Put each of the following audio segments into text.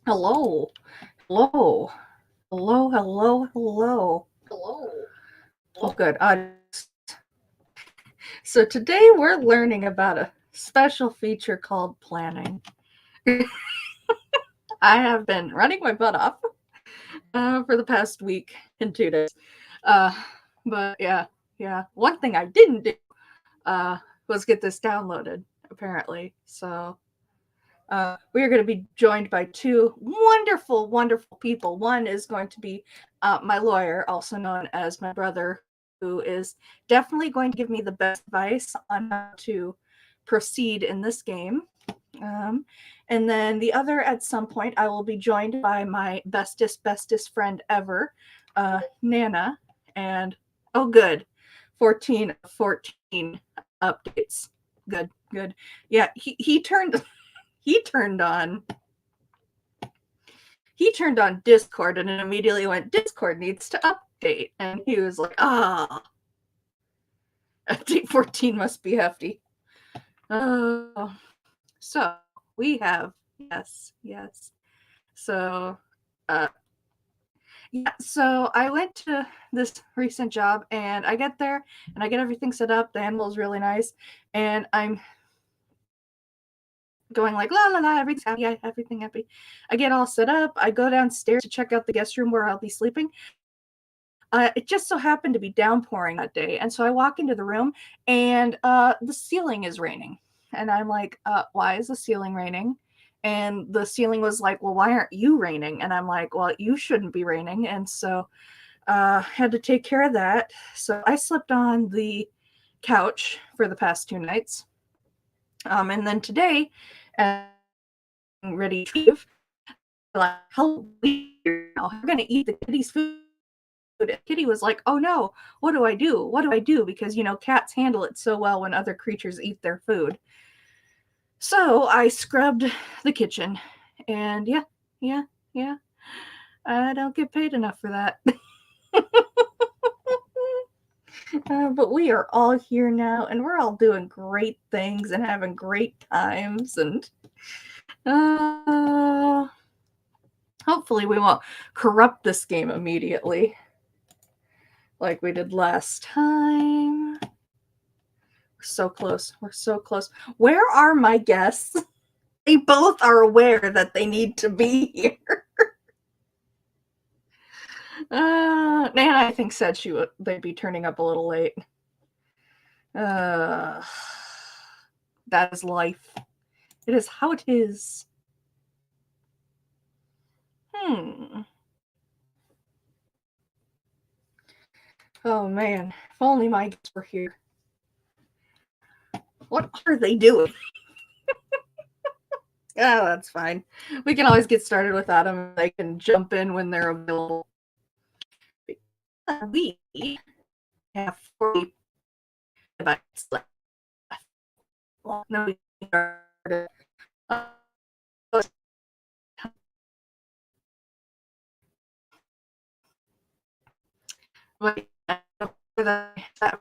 Hello, hello, hello, hello, hello. Oh, good. So today we're learning about a special feature called planning. I have been running my butt off for the past week and 2 days. Uh, but yeah. One thing I didn't do was get this downloaded, apparently. So we are going to be joined by two wonderful, wonderful people. One is going to be my lawyer, also known as my brother, who is definitely going to give me the best advice on how to proceed in this game. Um, and then the other, at some point, I will be joined by my bestest friend ever, Nana. And oh, good, 14 of 14 updates. Good. Yeah, he turned on he turned on Discord and it immediately went, Discord needs to update. And he was like, update 14 must be hefty. So we have, yes. So, uh, yeah, so I went to this recent job and I get there and I get everything set up. The animal's really nice. And I'm going like la la la, everything's happy, everything happy. I get all set up. I go downstairs to check out the guest room where I'll be sleeping. It just so happened to be downpouring that day, and so I walk into the room, and the ceiling is raining, and I'm like, "Why is the ceiling raining?" And the ceiling was like, "Well, why aren't you raining?" And I'm like, "Well, you shouldn't be raining," and so had to take care of that. So I slept on the couch for the past 2 nights, and then today, ready to leave, like, how now? I'm gonna eat the kitty's food. And Kitty was like, "Oh no, what do I do? What do I do?" Because cats handle it so well when other creatures eat their food. So I scrubbed the kitchen, and yeah. I don't get paid enough for that. But we are all here now, and we're all doing great things and having great times, and uh, hopefully we won't corrupt this game immediately like we did last time. We're so close. We're so close. Where are my guests? They both are aware that they need to be here. Nana, I think, said they'd be turning up a little late. Uh, that is life. It is how it is. Hmm. Oh man, if only my guests were here. What are they doing? Oh, that's fine. We can always get started without them. They can jump in when they're available. We have 40 devices left. Well, no, we started. But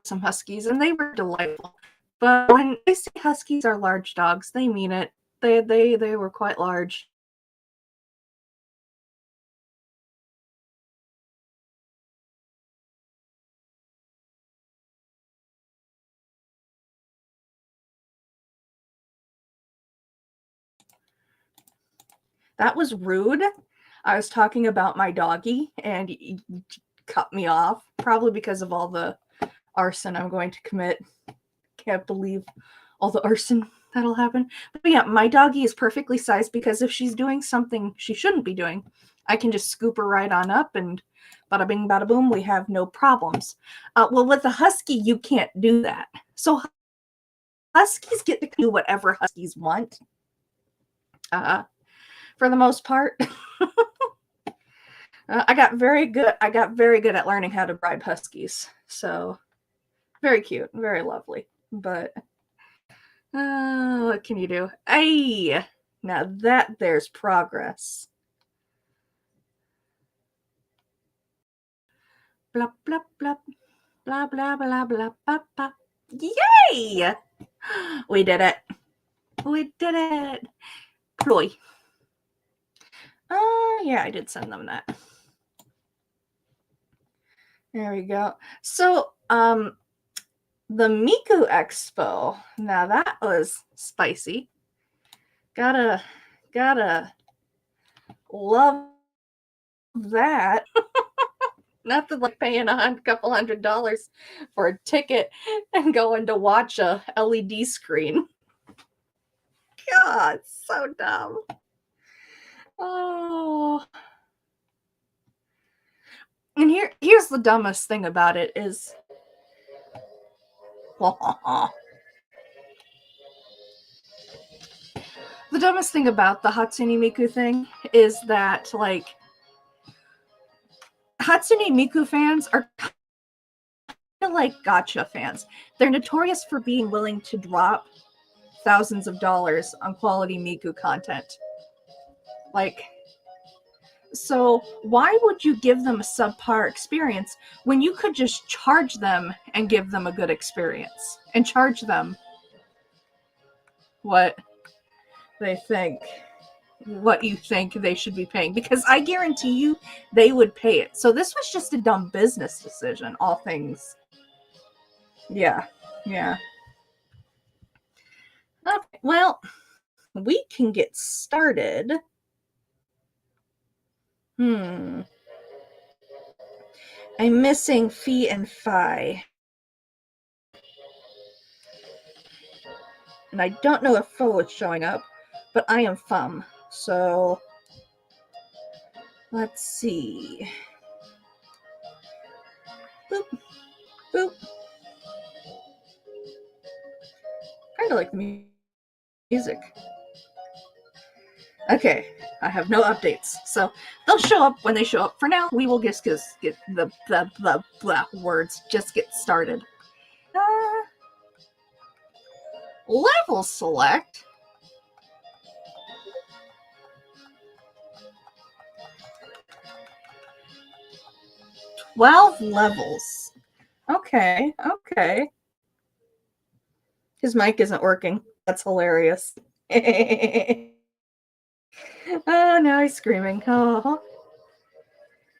some huskies, and they were delightful. But when they say huskies are large dogs, they mean it. They were quite large. That was rude. I was talking about my doggy, and you cut me off, probably because of all the arson I'm going to commit. Can't believe all the arson that'll happen. But yeah, my doggy is perfectly sized because if she's doing something she shouldn't be doing, I can just scoop her right on up and bada bing, bada boom, we have no problems. Well, with a husky, you can't do that. So huskies get to do whatever huskies want, uh, for the most part. I got very good. I got very good at learning how to bribe huskies. So very cute, very lovely. But what can you do? Hey, now that there's progress. Blah blah blah blah blah blah blah blah blah. Yay! We did it. We did it. Ploy. Yeah, I did send them that. There we go. So, the Miku Expo. Now that was spicy. Gotta love that. Nothing like paying couple $100 for a ticket and going to watch a LED screen. God, so dumb. Oh. And here's the dumbest thing about it is the dumbest thing about the Hatsune Miku thing is that, like, Hatsune Miku fans are kind of like gacha fans. They're notorious for being willing to drop thousands of dollars on quality Miku content. Like, so why would you give them a subpar experience when you could just charge them and give them a good experience and charge them what you think they should be paying? Because I guarantee you they would pay it. So this was just a dumb business decision, all things. Yeah. Okay, well, we can get started. I'm missing Fee and Fi. And I don't know if Fo is showing up, but I am Fum. So let's see. Boop. Boop. Kind of like the music. Okay, I have no updates. So they'll show up when they show up. For now, we will just get the blah words. Just get started. Level select. $12 levels. Okay. His mic isn't working. That's hilarious. Oh, now he's screaming. Oh.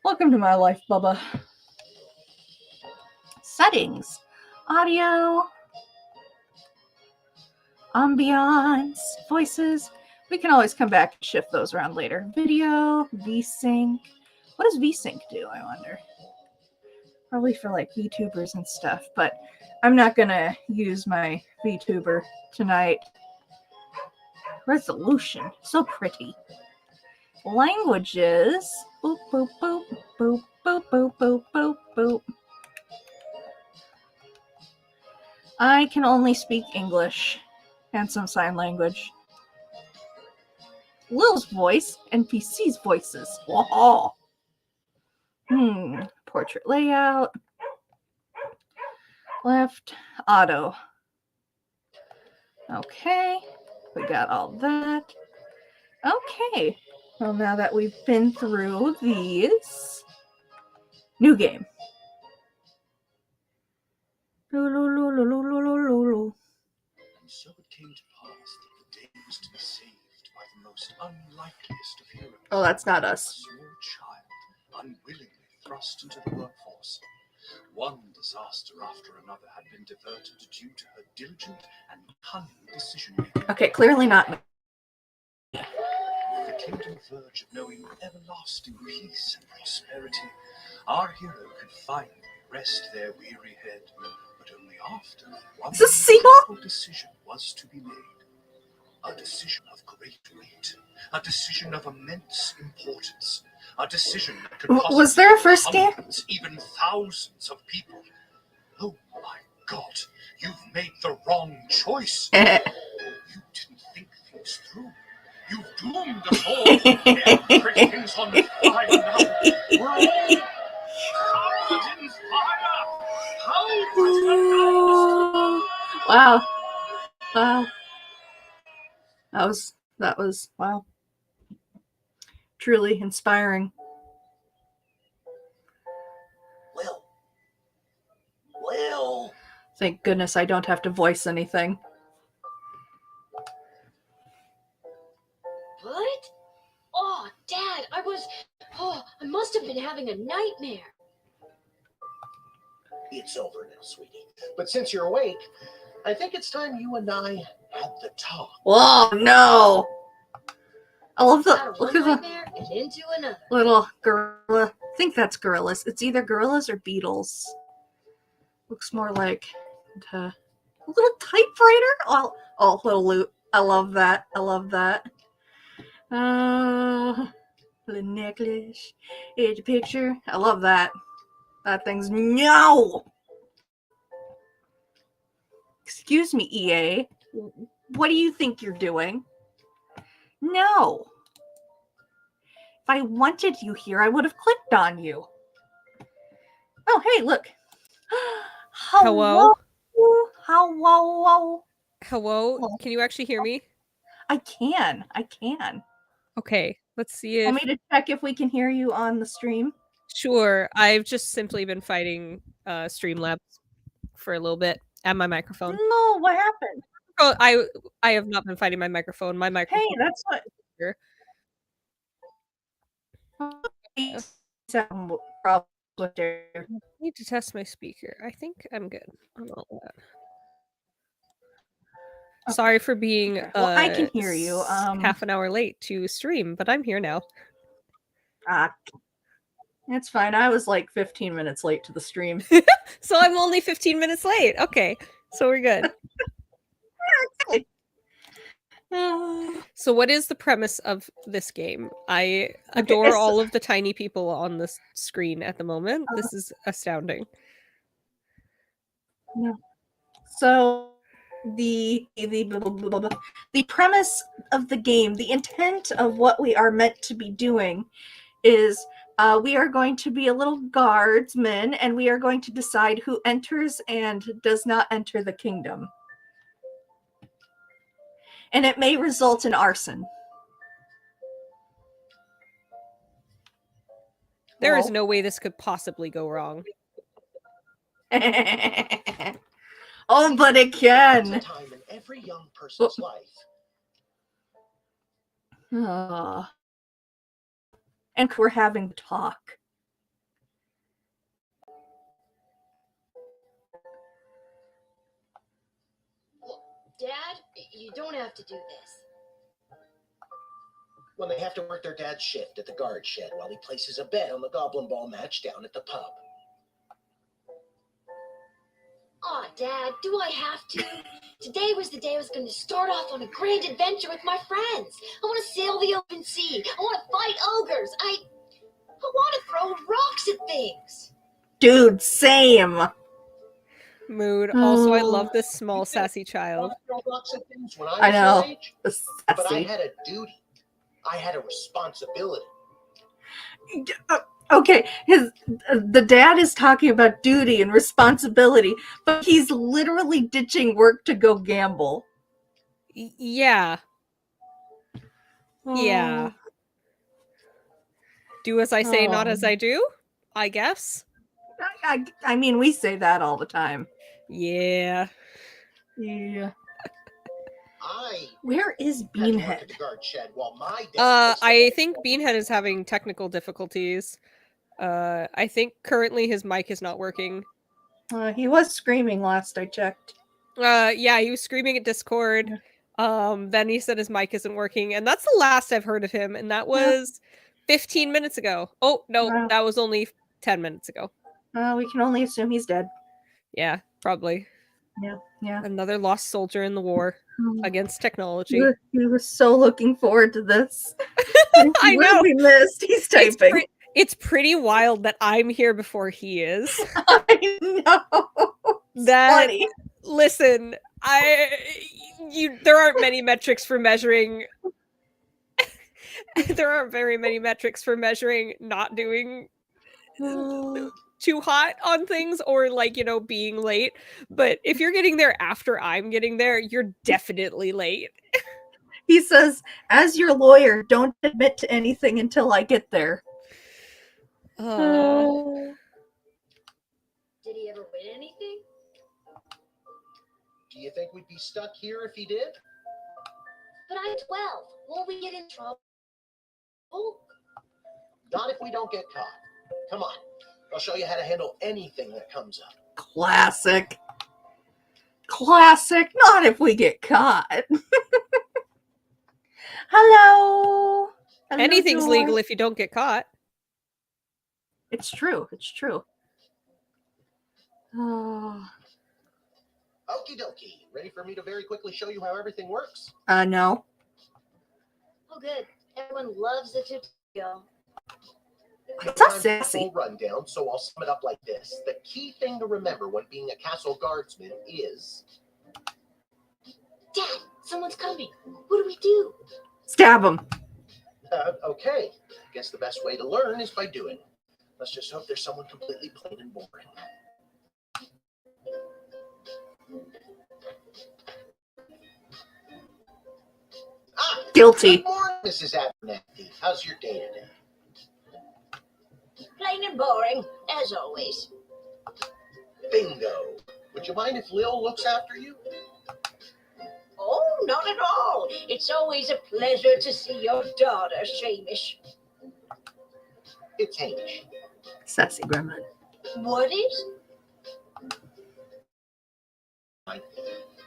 Welcome to my life, Bubba. Settings. Audio. Ambiance. Voices. We can always come back and shift those around later. Video. VSync. What does VSync do, I wonder? Probably for like VTubers and stuff, but I'm not gonna use my VTuber tonight. Resolution. So pretty. Languages. Boop, boop, boop, boop, boop, boop, boop, boop, boop. I can only speak English and some sign language. Lil's voice, NPC's voices. Whoa. Portrait layout. Left. Auto. Okay. We got all that. Okay. Well, now that we've been through these, new game. And so it came to pass that the day was to be saved by the most unlikeliest of heroes. Oh, that's not us. A small child, unwillingly thrust into the workforce. One disaster after another had been diverted due to her diligent and cunning decision-making. Okay, clearly not me. With the kingdom verge of knowing everlasting peace and prosperity, our hero could finally rest their weary head, but only after one critical decision was to be made. A decision of great weight, a decision of immense importance, a decision that could possibly was there a first game? Hundreds, even thousands of people. Oh my God, you've made the wrong choice. You didn't think things through. You've doomed us all. Everything's on fire now. We're all covered in fire. How could you Wow. That was wow. Truly inspiring. Well. Thank goodness I don't have to voice anything. What? Oh, Dad, must have been having a nightmare. It's over now, sweetie. But since you're awake, I think it's time you and I had the talk. Oh no! I love Out of the look one at the nightmare and into another. little gorilla. I think that's gorillas. It's either gorillas or beetles. Looks more like a little typewriter. Oh, little loot. I love that. I love that. The necklace. Here's a picture. I love that. That thing's no. Excuse me, EA. What do you think you're doing? No. If I wanted you here, I would have clicked on you. Oh, hey, look. Hello? Hello. Hello? Can you actually hear me? I can. Okay, let's see Want if... me to check if we can hear you on the stream? Sure, I've just simply been fighting Streamlabs for a little bit and my microphone. No, what happened? Oh, I have not been fighting my microphone. My microphone. Hey, that's what. Here. Problem there. I need to test my speaker. I think I'm good on all that. Sorry for being Well, I can hear you. half an hour late to stream, but I'm here now. It's fine. I was like 15 minutes late to the stream. So I'm only 15 minutes late. Okay, so we're good. So what is the premise of this game? I adore all of the tiny people on the screen at the moment. This is astounding. No. So the premise of the game, the intent of what we are meant to be doing is we are going to be a little guardsman, and we are going to decide who enters and does not enter the kingdom. And it may result in arson. There is no way this could possibly go wrong. Oh, but it can. There's a time in every young person's life. And we're having a talk. Look, Dad, you don't have to do this. When they have to work their dad's shift at the guard shed while he places a bet on the goblin ball match down at the pub. Aw, Dad, do I have to? Today was the day I was going to start off on a grand adventure with my friends. I want to sail the open sea. I want to fight ogres. I want to throw rocks at things. Dude, same. Mood. Also, I love this small sassy child. I know. But I had a duty. I had a responsibility. Okay, the dad is talking about duty and responsibility, but he's literally ditching work to go gamble. Yeah. Yeah. Do as I say, not as I do, I guess. I mean, we say that all the time. Yeah. Where is Beanhead? I think Beanhead is having technical difficulties. I think currently his mic is not working. He was screaming last I checked. Yeah, he was screaming at Discord. Then he said his mic isn't working, and that's the last I've heard of him, and that was 15 minutes ago. Oh, no, that was only 10 minutes ago. We can only assume he's dead. Yeah, probably. Yeah. Another lost soldier in the war against technology. He was so looking forward to this. I know. We missed. He's typing. It's pretty wild that I'm here before he is. I know. That funny. Listen, there aren't many metrics for measuring. There aren't very many metrics for measuring not doing too hot on things or being late. But if you're getting there after I'm getting there, you're definitely late. He says, as your lawyer, don't admit to anything until I get there. Did he ever win anything? Do you think we'd be stuck here if he did? But I'm 12. Won't we get in trouble? Not if we don't get caught. Come on. I'll show you how to handle anything that comes up. Classic. Classic. Not if we get caught. Hello. Hello, Anything's Joy. legal if you don't get caught. It's true. It's true. Oh. Okie dokie. Ready for me to very quickly show you how everything works? No. Oh, good. Everyone loves the tutorial. No It's not time for a sassy. full rundown, so I'll sum it up like this. The key thing to remember when being a castle guardsman is... Dad, someone's coming. What do we do? Stab him. Okay. Guess the best way to learn is by doing. Let's just hope there's someone completely plain and boring. Guilty. Good morning, Mrs. Abernathy. How's your day today? Plain and boring, as always. Bingo. Would you mind if Lil looks after you? Oh, not at all. It's always a pleasure to see your daughter, Shamish. It's Hamish. Sassy gremlin. What is?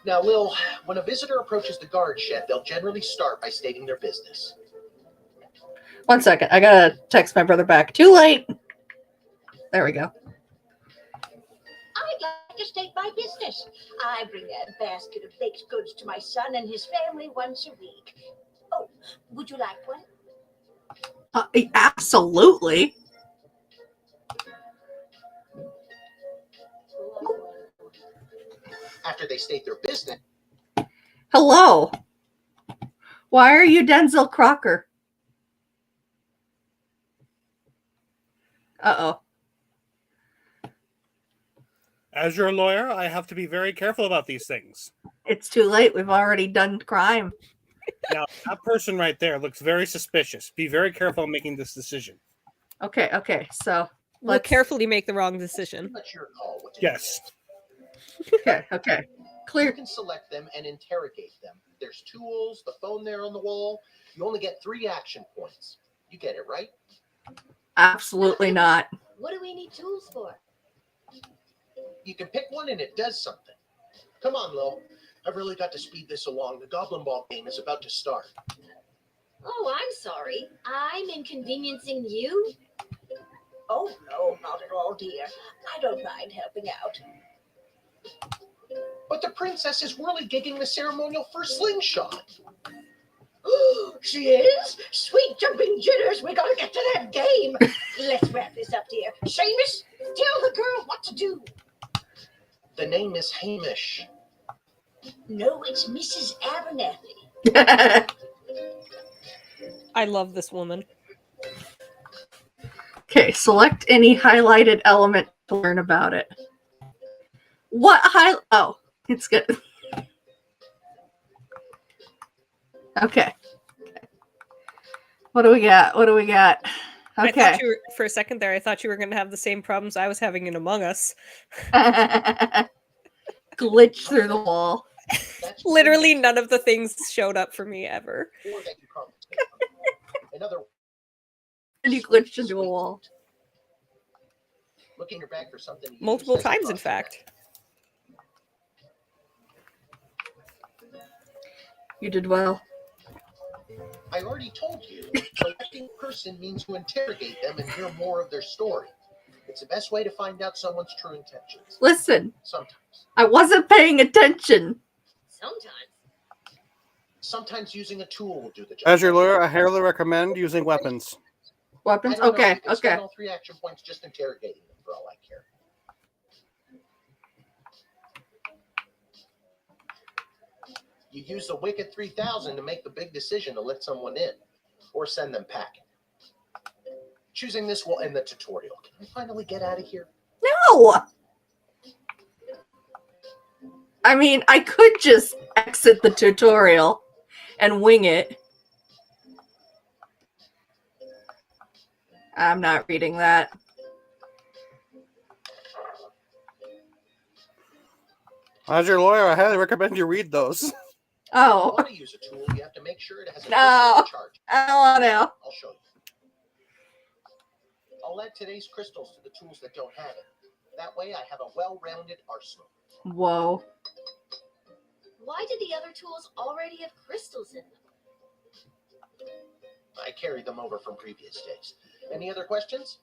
Now, Lil, when a visitor approaches the guard shed, they'll generally start by stating their business. 1 second. I gotta text my brother back. Too late. There we go. I'd like to state my business. I bring a basket of baked goods to my son and his family once a week. Oh, would you like one? Absolutely. After they state their business, Hello. Why are you Denzel Crocker? Uh-oh. As your lawyer, I have to be very careful about these things. It's too late. We've already done crime. Now, that person right there looks very suspicious. Be very careful in making this decision. Okay. So We'll let's carefully make the wrong decision. that's your call. What to Yes. Okay. You Clear. can select them and interrogate them. There's tools, the phone there on the wall. You only get 3 action points. You get it, right? Absolutely not. What do we need tools for? You can pick one and it does something. Come on, Lil. I've really got to speed this along. The Goblin Ball game is about to start. Oh, I'm sorry. I'm inconveniencing you? Oh, no, not at all, dear. I don't mind helping out. But the princess is really gigging the ceremonial for slingshot. She is? Sweet jumping jitters, we gotta get to that game. Let's wrap this up, dear. Seamus, tell the girl what to do. The name is Hamish. No, it's Mrs. Abernathy. I love this woman. Okay, select any highlighted element to learn about it. What Oh, it's good. Okay. What do we got? I Okay. thought you were, for a second there, I thought you were going to have the same problems I was having in Among Us. Glitch through the wall. That's Literally none of the things showed up for me ever. or that you compensate. Another And you glitched into a wall. look in your bag for something. to use Multiple as a times, in cross-check. fact. You did well. I already told you, selecting a person means to interrogate them and hear more of their story. It's the best way to find out someone's true intentions. Listen, Sometimes. I wasn't paying attention. Sometimes using a tool will do the job. As your lawyer, I highly recommend using weapons. Weapons? I don't know, Okay, you can spend okay. all 3 action points just interrogating them for all I care. You use the Wicked 3000 to make the big decision to let someone in or send them packing. Choosing this will end the tutorial. Can we finally get out of here? No! I mean, I could just exit the tutorial and wing it. I'm not reading that. As your lawyer, I highly recommend you read those. If you Oh, want to use a tool, you have to make sure it has a No. charge. I don't want to. I'll show you. I'll add today's crystals to the tools that don't have it. That way I have a well-rounded arsenal. Whoa. Why did the other tools already have crystals in them? I carried them over from previous days. Any other questions?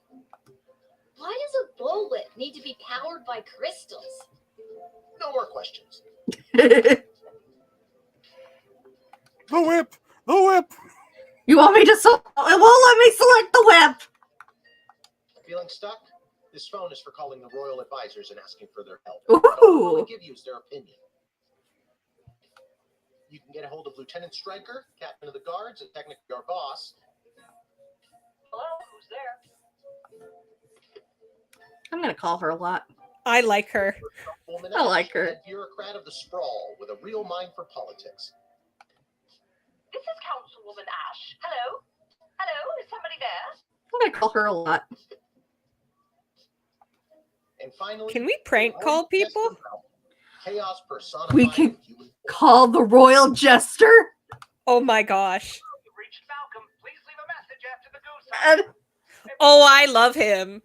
Why does a bullwhip need to be powered by crystals? No more questions. The whip! The whip! You want me to it won't let me select the whip! Feeling stuck? This phone is for calling the royal advisors and asking for their help. But all I want to give you is their opinion. You can get a hold of Lieutenant Stryker, captain of the guards, and technically our boss. Hello, who's there? I'm gonna call her a lot. I like her. I like her. Head bureaucrat of the sprawl with a real mind for politics. This is Councilwoman Ash. Hello? Hello? Is somebody there? I'm gonna call her a lot. And finally, Can we prank call people? Chaos personified. We can call the royal jester. Oh my gosh. You've reached Malcolm. Please leave a message after the goose. Oh, I love him.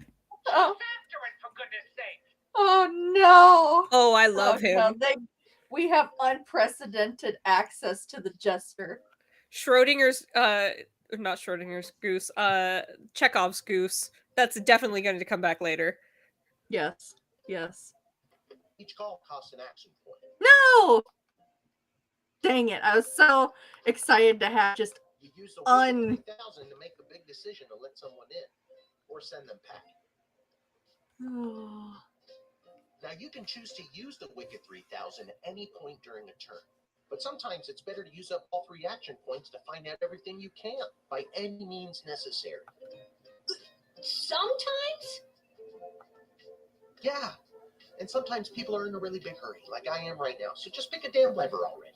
Oh. Faster it, for goodness sake. Oh no. Oh, I love him. No, we have unprecedented access to the jester. Schrodinger's not Schrodinger's goose, Chekhov's goose. That's definitely going to come back later. Yes. Yes. Each call costs an action point. No! Dang it. I was so excited to have just You use the 3,000 to make the big decision to let someone in or send them packing. Now you can choose to use the Wicked 3,000 at any point during a turn. But sometimes it's better to use up all 3 action points to find out everything you can, by any means necessary. Sometimes? Yeah. And sometimes people are in a really big hurry, like I am right now. So just pick a damn lever already.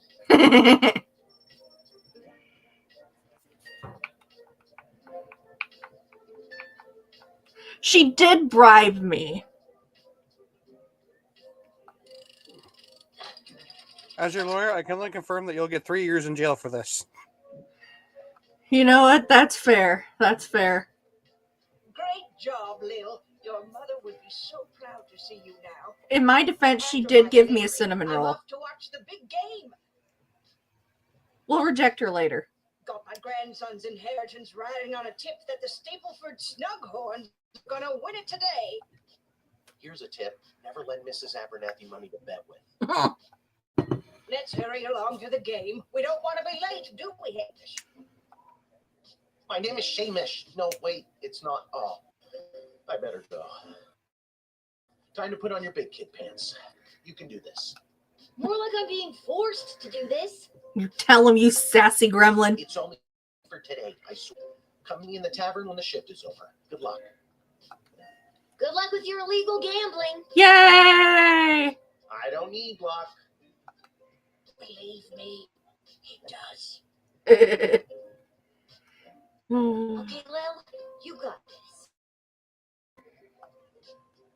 She did bribe me. As your lawyer, I can only confirm that you'll get 3 years in jail for this. You know what? That's fair. That's fair. Great job, Lil. Your mother would be so proud to see you now. In my defense, she did give me a cinnamon roll. I'm off to watch the big game. We'll reject her later. Got my grandson's inheritance riding on a tip that the Stapleford Snughorn's gonna win it today. Here's a tip. Never lend Mrs. Abernathy money to bet with. Let's hurry along to the game. We don't want to be late, do we, Hamish? My name is Shamish. No, wait, it's not. Oh, I better go. Time to put on your big kid pants. You can do this. More like I'm being forced to do this. You tell him, you sassy gremlin. It's only for today, I swear. Come me in the tavern when the shift is over. Good luck. Good luck with your illegal gambling. Yay! I don't need luck. Believe me, he does. Okay, Lil, you got this.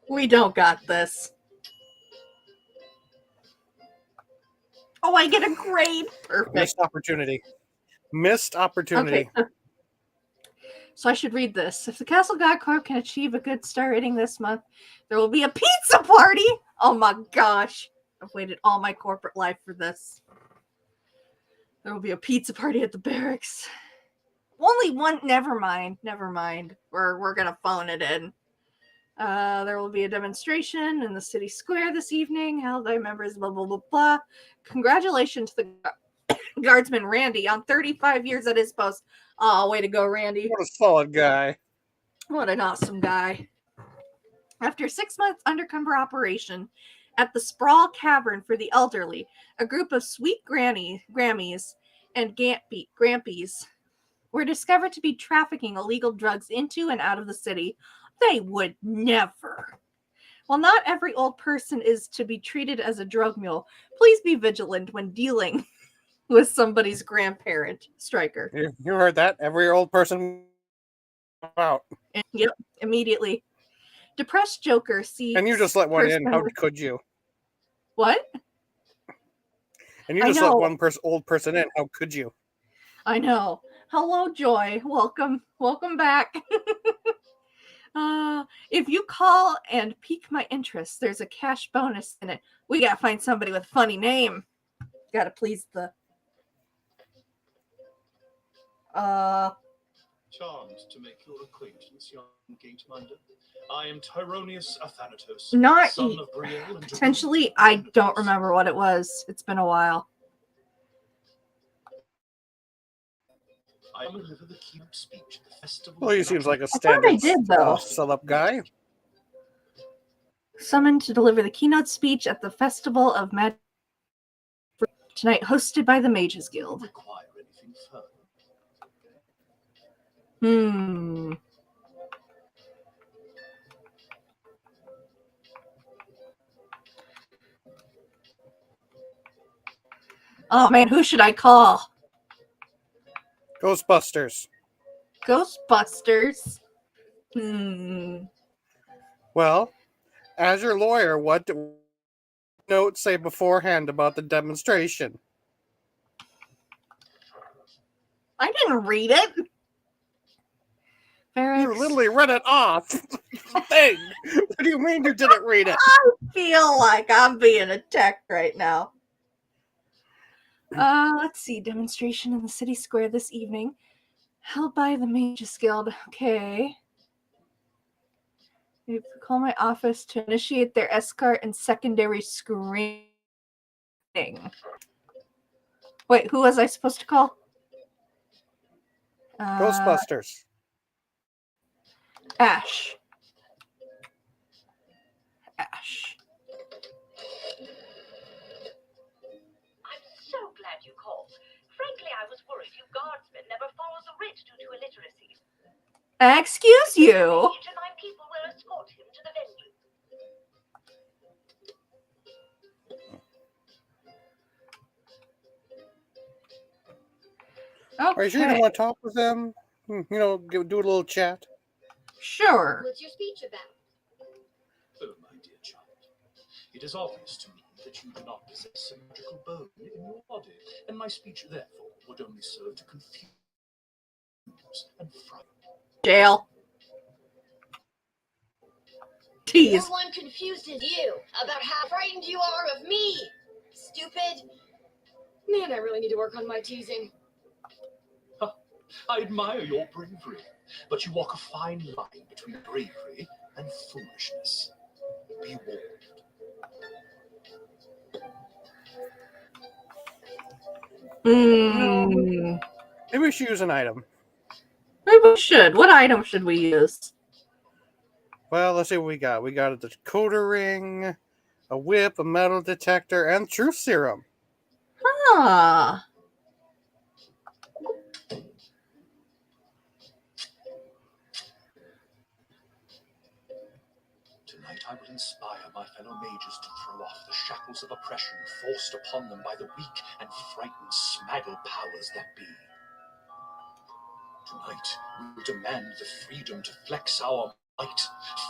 We don't got this. Oh, I get a grade. Perfect. Missed opportunity. Missed opportunity. Okay. So I should read this. If the Castle God Corp can achieve a good star rating this month, there will be a pizza party. Oh my gosh. I've waited all my corporate life for this. There will be a pizza party at the barracks. Only one. Never mind. Never mind. We're going to phone it in. There will be a demonstration in the city square this evening held by members, blah, blah, blah, blah. Congratulations to the Guardsman Randy on 35 years at his post. Oh, way to go, Randy. What a solid guy. What an awesome guy. After 6 months undercover operation at the Sprawl Cavern for the Elderly, a group of sweet Grammies and Grampies were discovered to be trafficking illegal drugs into and out of the city. They would never. While not every old person is to be treated as a drug mule, please be vigilant when dealing with somebody's grandparent, Stryker. You heard that? Every old person out. Yep, immediately. Depressed Joker sees... And you just let one in. How could you? What? And you just let one old person in. How could you? I know. Hello, Joy. Welcome back. If you call and pique my interest, there's a cash bonus in it. We gotta find somebody with a funny name. Gotta please the... Charmed to make your acquaintance, young Gateminder. I am Tyronius Athanatos, Not son of Brielle and potentially, I don't remember what it was. It's been a while. I will deliver the keynote speech at the festival. Well, he seems like a I standard did, though. sell-up guy. Summoned to deliver the keynote speech at the Festival of Magic tonight, hosted by the Mages Guild. Require anything further? Oh man, who should I call? Ghostbusters. Ghostbusters. Well, as your lawyer, what do notes say beforehand about the demonstration? I didn't read it. You literally read it off. Thing. What do you mean you didn't read it? I feel like I'm being attacked right now. Let's see. Demonstration in the city square this evening. Held by the Mages Guild. Okay. You call my office to initiate their escort and secondary screening. Wait, who was I supposed to call? Ghostbusters. Ash. I'm so glad you called. Frankly, I was worried you guardsmen never follow the writ due to illiteracy. Excuse you. And my people will escort him to the venue. Okay. Are you sure you want to talk with them? You know, do a little chat. Sure. What's your speech about? Oh, my dear child, it is obvious to me that you do not possess a magical bone in your body, and my speech, therefore, would only serve to confuse and frighten. Jail. Tease. No one confused as you about how frightened you are of me. Stupid. Man, I really need to work on my teasing. I admire your bravery, but you walk a fine line between bravery and foolishness. Be warned. Maybe we should use an item. Maybe we should. What item should we use? Well, let's see what we got. We got a decoder ring, a whip, a metal detector, and truth serum. Ah. Tonight I will inspire my fellow mages to throw off the shackles of oppression forced upon them by the weak and frightened smaggle powers that be. Tonight we will demand the freedom to flex our might,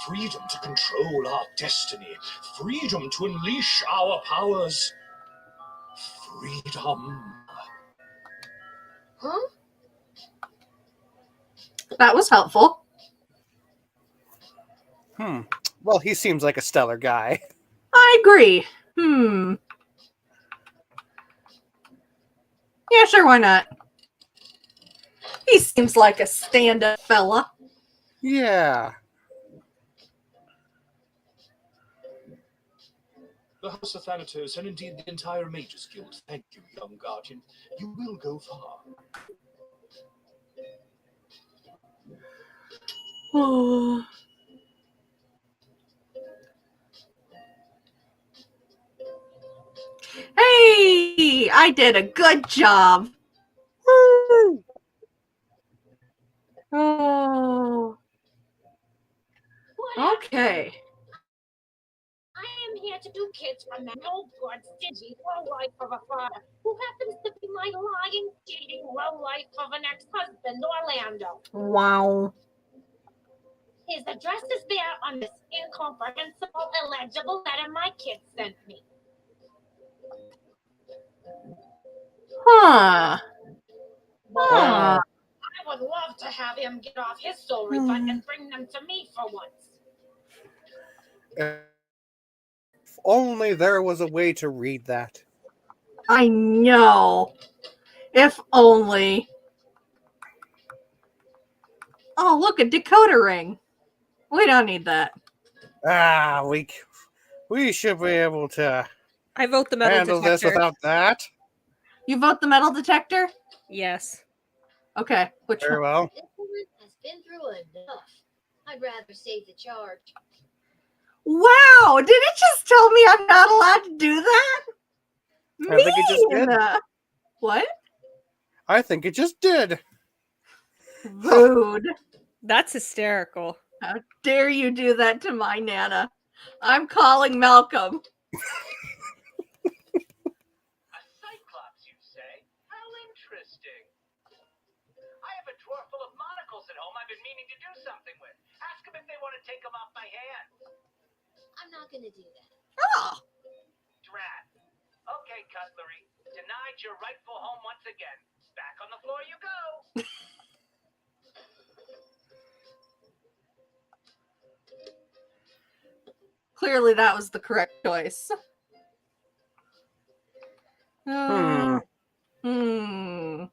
freedom to control our destiny, freedom to unleash our powers. Freedom. Huh? That was helpful. Well, he seems like a stellar guy. I agree. Yeah, sure, why not? He seems like a stand-up fella. Yeah. The House of Thanatos, and indeed the entire Mages Guild, thank you, young guardian. You will go far. Oh. Hey, I did a good job. Woo! Oh. Okay. I am here to do kids from that old blood stingy low-life of a father who happens to be my lying, cheating low-life of an ex-husband, Orlando. Wow. His address is there on this incomprehensible, illegible letter my kid sent me. Huh. Wow. I would love love to have him get off his soul refund and bring them to me for once. If only there was a way to read that. I know. If only. Oh, look, a decoder ring. We don't need that. We should be able to I vote the metal handle this detector. without that. You vote the metal detector? Yes. Okay, which Very one? well. This woman has been through enough. I'd rather save the charge. Wow, did it just tell me I'm not allowed to do that? I think it just did. What? I think it just did. Rude. That's hysterical. How dare you do that to my Nana? I'm calling Malcolm. A cyclops, you say? How interesting. I have a drawer full of monocles at home I've been meaning to do something with. Ask them if they want to take them off my hands. I'm not gonna do that. Oh, Drat. Okay, Cutlery. Denied your rightful home once again. Back on the floor you go. clearly that was the correct choice. Hmm. Hmm.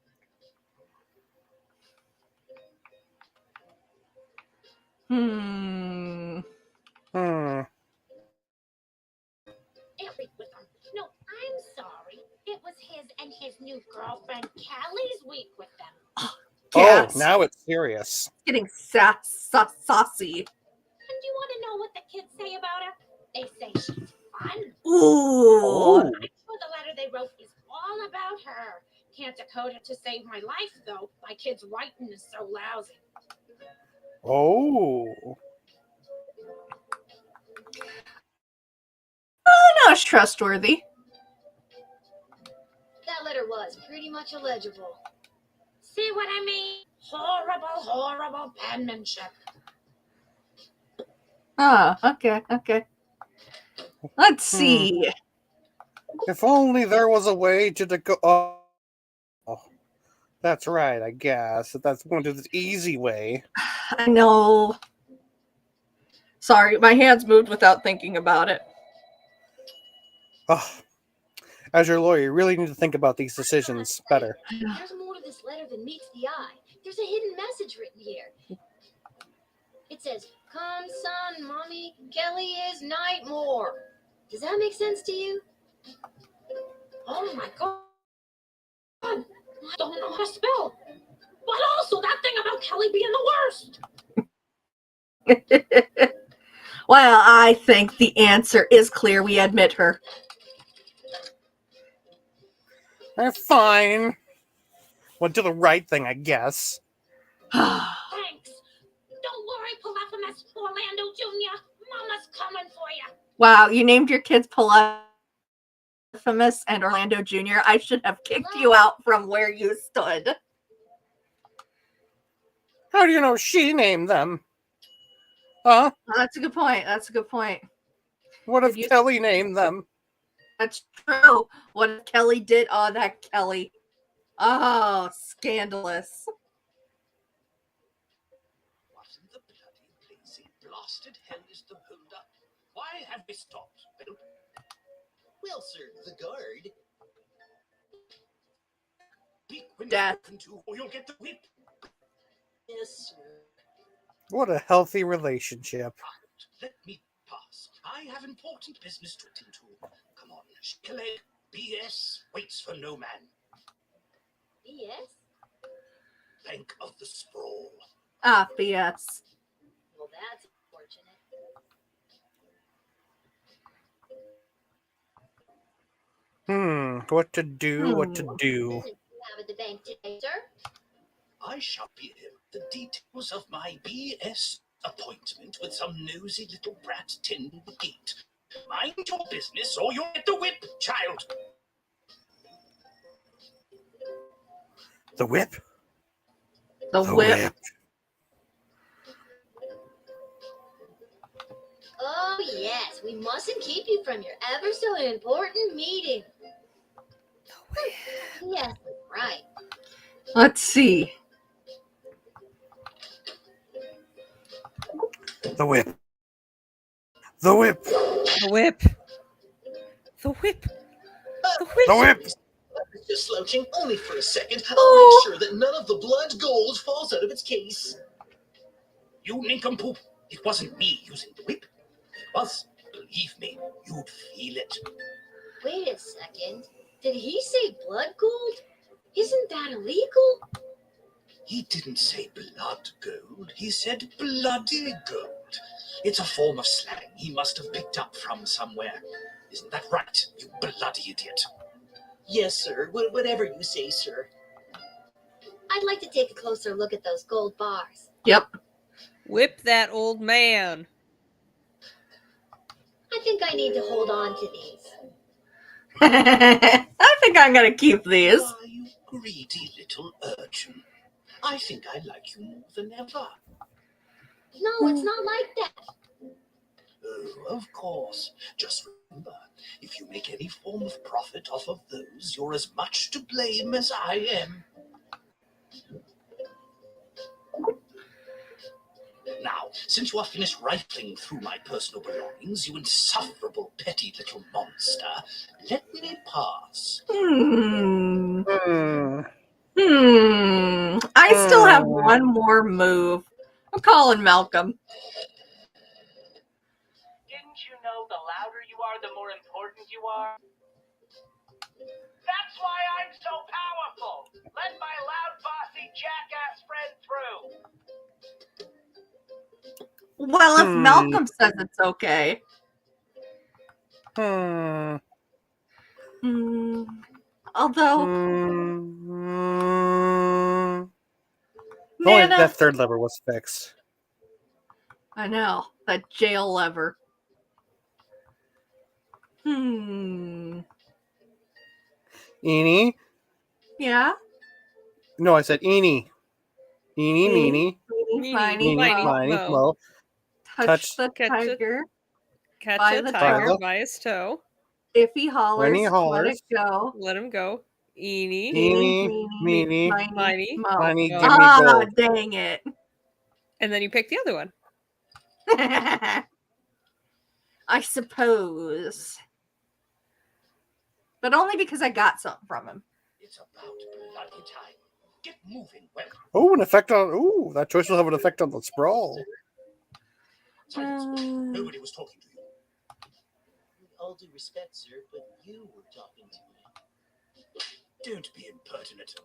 Hmm. Hmm. Every with him. No, I'm sorry. It was his and his new girlfriend Callie's week with them. Cats. Oh, now it's serious. Getting saucy. And do you want to know what the kids say about her? They say she's fun. Ooh. Oh. I'm sure the letter they wrote is all about her. Can't decode it to save my life, though. My kid's writing is so lousy. Oh. Oh, no, it's trustworthy. That letter was pretty much illegible. See what I mean? Horrible, horrible penmanship. Oh, okay. Let's see. If only there was a way to go. Oh, that's right. I guess that's going to the easy way. I know. Sorry, my hands moved without thinking about it. Oh, as your lawyer, you really need to think about these decisions better. There's more to this letter than meets the eye. There's a hidden message written here. It says, "Come, son, mommy, Kelly is Nightmare." Does that make sense to you? Oh my god. I don't know how to spell. But also that thing about Kelly being the worst. Well, I think the answer is clear. We admit her. Fine. Well, do the right thing, I guess. Thanks. Don't worry, Polyphemus Orlando Jr. Mama's coming for you. Wow, you named your kids Polyphemus and Orlando Jr. I should have kicked you out from where you stood. How do you know she named them? Huh? Oh, that's a good point. What if Kelly named them? That's true. What if Kelly did? Oh, that Kelly. Oh, scandalous. What in the bloody blazing blasted hell is the hold up? Why have we stopped? Well, sir, the guard. Speak when Death. spoken to, or you'll get the whip. Yes, sir. What a healthy relationship. Let me pass. I have important business to attend to. Come on, Shkelleg. BS waits for no man. BS? Bank of the Sprawl. Ah, BS. Well, that's unfortunate. What to do, what to What do. business do you have at the bank today, sir? I shall be here with the details of my BS appointment with some nosy little brat tending the gate. Mind your business or you'll get the whip, child. The whip? The whip. Oh, yes. We mustn't keep you from your ever so important meeting. Yes, right. Let's see. The whip. The whip. The whip. The whip. The whip. The whip. I was just slouching only for a second. I'll Oh. make sure that none of the blood gold falls out of its case. You nincompoop. It wasn't me using the whip. It was, believe me, you'd feel it. Wait a second. Did he say blood gold? Isn't that illegal? He didn't say blood gold. He said bloody gold. It's a form of slang he must have picked up from somewhere. Isn't that right, you bloody idiot? Yes, sir. Whatever you say, sir. I'd like to take a closer look at those gold bars. Yep. Whip that old man. I think I need to hold on to these. I think I'm gonna keep these. Why, you greedy little urchin. I think I like you more than ever. No, it's not like that. Oh, of course. Just remember, if you make any form of profit off of those, you're as much to blame as I am. Now, since you are finished rifling through my personal belongings, you insufferable petty little monster, let me pass. Hmm. Hmm. I still have one more move. I'm calling Malcolm. Didn't you know the louder you are, the more important you are? That's why I'm so powerful. Let my loud, bossy, jackass friend through. Well, if Malcolm says it's okay. Although, Only Nana, that third lever was fixed. I know, that jail lever. Eenie? Yeah? No, I said Eenie. Eenie, meenie, Meenie, Meenie, miny, meenie, mo. miny, mo. mo. Touch the Catch it. tiger. Catch By a the tiger toe. by his toe. If he hollers, When he let hollers, it go. Let him go. Eenie, Eenie, meenie, miny, mo. miny, mo. gimme gold. Dang it. And then you pick the other one. I suppose. But only because I got something from him. It's about bloody time. Get moving, well. Oh, an effect on. Ooh, that choice will have an effect on the sprawl. Silence. Nobody was talking to you. With all due respect, sir, but you were talking to me. Don't be impertinent.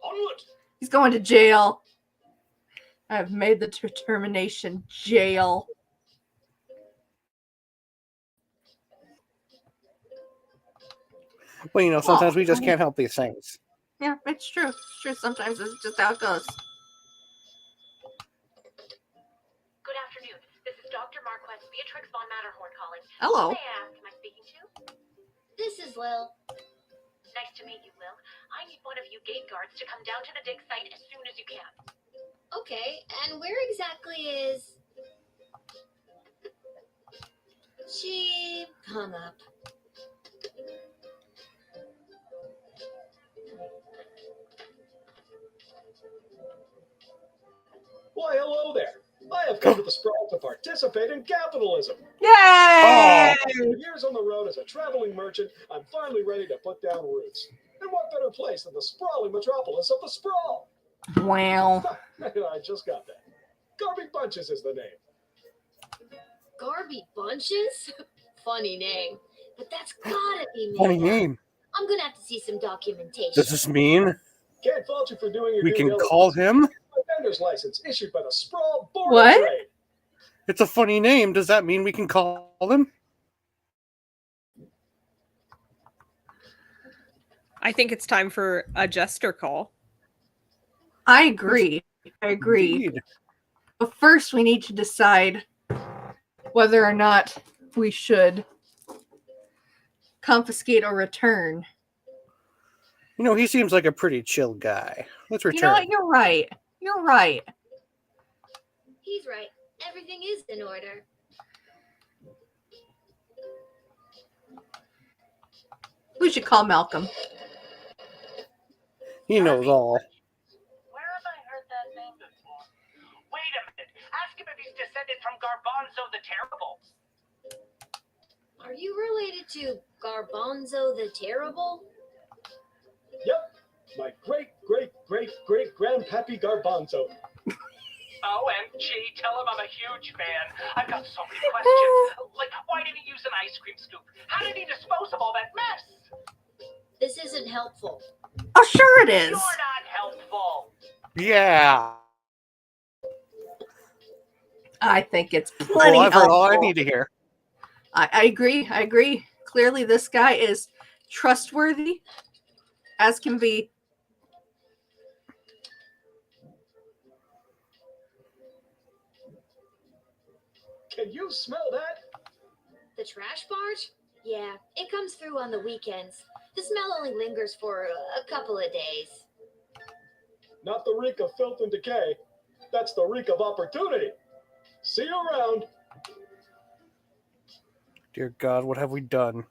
Onward! He's going to jail. I have made the determination. Jail. Well, you know, sometimes we just can't help these things. Yeah, it's true. It's true. Sometimes it's just how it goes. Good afternoon. This is Dr. Marquez Beatrix von Matterhorn calling. Hello. May I ask, am I speaking to? This is Lil. Nice to meet you, Lil. I need one of you gate guards to come down to the dig site as soon as you can. Okay, and where exactly is... She hung up. Why, hello there. I have come to the Sprawl to participate in capitalism. Yay! After years on the road as a traveling merchant, I'm finally ready to put down roots. And what better place than the sprawling metropolis of the Sprawl? Wow. I just got that. Garby Bunches is the name. Garby Bunches? Funny name. But that's gotta be Funny made up. name. I'm gonna have to see some documentation. Does this mean Can't fault you for doing your we due can diligence. call him? My vendor's license issued by the Sprawl Board What? of Trade. It's a funny name. Does that mean we can call him? I think it's time for a jester call. I agree. I agree. Indeed. But first, we need to decide whether or not we should confiscate or return. You know, he seems like a pretty chill guy. Let's You know return. what? You're right. You're right. He's right. Everything is in order. We should call Malcolm. He knows all. Where have I heard that name before? Wait a minute. Ask him if he's descended from Garbo Garbanzo the Terrible? Yep, my great-great-great-great-grandpappy Garbanzo. OMG, tell him I'm a huge fan. I've got so many questions. Like, why did he use an ice cream scoop? How did he dispose of all that mess? This isn't helpful. Oh, sure it is. You're not helpful. Yeah. I think it's plenty Well, I've heard all I helpful. need to hear. I agree. I agree. Clearly, this guy is trustworthy as can be. Can you smell that? The trash barge? Yeah, it comes through on the weekends. The smell only lingers for a couple of days. Not the reek of filth and decay. That's the reek of opportunity. See you around. Dear God, what have we done?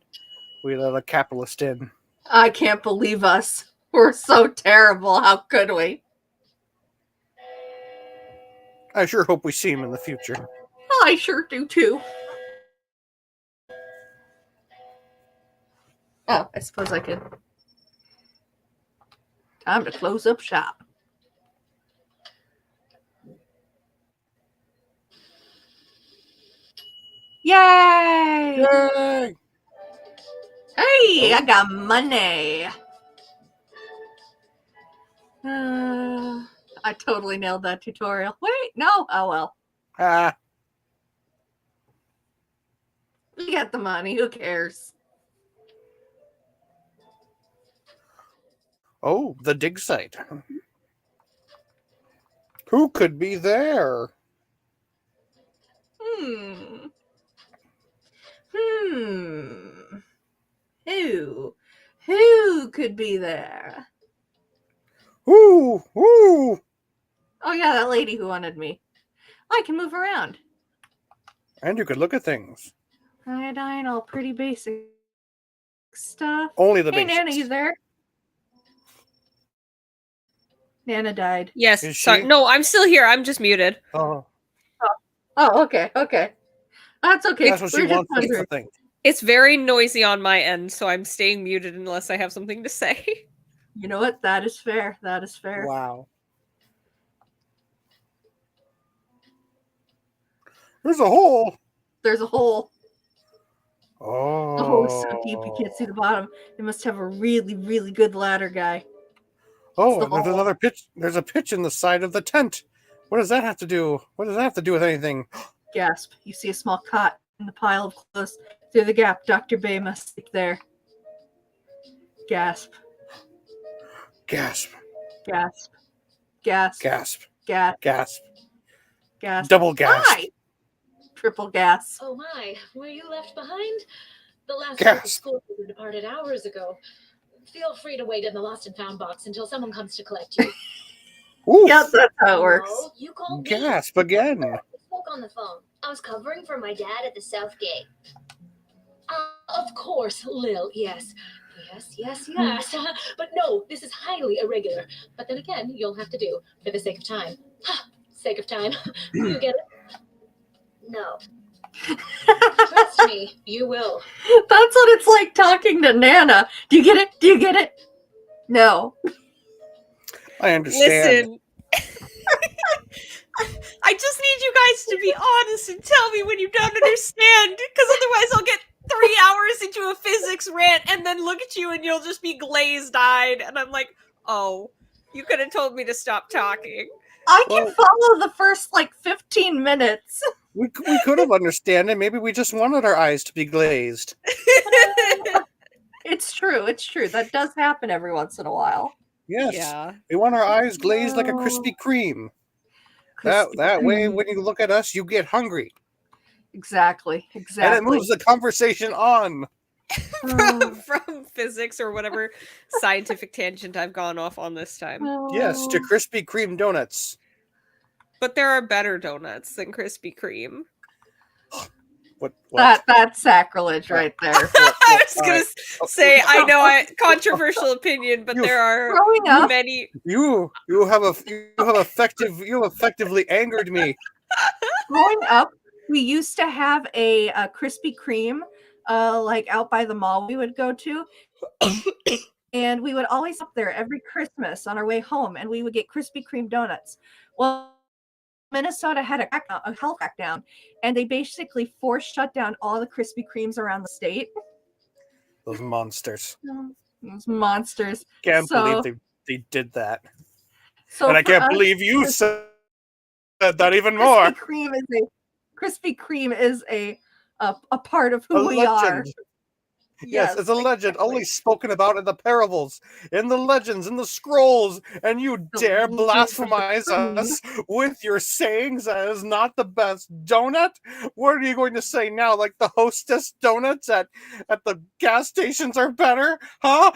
We let a capitalist in. I can't believe us. We're so terrible. How could we? I sure hope we see him in the future. I sure do too. Oh, I suppose I could. Time to close up shop. Yay! Yay! Hey, I got money. I totally nailed that tutorial. Wait, no. Oh, well. Ah, We got the money. Who cares? oh, the dig site. Who could be there? Hmm. Who could be there? Ooh, ooh. Oh, yeah, that lady who wanted me. I can move around. And you could look at things. Iodine, all pretty basic stuff. Only the Hey, basics. Nana, you there? Nana died. Yes. Is Sorry. she? No, I'm still here. I'm just muted. Oh, Oh, okay. That's okay. that's what she We're just wants us to wondering. think. It's very noisy on my end, so I'm staying muted unless I have something to say. You know what? That is fair. Wow. There's a hole. There's a hole. Oh. The hole is so deep you can't see the bottom. They must have a really, really good ladder guy. Oh, the and there's hole. another pitch. There's a pitch in the side of the tent. What does that have to do? What does that have to do with anything? Gasp. You see a small cot in the pile of clothes. Through the gap, Dr. Bay must sleep there. Gasp. Gasp. Gasp. Gasp. Gasp. Gasp. Gasp. Gasp. Double gasp. Hi. Triple gasp. Oh my, were you left behind? The last Gasp. group of school children departed hours ago. Feel free to wait in the lost and found box until someone comes to collect you. Oof. Yep, that's how it works. No, you called me. Gasp again. We spoke on the phone. I was covering for my dad at the South Gate. Of course, Lil, yes. Yes. But no, this is highly irregular. But then again, you'll have to do for the sake of time. Sake of time. You get it? No. Trust me, you will. That's what it's like talking to Nana. Do you get it? No. I understand. Listen. I just need you guys to be honest and tell me when you don't understand, because otherwise I'll get 3 hours into a physics rant and then look at you and you'll just be glazed-eyed, and I'm like, oh, you could have told me to stop talking. I can follow the first 15 minutes. We could have understood it. Maybe we just wanted our eyes to be glazed. It's true. That does happen every once in a while. Yes. Yeah. We want our eyes glazed like a Krispy Kreme. That way, when you look at us, you get hungry. Exactly. And it moves the conversation on. From physics or whatever scientific tangent I've gone off on this time. Yes, to Krispy Kreme donuts. But there are better donuts than Krispy Kreme. What? That's sacrilege right there. I was gonna say, I know, controversial opinion, but there are many. You have effectively angered me. Growing up, we used to have a Krispy Kreme like out by the mall we would go to. And we would always stop there every Christmas on our way home, and we would get Krispy Kreme donuts. Well, Minnesota had a health crackdown, and they basically forced shut down all the Krispy Kremes around the state. Those monsters. Those monsters. Can't believe they did that. So and I can't believe you said that even more. Krispy Kreme is a part of who we are. Yes, it's a legend only spoken about in the parables, in the legends, in the scrolls, and you dare blasphemize us with your sayings that is not the best donut? What are you going to say now? Like the Hostess donuts at the gas stations are better? Huh?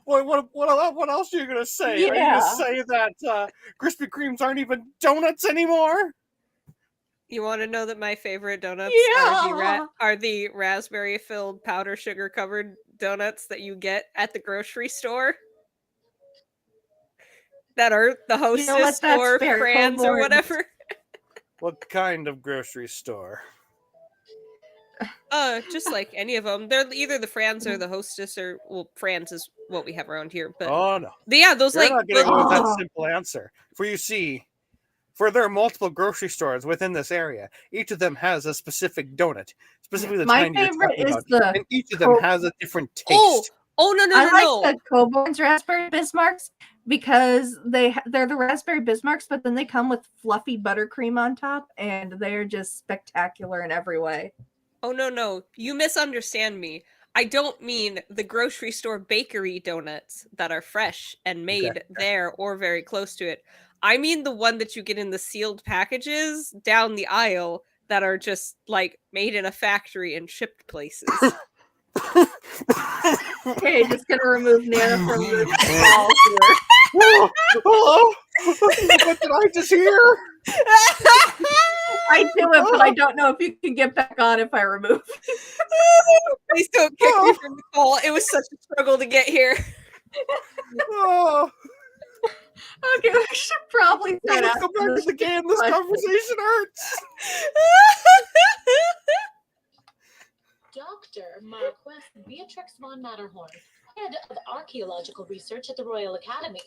What else are you going to say? Yeah. Are you going to say that Krispy Kremes aren't even donuts anymore? You want to know that my favorite donuts Yeah. are the raspberry-filled powder sugar-covered donuts that you get at the grocery store? That are the Hostess or Fran's or whatever. What kind of grocery store? Just like any of them. They're either the Fran's or the Hostess, or well, Fran's is what we have around here. But oh no, yeah, those You're like not getting with that simple answer. For there are multiple grocery stores within this area. Each of them has a specific donut, specifically the kind you're talking about, and each of them has a different taste. Oh no! I like the Coburn's Raspberry Bismarcks because they're the Raspberry Bismarcks, but then they come with fluffy buttercream on top, and they're just spectacular in every way. Oh no! You misunderstand me. I don't mean the grocery store bakery donuts that are fresh and made there or very close to it. I mean the one that you get in the sealed packages down the aisle that are just like made in a factory and shipped places. Okay, just gonna remove Nana from the call here. What did I just hear? I do it, but I don't know if you can get back on if I remove. Please don't kick me from the call. It was such a struggle to get here. Okay, we should probably come back to the game. This conversation hurts. Dr. Marquess Beatrix von Matterhorn, head of archaeological research at the Royal Academy.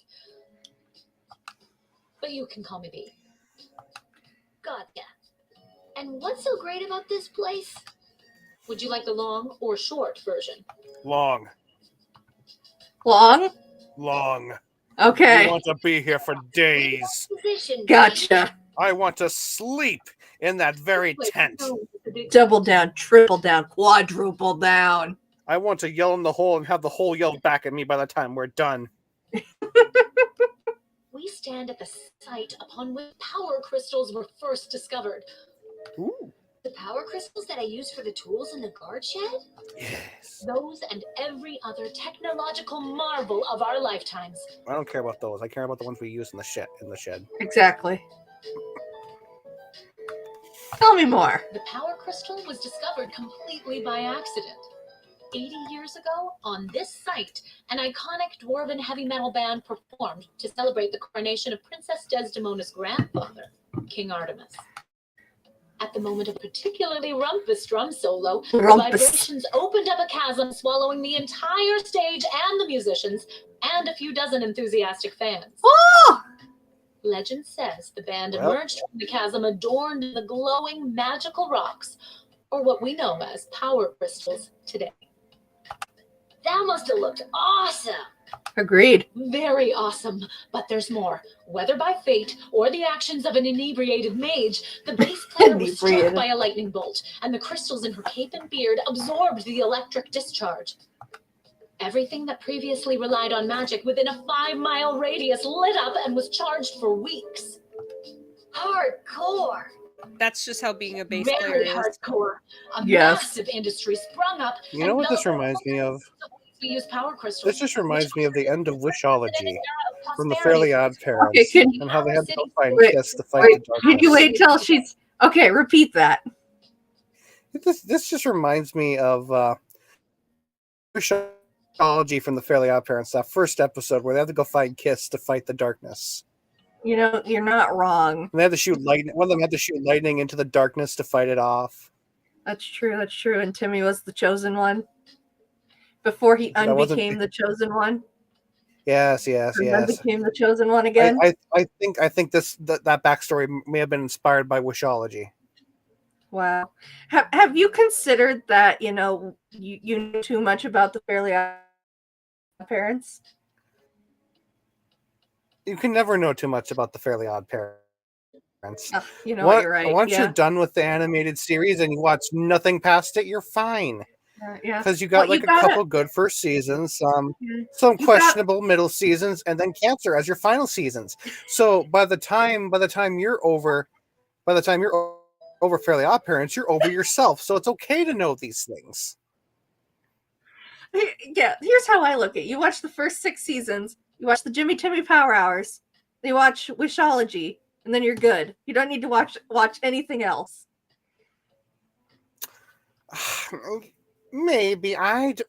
But you can call me B. Gotcha. And what's so great about this place? Would you like the long or short version? Long. Okay. I want to be here for days. Gotcha. I want to sleep in that very tent. Double down, triple down, quadruple down. I want to yell in the hole and have the hole yell back at me by the time we're done. We stand at the site upon which power crystals were first discovered. Ooh. The power crystals that I used for the tools in the guard shed? Yes. Those and every other technological marvel of our lifetimes. I don't care about those. I care about the ones we use in the shed. Exactly. Tell me more. The power crystal was discovered completely by accident. 80 years ago, on this site, an iconic dwarven heavy metal band performed to celebrate the coronation of Princess Desdemona's grandfather, King Artemis. At the moment of a particularly rumpus drum solo, the vibrations opened up a chasm, swallowing the entire stage and the musicians, and a few dozen enthusiastic fans. Oh! Legend says the band emerged from the chasm adorned in the glowing magical rocks, or what we know as power crystals today. That must have looked awesome. Agreed. Very awesome. But there's more. Whether by fate or the actions of an inebriated mage, the bass player was struck by a lightning bolt, and the crystals in her cape and beard absorbed the electric discharge. Everything that previously relied on magic within a 5-mile radius lit up and was charged for weeks. Hardcore. That's just how being a bass player Very is. hardcore. A massive industry sprung up. You know what this reminds me of? We use power crystals. This just reminds me of the end of Wishology from the Fairly Odd Parents, and how they had to go find Kiss to fight the darkness. Can you wait till she's okay? Repeat that. This just reminds me of Wishology from the Fairly Odd Parents, that first episode where they had to go find Kiss to fight the darkness. You know, you're not wrong. And they had to shoot lightning. One of them had to shoot lightning into the darkness to fight it off. That's true. That's true. And Timmy was the chosen one before he unbecame the chosen one. Yes. And then became the chosen one again. I think that backstory may have been inspired by Wishology. Wow. Have you considered that, you know too much about the Fairly Odd Parents? You can never know too much about the Fairly Odd Parents. You're right. Once you're done with the animated series and you watch nothing past it, you're fine. Yeah. Because you got a couple good first seasons, some questionable middle seasons, and then Cancer as your final seasons. So by the time you're over Fairly Odd Parents, you're over yourself. So it's okay to know these things. Yeah, here's how I look at it. You watch the first 6 seasons, you watch the Jimmy Timmy Power Hours, you watch Wishology, and then you're good. You don't need to watch anything else. Maybe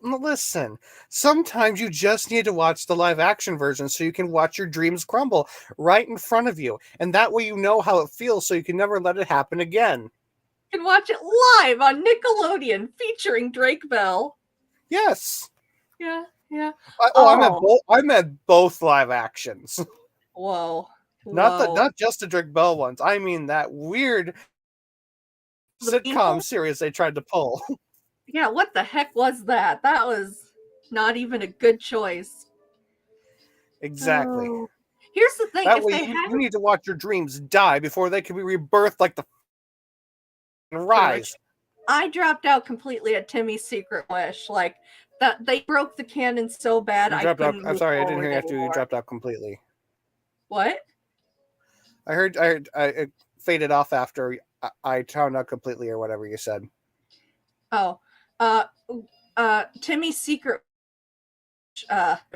listen. Sometimes you just need to watch the live action version so you can watch your dreams crumble right in front of you, and that way you know how it feels, so you can never let it happen again. You can watch it live on Nickelodeon featuring Drake Bell. Yes. Yeah. I meant both live actions. Whoa. Not just the Drake Bell ones. I mean that weird sitcom series they tried to pull. Yeah, what the heck was that? That was not even a good choice. Exactly. Oh. Here's the thing. That way you need to watch your dreams die before they can be rebirthed like the rise. I dropped out completely at Timmy's Secret Wish. Like, that they broke the canon so bad. I'm sorry, I didn't hear you after you dropped out completely. What? I heard it faded off after I found out completely or whatever you said. Oh. Timmy's Secret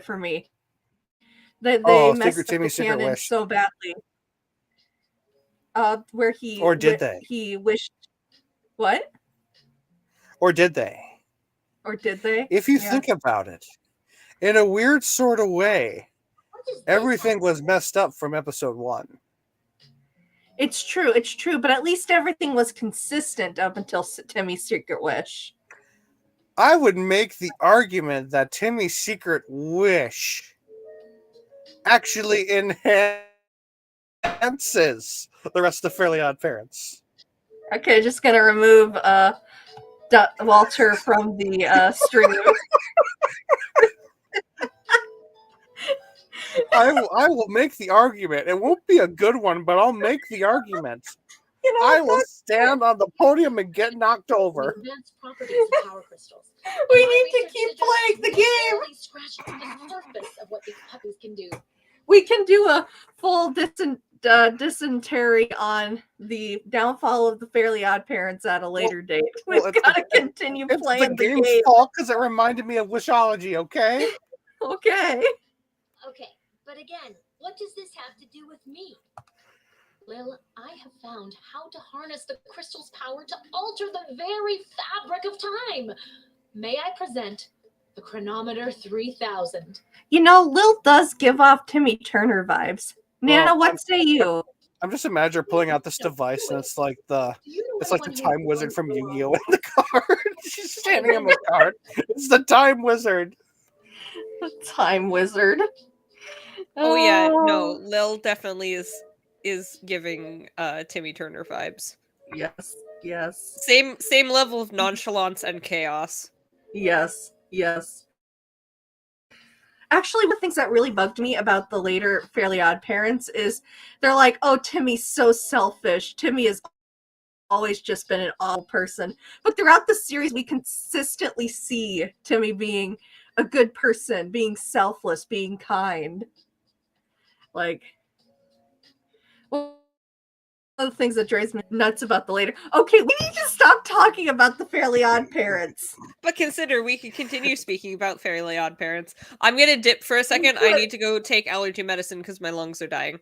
for me. They messed up the canon so badly. Where he or did they? He wished. What? Or did they? If you think about it, in a weird sort of way, everything was messed up from episode 1. It's true, but at least everything was consistent up until Timmy's Secret Wish. I would make the argument that Timmy's Secret Wish actually enhances the rest of Fairly Odd Parents. Okay, just gonna remove Walter from the stream. I will make the argument. It won't be a good one, but I'll make the argument. I will stand on the podium and get knocked over. We need to keep playing the game. We can do a full dysentery on the downfall of the Fairly Odd Parents at a later date. We've got to continue playing the game. Fault because it reminded me of Wishology, okay? Okay. Okay, but again, what does this have to do with me? Lil, I have found how to harness the crystal's power to alter the very fabric of time. May I present the Chronometer 3000? Lil does give off Timmy Turner vibes. Nana, what say you? I'm just imagining pulling out this device and it's like the time wizard from Yu-Gi-Oh! In the card. She's standing on the card. It's the time wizard. The time wizard. Oh yeah, no, Lil definitely is giving Timmy Turner vibes. Yes. Same level of nonchalance and chaos. Yes. Actually, one of the things that really bugged me about the later Fairly Odd Parents is they're like, oh, Timmy's so selfish. Timmy has always just been an awful person. But throughout the series, we consistently see Timmy being a good person, being selfless, being kind. Like, one of the things that drives me nuts about the later. Okay, we need to stop talking about the Fairly Odd Parents. But consider we could continue speaking about Fairly Odd Parents. I'm gonna dip for a second. I need to go take allergy medicine because my lungs are dying.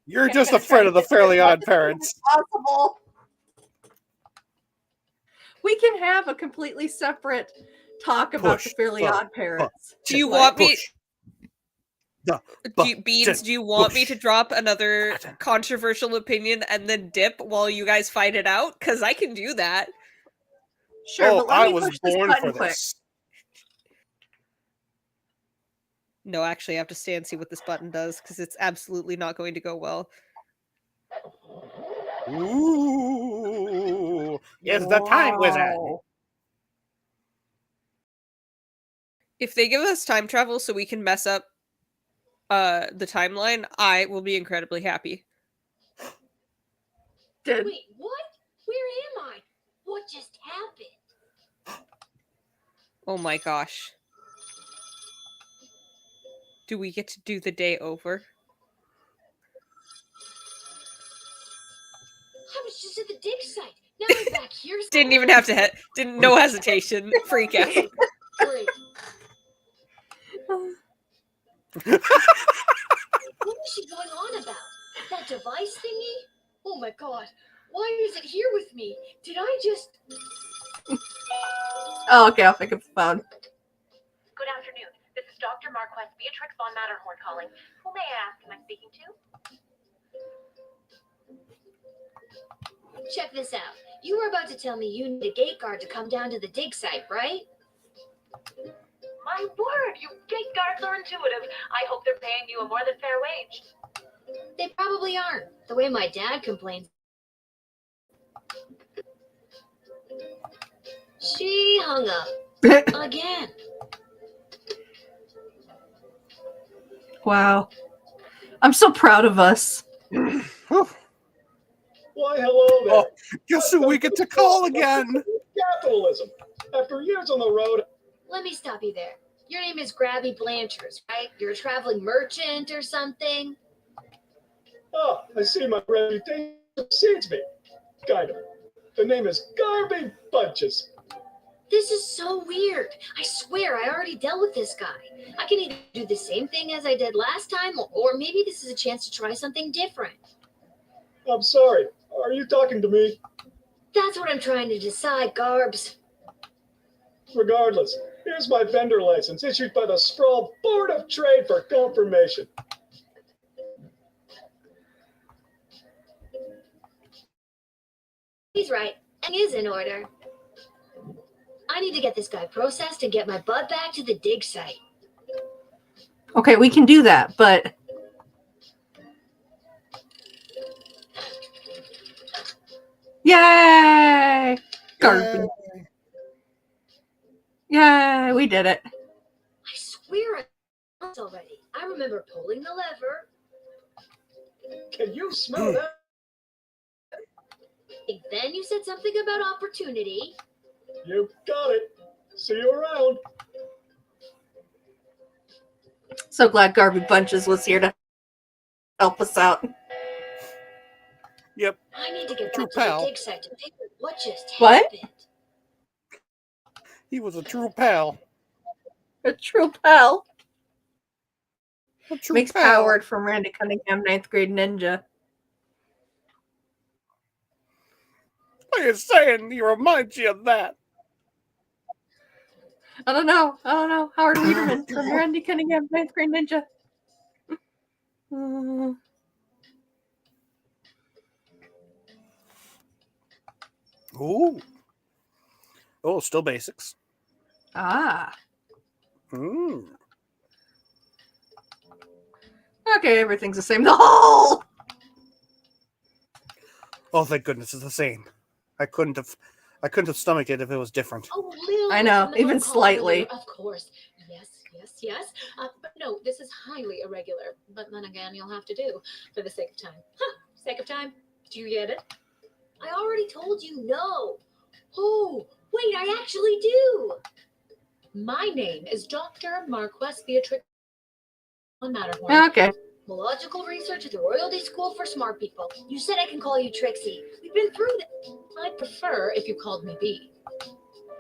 You're just afraid of the Fairly Odd Parents. Possible. We can have a completely separate talk about the Fairly Odd Parents. Do you want me? Beans, do you want me to drop another controversial opinion and then dip while you guys fight it out? Because I can do that. Sure, but let I me was push this born button for quick. this. No, actually, I have to stay and see what this button does because it's absolutely not going to go well. Ooh, it's the time wizard. If they give us time travel so we can mess up the timeline, I will be incredibly happy. Did Wait, what? Where am I? What just happened? Oh my gosh. Do we get to do the day over? I was just at the dig site. Now I'm back here. Didn't even have to didn't no hesitation. Freak out. Great. What was she going on about? That device thingy? Oh my god. Why is it here with me? Did I just... Oh, okay, I'll pick up the phone. Good afternoon. This is Dr. Marquess Beatrix von Matterhorn calling. Who may I ask am I speaking to? Check this out. You were about to tell me you need a gate guard to come down to the dig site, right? My word, you gate guards are intuitive. I hope they're paying you a more than fair wage. They probably aren't. The way my dad complains. She hung up. Again. Wow. I'm so proud of us. Why, hello there. Oh, guess who we get to call again? Capitalism. After years on the road. Let me stop you there. Your name is Grabby Blanchers, right? You're a traveling merchant or something? Oh, I see my reputation precedes me. Kind of. The name is Garby Bunches. This is so weird. I swear I already dealt with this guy. I can either do the same thing as I did last time, or maybe this is a chance to try something different. I'm sorry. Are you talking to me? That's what I'm trying to decide, Garbs. Regardless, here's my vendor license issued by the Sprawl Board of Trade for confirmation. He's right. Everything is in order. I need to get this guy processed and get my butt back to the dig site. Okay, we can do that, but... Yay! Garbage. Yay, we did it. I swear I once already. I remember pulling the lever. Can you smell that? And then you said something about opportunity. You got it. See you around. So glad Garby Bunches was here to help us out. Yep. I need to get True back to pal. the dig site to figure what just What? happened. He was a true pal. A true pal. A true Makes pal. Howard from Randy Cunningham, 9th grade ninja. What are you saying? He reminds you of that. I don't know. Howard Wiederman from Randy Cunningham, 9th grade ninja. Ooh. Oh, still basics. Ah. Mm. Okay, everything's the same. The whole. Oh, thank goodness it's the same. I couldn't have stomached it if it was different. Oh, Lil, I know, from the even phone call slightly. earlier, of course. Yes. But no, this is highly irregular. But then again, you'll have to do for the sake of time. Sake of time? Do you get it? I already told you no. Oh, wait, I actually do. My name is Dr. Marquess Beatrix von Matterhorn. Okay. Biological research at the Royalty School for Smart People. You said I can call you Trixie. We've been through this. I'd prefer if you called me Bee.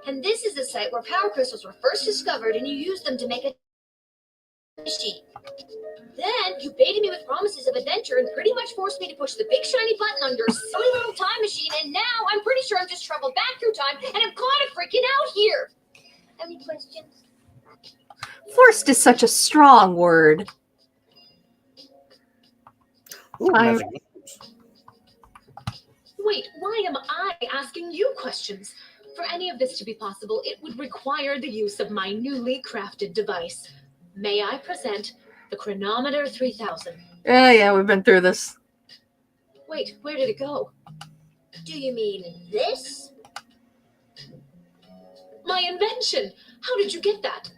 And this is the site where power crystals were first discovered, and you used them to make a machine. Then you baited me with promises of adventure and pretty much forced me to push the big shiny button on your silly little time machine, and now I'm pretty sure I've just traveled back through time and I'm kind of freaking out here. Any questions? Forced is such a strong word. Ooh, magic moves. Wait, why am I asking you questions? For any of this to be possible, it would require the use of my newly crafted device. May I present the Chronometer 3000? Yeah, we've been through this. Wait, where did it go? Do you mean this? My invention! How did you get that?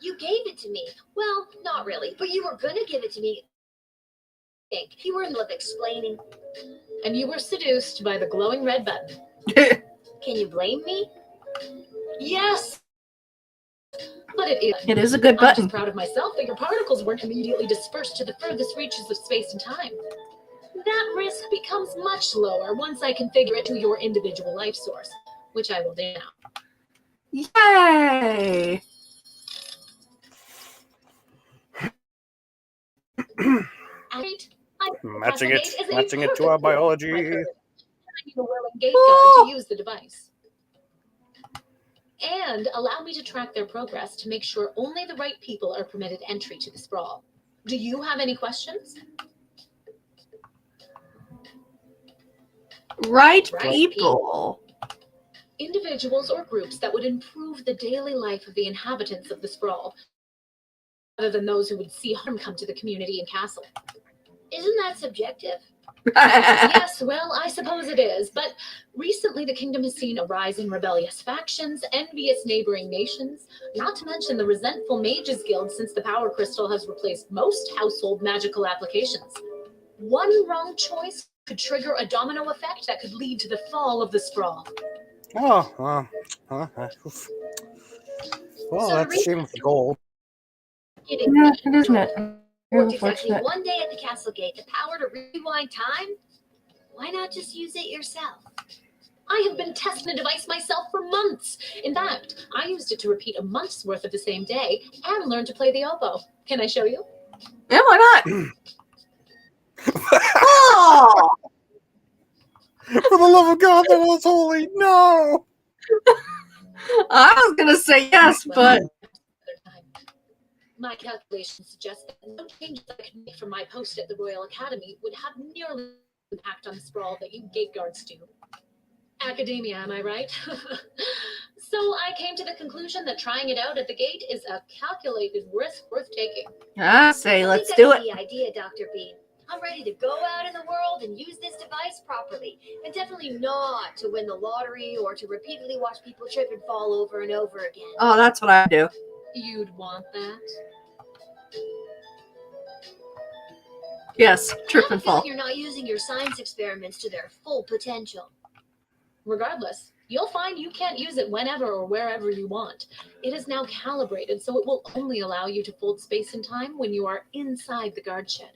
You gave it to me. Well, not really, but you were gonna give it to me. I think you were in the middle of explaining. And you were seduced by the glowing red button. Can you blame me? Yes! But it is a good I'm button. just proud of myself that your particles weren't immediately dispersed to the furthest reaches of space and time. That risk becomes much lower once I configure it to your individual life source, which I will do now. Yay! Matching it to our biology. I need a willing gate guard to use the device. And allow me to track their progress to make sure only the right people are permitted entry to the sprawl. Do you have any questions? Right people. Individuals or groups that would improve the daily life of the inhabitants of the sprawl, rather than those who would see harm come to the community and castle. Isn't that subjective? Yes, well, I suppose it is, but recently the kingdom has seen a rise in rebellious factions, envious neighboring nations, not to mention the resentful mages guild since the power crystal has replaced most household magical applications. One wrong choice could trigger a domino effect that could lead to the fall of the sprawl. Well, that's a shame of the goal. Yeah, it isn't it? Worked exactly one day at the castle gate. The power to rewind time? Why not just use it yourself? I have been testing the device myself for months. In fact, I used it to repeat a month's worth of the same day and learn to play the oboe. Can I show you? Yeah, why not? Oh! For the love of God, that was holy! No! I was gonna say yes, but my calculations suggest that no changes I could make from my post at the Royal Academy would have nearly the impact on the sprawl that you gate guards do. Academia, am I right? So I came to the conclusion that trying it out at the gate is a calculated risk worth taking. I say, let's I do think it. I have the idea, Dr. Bean. I'm ready to go out in the world and use this device properly, and definitely not to win the lottery or to repeatedly watch people trip and fall over and over again. Oh, that's what I do. You'd want that? Yes, trip and fall. You're not using your science experiments to their full potential. Regardless, you'll find you can't use it whenever or wherever you want. It is now calibrated, so it will only allow you to fold space and time when you are inside the guard shed.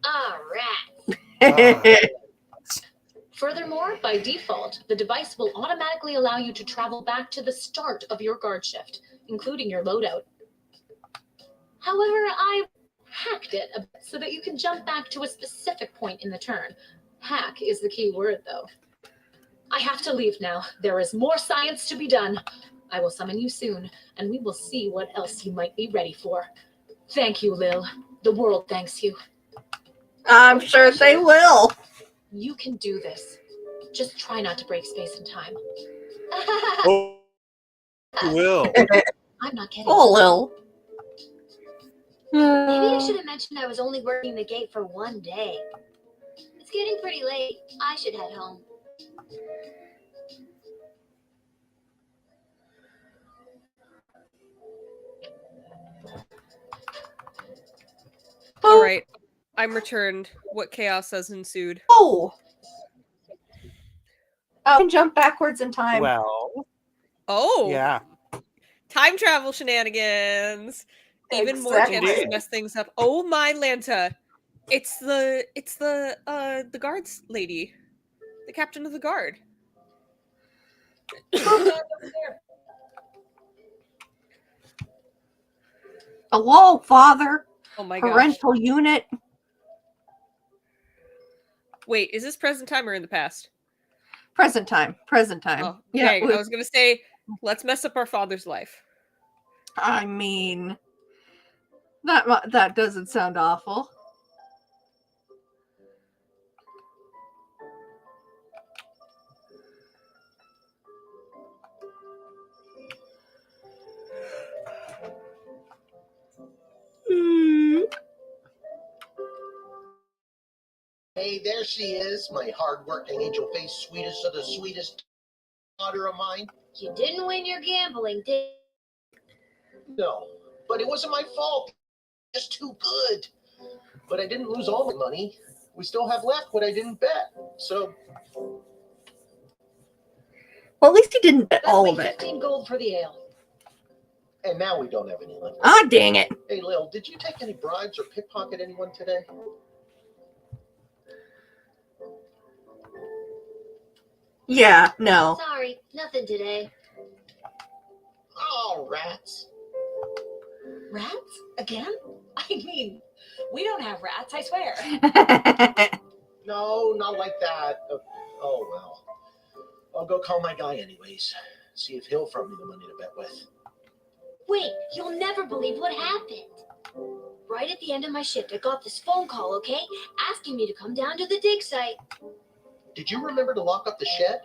All right. Furthermore, by default, the device will automatically allow you to travel back to the start of your guard shift, including your loadout. However, I hacked it a bit so that you can jump back to a specific point in the turn. Hack is the key word, though. I have to leave now. There is more science to be done. I will summon you soon, and we will see what else you might be ready for. Thank you, Lil. The world thanks you. I'm sure they will. You can do this. Just try not to break space and time. Oh, you will. I'm not kidding. Oh, Lil. Maybe I should have mentioned I was only working the gate for one day. It's getting pretty late. I should head home. All right. I'm returned. What chaos has ensued? Oh. I can jump backwards in time. Well. Oh. Yeah. Time travel shenanigans. Even more chances to mess things up. Oh my Lanta. It's the guards lady. The captain of the guard. Hello, father. Oh my gosh. Parental unit. Wait, is this present time or in the past? Present time. Present time. Oh, yeah, I was gonna say, let's mess up our father's life. I mean, that doesn't sound awful. Hey, there she is, my hard-working angel-faced sweetest of the sweetest daughter of mine. You didn't win your gambling, did you? No, but it wasn't my fault. Just too good. But I didn't lose all my money. We still have left what I didn't bet. So. Well, at least he didn't bet That'll all be of it. 15 gold for the ale. And now we don't have any left. Ah, dang it. Hey, Lil, did you take any bribes or pickpocket anyone today? Yeah, no. Sorry, nothing today. Oh, rats. Rats? Again? I mean, we don't have rats, I swear. No, not like that. Oh, well. I'll go call my guy anyways. See if he'll throw me the money to bet with. Wait, you'll never believe what happened. Right at the end of my shift, I got this phone call, okay? Asking me to come down to the dig site. Did you remember to lock up the shed?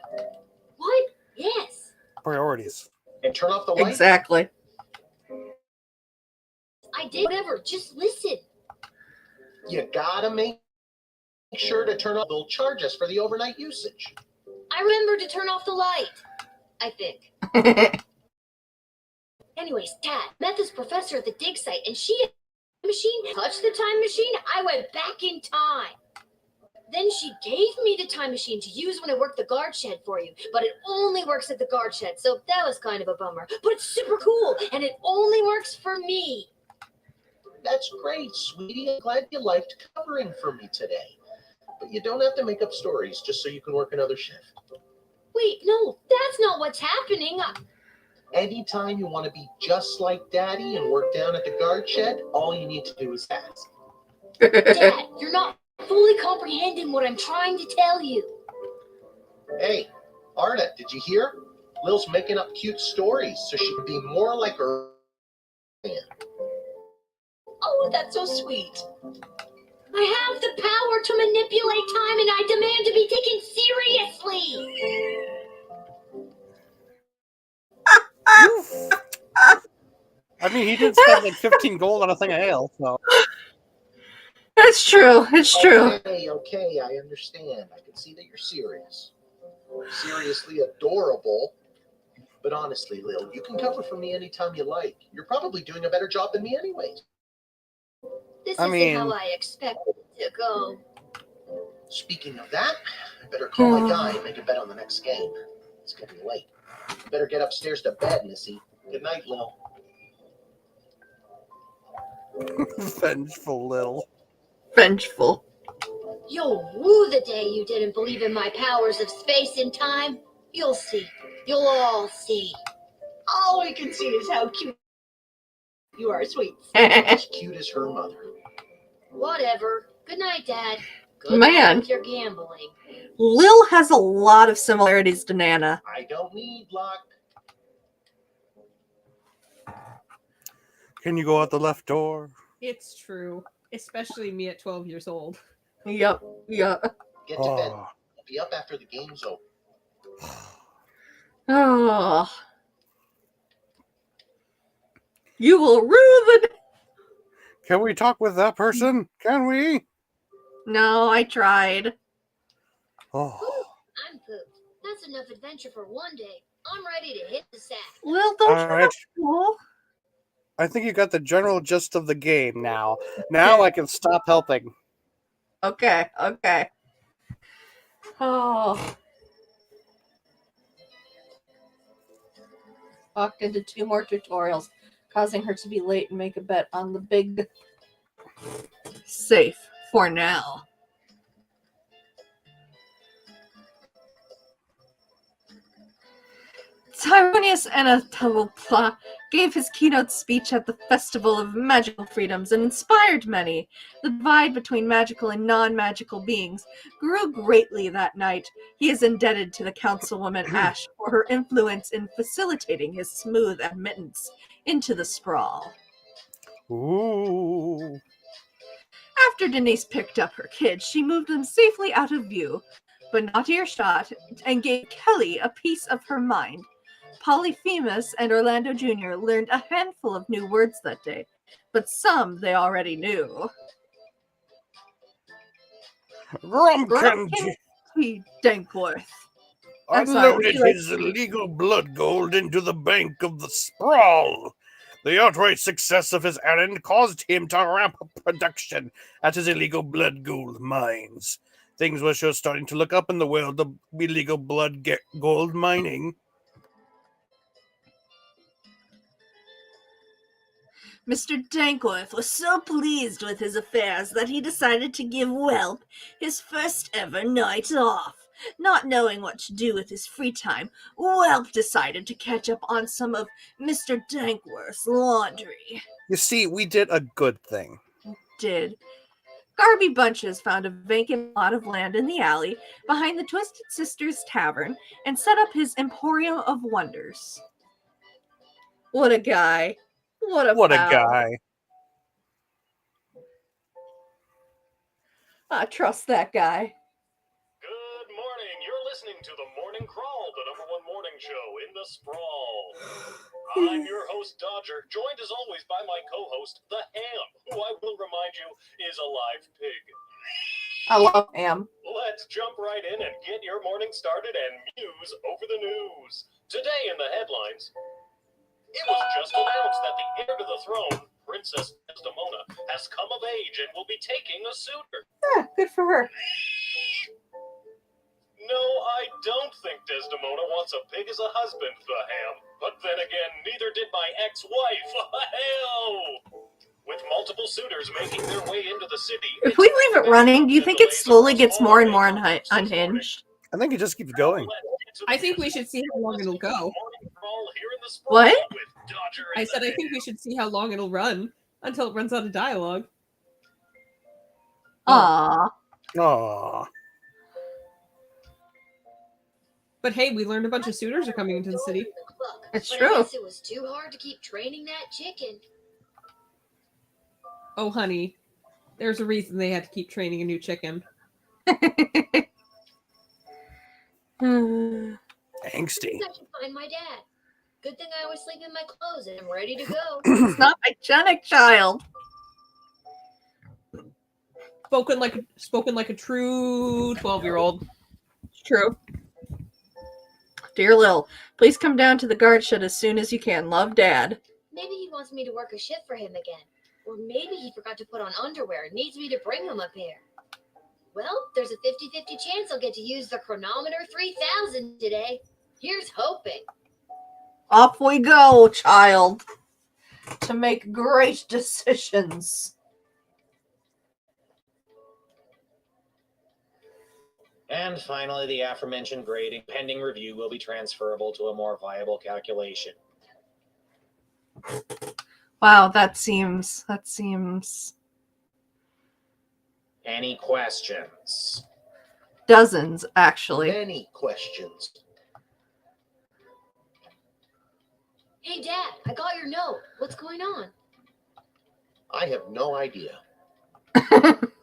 What? Yes. Priorities. And turn off the light? Exactly. I did. Whatever, just listen. You gotta make sure to turn off. They'll charge us for the overnight usage. I remembered to turn off the light. I think. Anyways, Dad, met this professor at the dig site, and she had a machine. Touched the time machine, I went back in time. Then she gave me the time machine to use when I worked the guard shed for you, but it only works at the guard shed, so that was kind of a bummer. But it's super cool, and it only works for me. That's great, sweetie. I'm glad you liked covering for me today. But you don't have to make up stories just so you can work another shift. Wait, no, that's not what's happening. Anytime you want to be just like Daddy and work down at the guard shed, all you need to do is ask. Dad, you're not fully comprehending what I'm trying to tell you. Hey, Arda, did you hear? Lil's making up cute stories so she can be more like her man. Oh, that's so sweet. I have the power to manipulate time, and I demand to be taken seriously. I mean, he did spend like 15 gold on a thing of ale, so. It's true. It's true. Okay, I understand. I can see that you're serious. Seriously adorable. But honestly, Lil, you can cover for me anytime you like. You're probably doing a better job than me anyways. This I isn't mean- how I expected it to go. Speaking of that, I better call my guy and make a bet on the next game. It's getting late. Better get upstairs to bed, Missy. Good night, Lil. Vengeful Lil. Vengeful. You'll woo the day you didn't believe in my powers of space and time. You'll see. You'll all see. All we can see is how cute you are, sweets. As cute as her mother. Whatever. Good night, Dad. Good Man. night with your gambling. Lil has a lot of similarities to Nana. I don't need luck. Can you go out the left door? It's true. Especially me at 12 years old. Yep. Yeah. Get to bed. Oh. I'll be up after the game's over. Oh. You will rue the. Can we talk with that person? Can we? No, I tried. Oh. I'm pooped. That's enough adventure for one day. I'm ready to hit the sack. Lil, don't you Alright. know school? I think you got the general gist of the game now. Now I can stop helping. Okay. Okay. Oh. Walked into 2 more tutorials, causing her to be late and make a bet on the big safe for now. Tyronius Anatolopla gave his keynote speech at the Festival of Magical Freedoms and inspired many. The divide between magical and non-magical beings grew greatly that night. He is indebted to the Councilwoman Ash for her influence in facilitating his smooth admittance into the sprawl. Ooh. After Denise picked up her kids, she moved them safely out of view, but not earshot, and gave Kelly a piece of her mind. Polyphemus and Orlando Jr. learned a handful of new words that day, but some they already knew. Grumpkin T. Dankworth. unloaded his illegal blood gold into the bank of the Sprawl. The outright success of his errand caused him to ramp up production at his illegal blood gold mines. Things were sure starting to look up in the world of illegal gold mining. Mr. Dankworth was so pleased with his affairs that he decided to give Whelp his first ever night off. Not knowing what to do with his free time, Whelp decided to catch up on some of Mr. Dankworth's laundry. You see, we did a good thing. Garby Bunches found a vacant lot of land in the alley behind the Twisted Sisters Tavern and set up his Emporium of Wonders. What a guy. What a guy. I trust that guy. Good morning. You're listening to The Morning Crawl, the #1 morning show in the sprawl. I'm your host, Dodger, joined as always by my co-host, the Ham, who I will remind you is a live pig. I love Ham. Let's jump right in and get your morning started and muse over the news. Today in the headlines, it was just announced that the heir to the throne, Princess Desdemona, has come of age and will be taking a suitor. Yeah, good for her. No, I don't think Desdemona wants a pig as a husband, the Ham. But then again, neither did my ex-wife. Hell! With multiple suitors making their way into the city. If we leave it running, do you think it slowly gets more and more unhinged? I think it just keeps going. I think we should see how long it'll go. What? I said I think we should see how long it'll run until it runs out of dialogue. Aww. But hey, we learned a bunch of suitors are coming into the city. It's But true. I guess it was too hard to keep training that chicken. Oh, honey, there's a reason they had to keep training a new chicken. Angsty. I should find my dad. Good thing I always sleep in my clothes and I'm ready to go. It's not my hygienic child. Spoken like a true 12-year-old. It's true. Dear Lil, please come down to the guard shed as soon as you can. Love, Dad. Maybe he wants me to work a shift for him again. Or maybe he forgot to put on underwear and needs me to bring him a pair. Well, there's a 50-50 chance I'll get to use the chronometer 3000 today. Here's hoping. Off we go, child, to make great decisions. And finally, the aforementioned grading pending review will be transferable to a more viable calculation. Wow, that seems... Any questions? Dozens, actually. Many questions. Hey, Dad, I got your note. What's going on? I have no idea.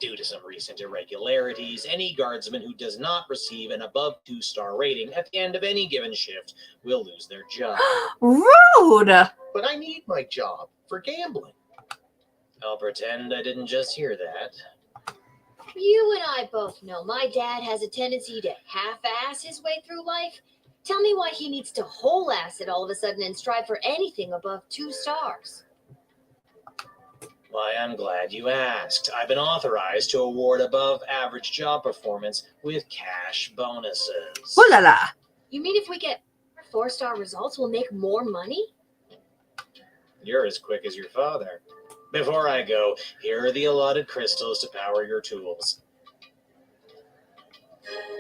Due to some recent irregularities, any guardsman who does not receive an above 2-star rating at the end of any given shift will lose their job. Rude! But I need my job for gambling. I'll pretend I didn't just hear that. You and I both know my dad has a tendency to half-ass his way through life. Tell me why he needs to whole-ass it all of a sudden and strive for anything above 2 stars. Why, I'm glad you asked. I've been authorized to award above-average job performance with cash bonuses. Ooh la la! You mean if we get 4-star results, we'll make more money? You're as quick as your father. Before I go, here are the allotted crystals to power your tools.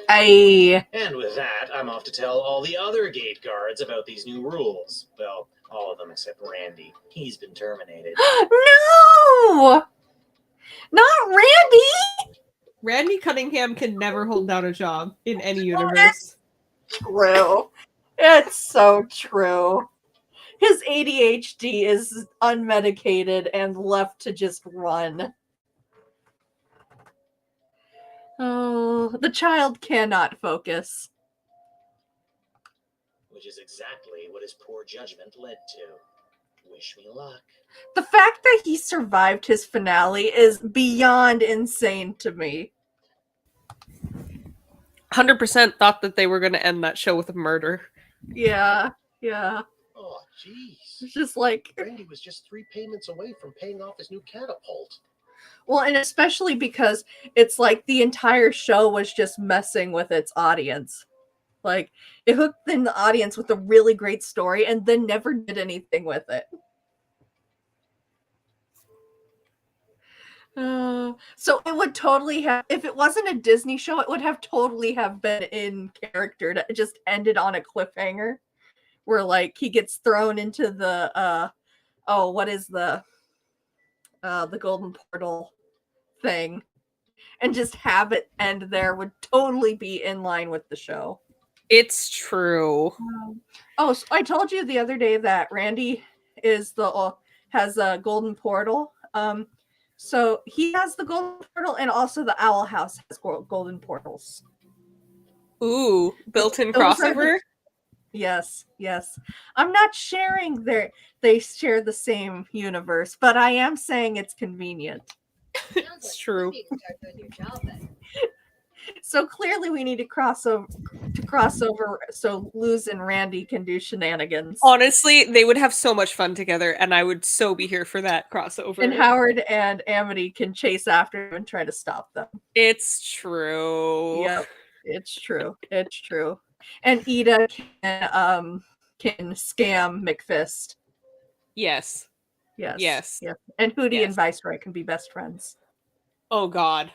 And with that, I'm off to tell all the other gate guards about these new rules. Well, all of them except Randy. He's been terminated. No! Not Randy! Randy Cunningham can never hold down a job in any universe. True. It's so true. His ADHD is unmedicated and left to just run. Oh, the child cannot focus. Which is exactly what his poor judgment led to. Wish me luck. The fact that he survived his finale is beyond insane to me. 100% thought that they were going to end that show with a murder. Yeah. Oh, jeez. It's just like... Randy was just 3 payments away from paying off his new catapult. Well, and especially because it's like the entire show was just messing with its audience. Like, it hooked in the audience with a really great story and then never did anything with it. So it would totally have, if it wasn't a Disney show, it would have totally have been in character to just ended on a cliffhanger where like he gets thrown into the what is the golden portal thing and just have it end there would totally be in line with the show. It's true. So I told you the other day that Randy has a golden portal. So he has the golden portal, and also the Owl House has golden portals. Ooh, built-in crossover? Yes. I'm not sharing they share the same universe, but I am saying it's convenient. It's true. So clearly we need to cross over so Luz and Randy can do shenanigans. Honestly, they would have so much fun together, and I would so be here for that crossover. And Howard and Amity can chase after them and try to stop them. It's true. Yep, it's true. And Ida can scam McFist. Yes. And Hootie and Viceroy can be best friends. Oh God.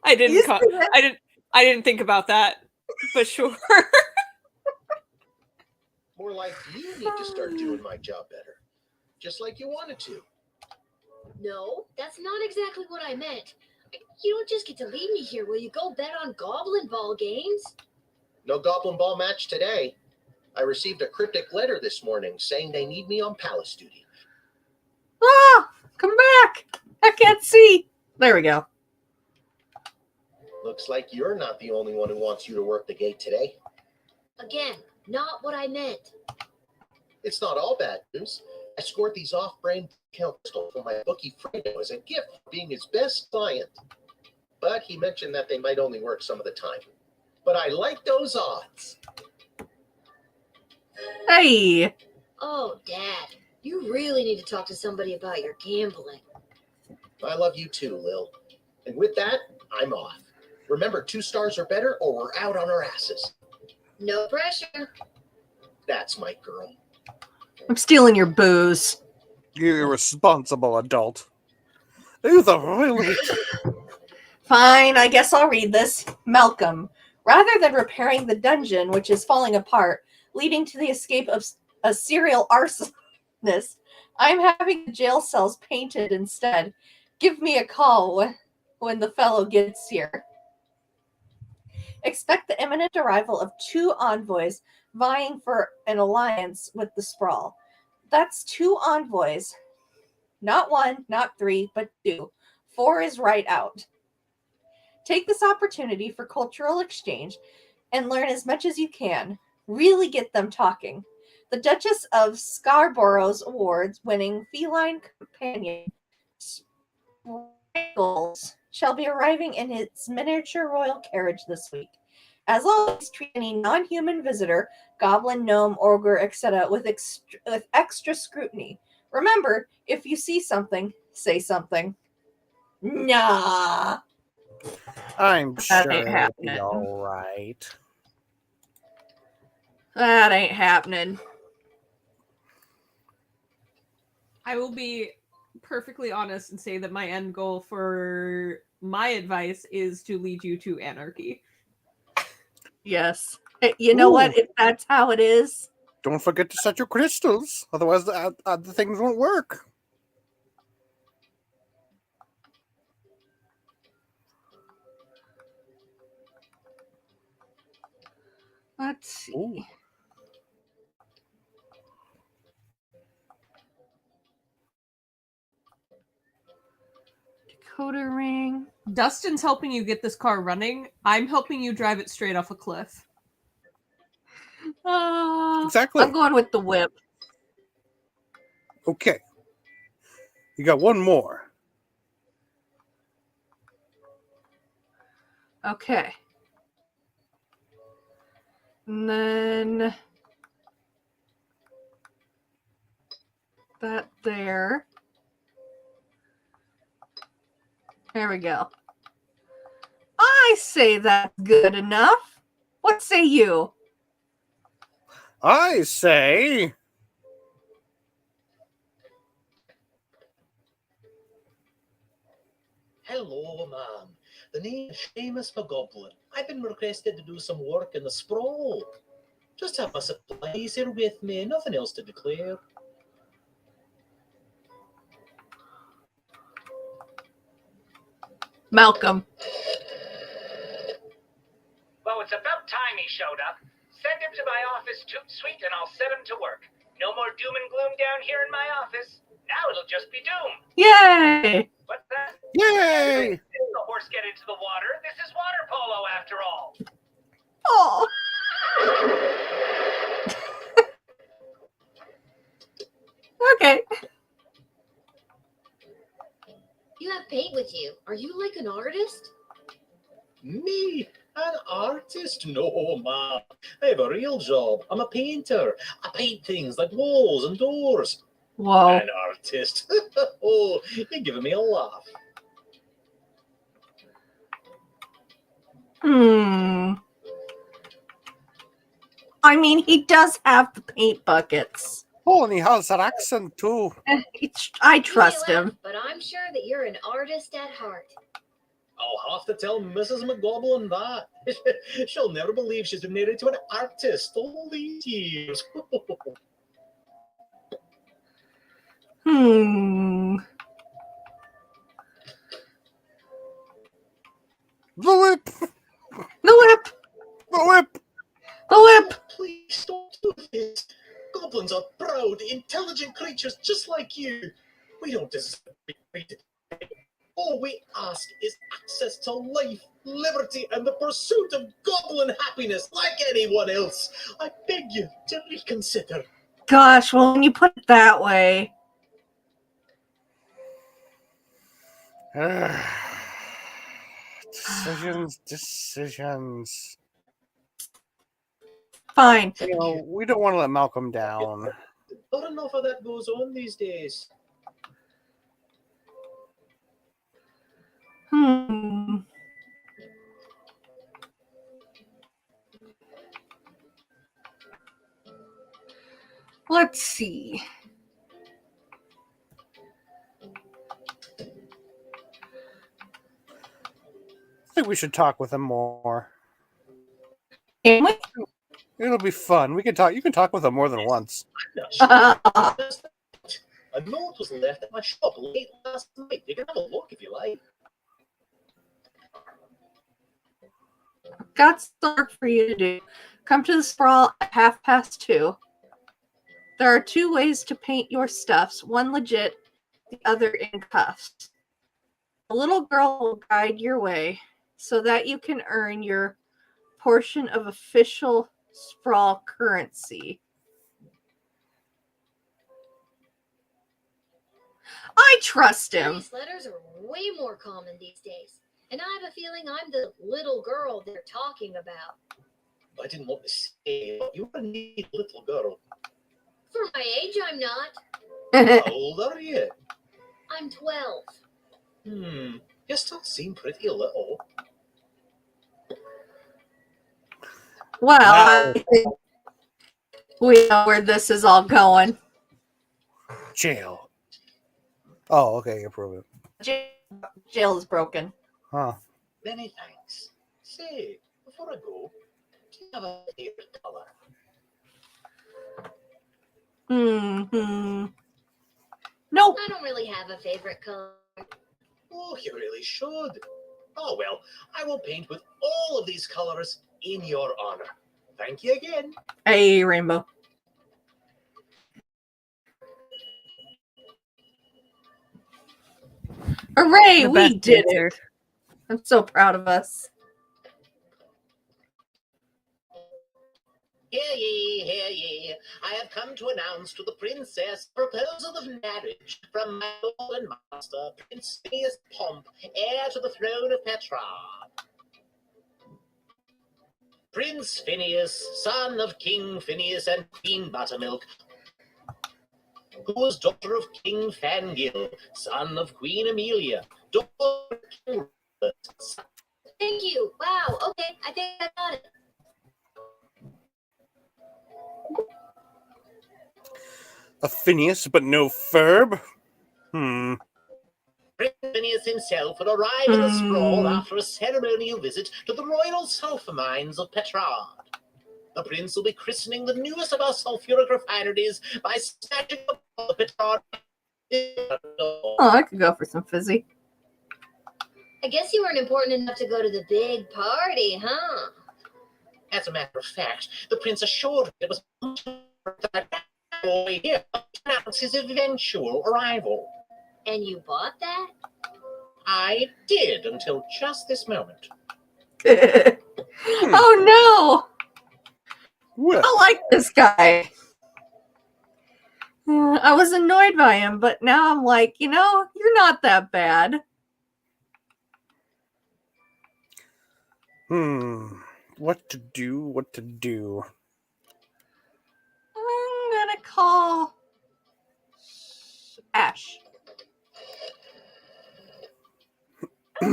I didn't think about that, but sure. More like you need to start doing my job better. Just like you wanted to. No, that's not exactly what I meant. You don't just get to leave me here. Will you go bet on Goblin Ball games? No Goblin Ball match today. I received a cryptic letter this morning saying they need me on palace duty. Come back! I can't see. There we go. Looks like you're not the only one who wants you to work the gate today. Again, not what I meant. It's not all bad news. I scored these off-brand pistols from my bookie Fredo as a gift for being his best client. But he mentioned that they might only work some of the time. But I like those odds. Hey! Oh, Dad, you really need to talk to somebody about your gambling. I love you too, Lil. And with that, I'm off. Remember, 2 stars or better, or we're out on our asses. No pressure. That's my girl. I'm stealing your booze. You irresponsible adult. Who the really? Fine, I guess I'll read this. Malcolm. Rather than repairing the dungeon, which is falling apart, leading to the escape of a serial arsonist, I'm having the jail cells painted instead. Give me a call when the fellow gets here. Expect the imminent arrival of 2 envoys vying for an alliance with the Sprawl. That's 2 envoys. Not 1, not 3, but 2. 4 is right out. Take this opportunity for cultural exchange and learn as much as you can. Really get them talking. The Duchess of Scarborough's awards-winning feline companion, Sprinkles, shall be arriving in its miniature royal carriage this week. As always, treat any non-human visitor, goblin, gnome, ogre, etc., with extra scrutiny. Remember, if you see something, say something. Nah. I'm That sure ain't it'll happening. be all right. That ain't happening. I will be perfectly honest and say that my end goal for my advice is to lead you to anarchy. Yes. You know what? If that's how it is. Don't forget to set your crystals. Otherwise, the things won't work. Let's see. Ooh. Decoder ring. Dustin's helping you get this car running. I'm helping you drive it straight off a cliff. Exactly. I'm going with the whip. Okay. You got one more. Okay. And then that there. There we go. I say that's good enough. What say you? I say... Hello, ma'am. The name is Seamus McGoblin. I've been requested to do some work in the sprawl. Just have my supplies here with me, nothing else to declare. Malcolm. Well, it's about time he showed up. Send him to my office suite and I'll set him to work. No more doom and gloom down here in my office. Now it'll just be doom. Yay! What's that? Yay! Didn't the horse get into the water? This is water polo after all. Oh. Okay. You have paint with you. Are you like an artist? Me? An artist? No, ma'am. I have a real job. I'm a painter. I paint things like walls and doors. Whoa. An artist? Oh, you're giving me a laugh. I mean, he does have the paint buckets. Oh, and he has that accent too. I trust him. But I'm sure that you're an artist at heart. I'll have to tell Mrs. McGoblin that. She'll never believe she's been married to an artist all these years. The whip! The whip! The whip! The whip! Please don't do this. Goblins are proud, intelligent creatures just like you. We don't deserve to be treated. All we ask is access to life, liberty, and the pursuit of goblin happiness like anyone else. I beg you to reconsider. Gosh, well, when you put it that way. Decisions. Fine. You know, we don't want to let Malcolm down. Not enough of that goes on these days. Let's see. I think we should talk with him more. Can we? It'll be fun. We can talk. You can talk with him more than once. A note was left at my shop late last night. You can have a look if you like. Got some work for you to do. Come to the sprawl at 2:30. There are 2 ways to paint your stuffs. One legit, the other in cuffs. A little girl will guide your way so that you can earn your portion of official sprawl currency. I trust him. These letters are way more common these days. And I have a feeling I'm the little girl they're talking about. I didn't want to say, but you're a neat little girl. For my age, I'm not. How old are you? I'm 12. You still seem pretty little. Well, I think we know where this is all going. Jail. Oh, okay, approve it. Jail is broken. Huh. Many thanks. Say, before I go, do you have a favorite color? Nope. I don't really have a favorite color. Oh, you really should. Oh, well, I will paint with all of these colors in your honor. Thank you again. Hey, Rainbow. Hooray, we did it. I'm so proud of us. Hear ye, hear ye. I have come to announce to the princess proposal of marriage from my lord and master, Prince Phineas Pomp, heir to the throne of Petra. Prince Phineas, son of King Phineas and Queen Buttermilk, who was daughter of King Fangil, son of Queen Amelia, daughter of King Robert. Thank you. Wow. Okay, I think I got it. A Phineas, but no Ferb? Prince Phineas himself would arrive in the sprawl after a ceremonial visit to the royal sulphur mines of Petrard. The prince will be christening the newest of our sulphuric refineries by smashing the Petrard. Oh, I could go for some fizzy. I guess you weren't important enough to go to the big party, huh? As a matter of fact, the prince assured me it was much that boy here to announce his eventual arrival. And you bought that? I did until just this moment. Oh no! Well, I like this guy. I was annoyed by him, but now I'm like, you're not that bad. What to do? I'm gonna call Ash. Son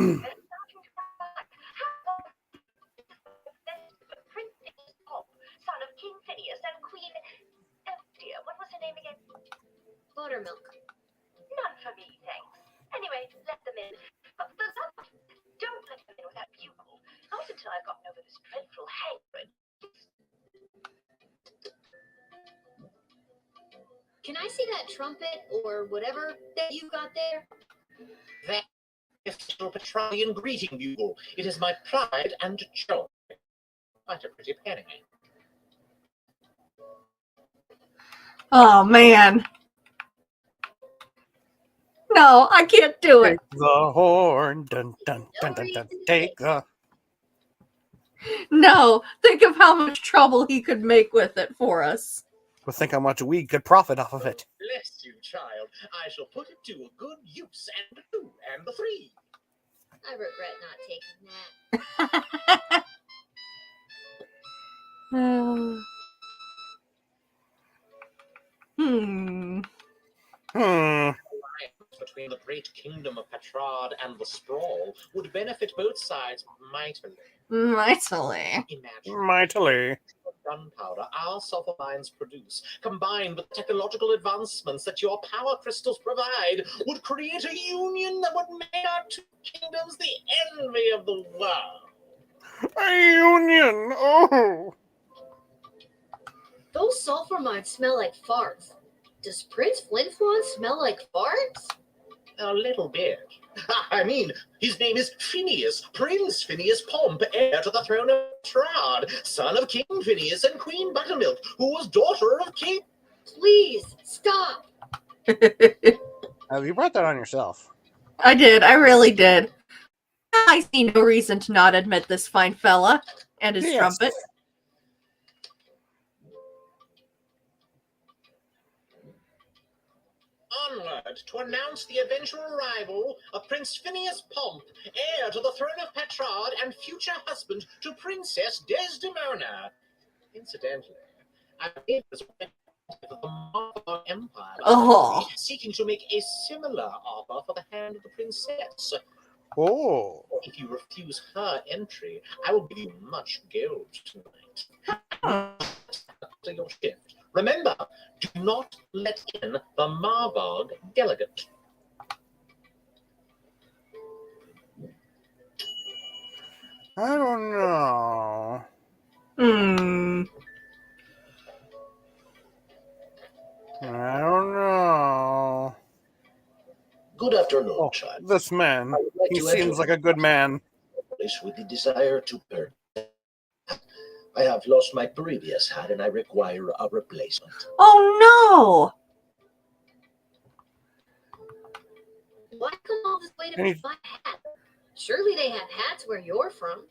of King Phineas and Queen... Oh dear, what was her name again? Buttermilk. None for me, thanks. Anyway, let them in. Don't let them in without bugle. Not until I've gotten over this dreadful hankering. Can I see that trumpet or whatever that you got there? That is the Petrardian greeting bugle. It is my pride and joy. Quite a pretty penny. Oh man. No, I can't do it. Take the horn, dun dun dun dun dun. Take the. No, think of how much trouble he could make with it for us. Well, think how much we could profit off of it. Bless you, child. I shall put it to a good use, and the 2 and the 3. I regret not taking that. Between the great kingdom of Petrard and the sprawl would benefit both sides mightily. Mightily. Imagine gunpowder our sulphur mines produce, combined with the technological advancements that your power crystals provide, would create a union that would make our 2 kingdoms the envy of the world. A union! Oh! Those sulphur mines smell like farts. Does Prince Flinflon smell like farts? A little bit. I mean, his name is Phineas, Prince Phineas Pomp, heir to the throne of Petrard, son of King Phineas and Queen Buttermilk, who was daughter of King... Please, stop! You brought that on yourself. I did. I really did. I see no reason to not admit this fine fella and his trumpet. Onward to announce the eventual arrival of Prince Phineas Pomp, heir to the throne of Petrard and future husband to Princess Desdemona. Incidentally, I believe this the Marvel Empire seeking to make a similar offer for the hand of the princess. Oh. If you refuse her entry, I will give you much gold tonight. After your shift. Remember, do not let in the Marvog delegate. I don't know. I don't know. Good afternoon, child. This man. Like He seems like a good man. With the desire to burn. I have lost my previous hat and I require a replacement. Oh no! Why come all this way to buy a hat? Surely they have hats where you're from.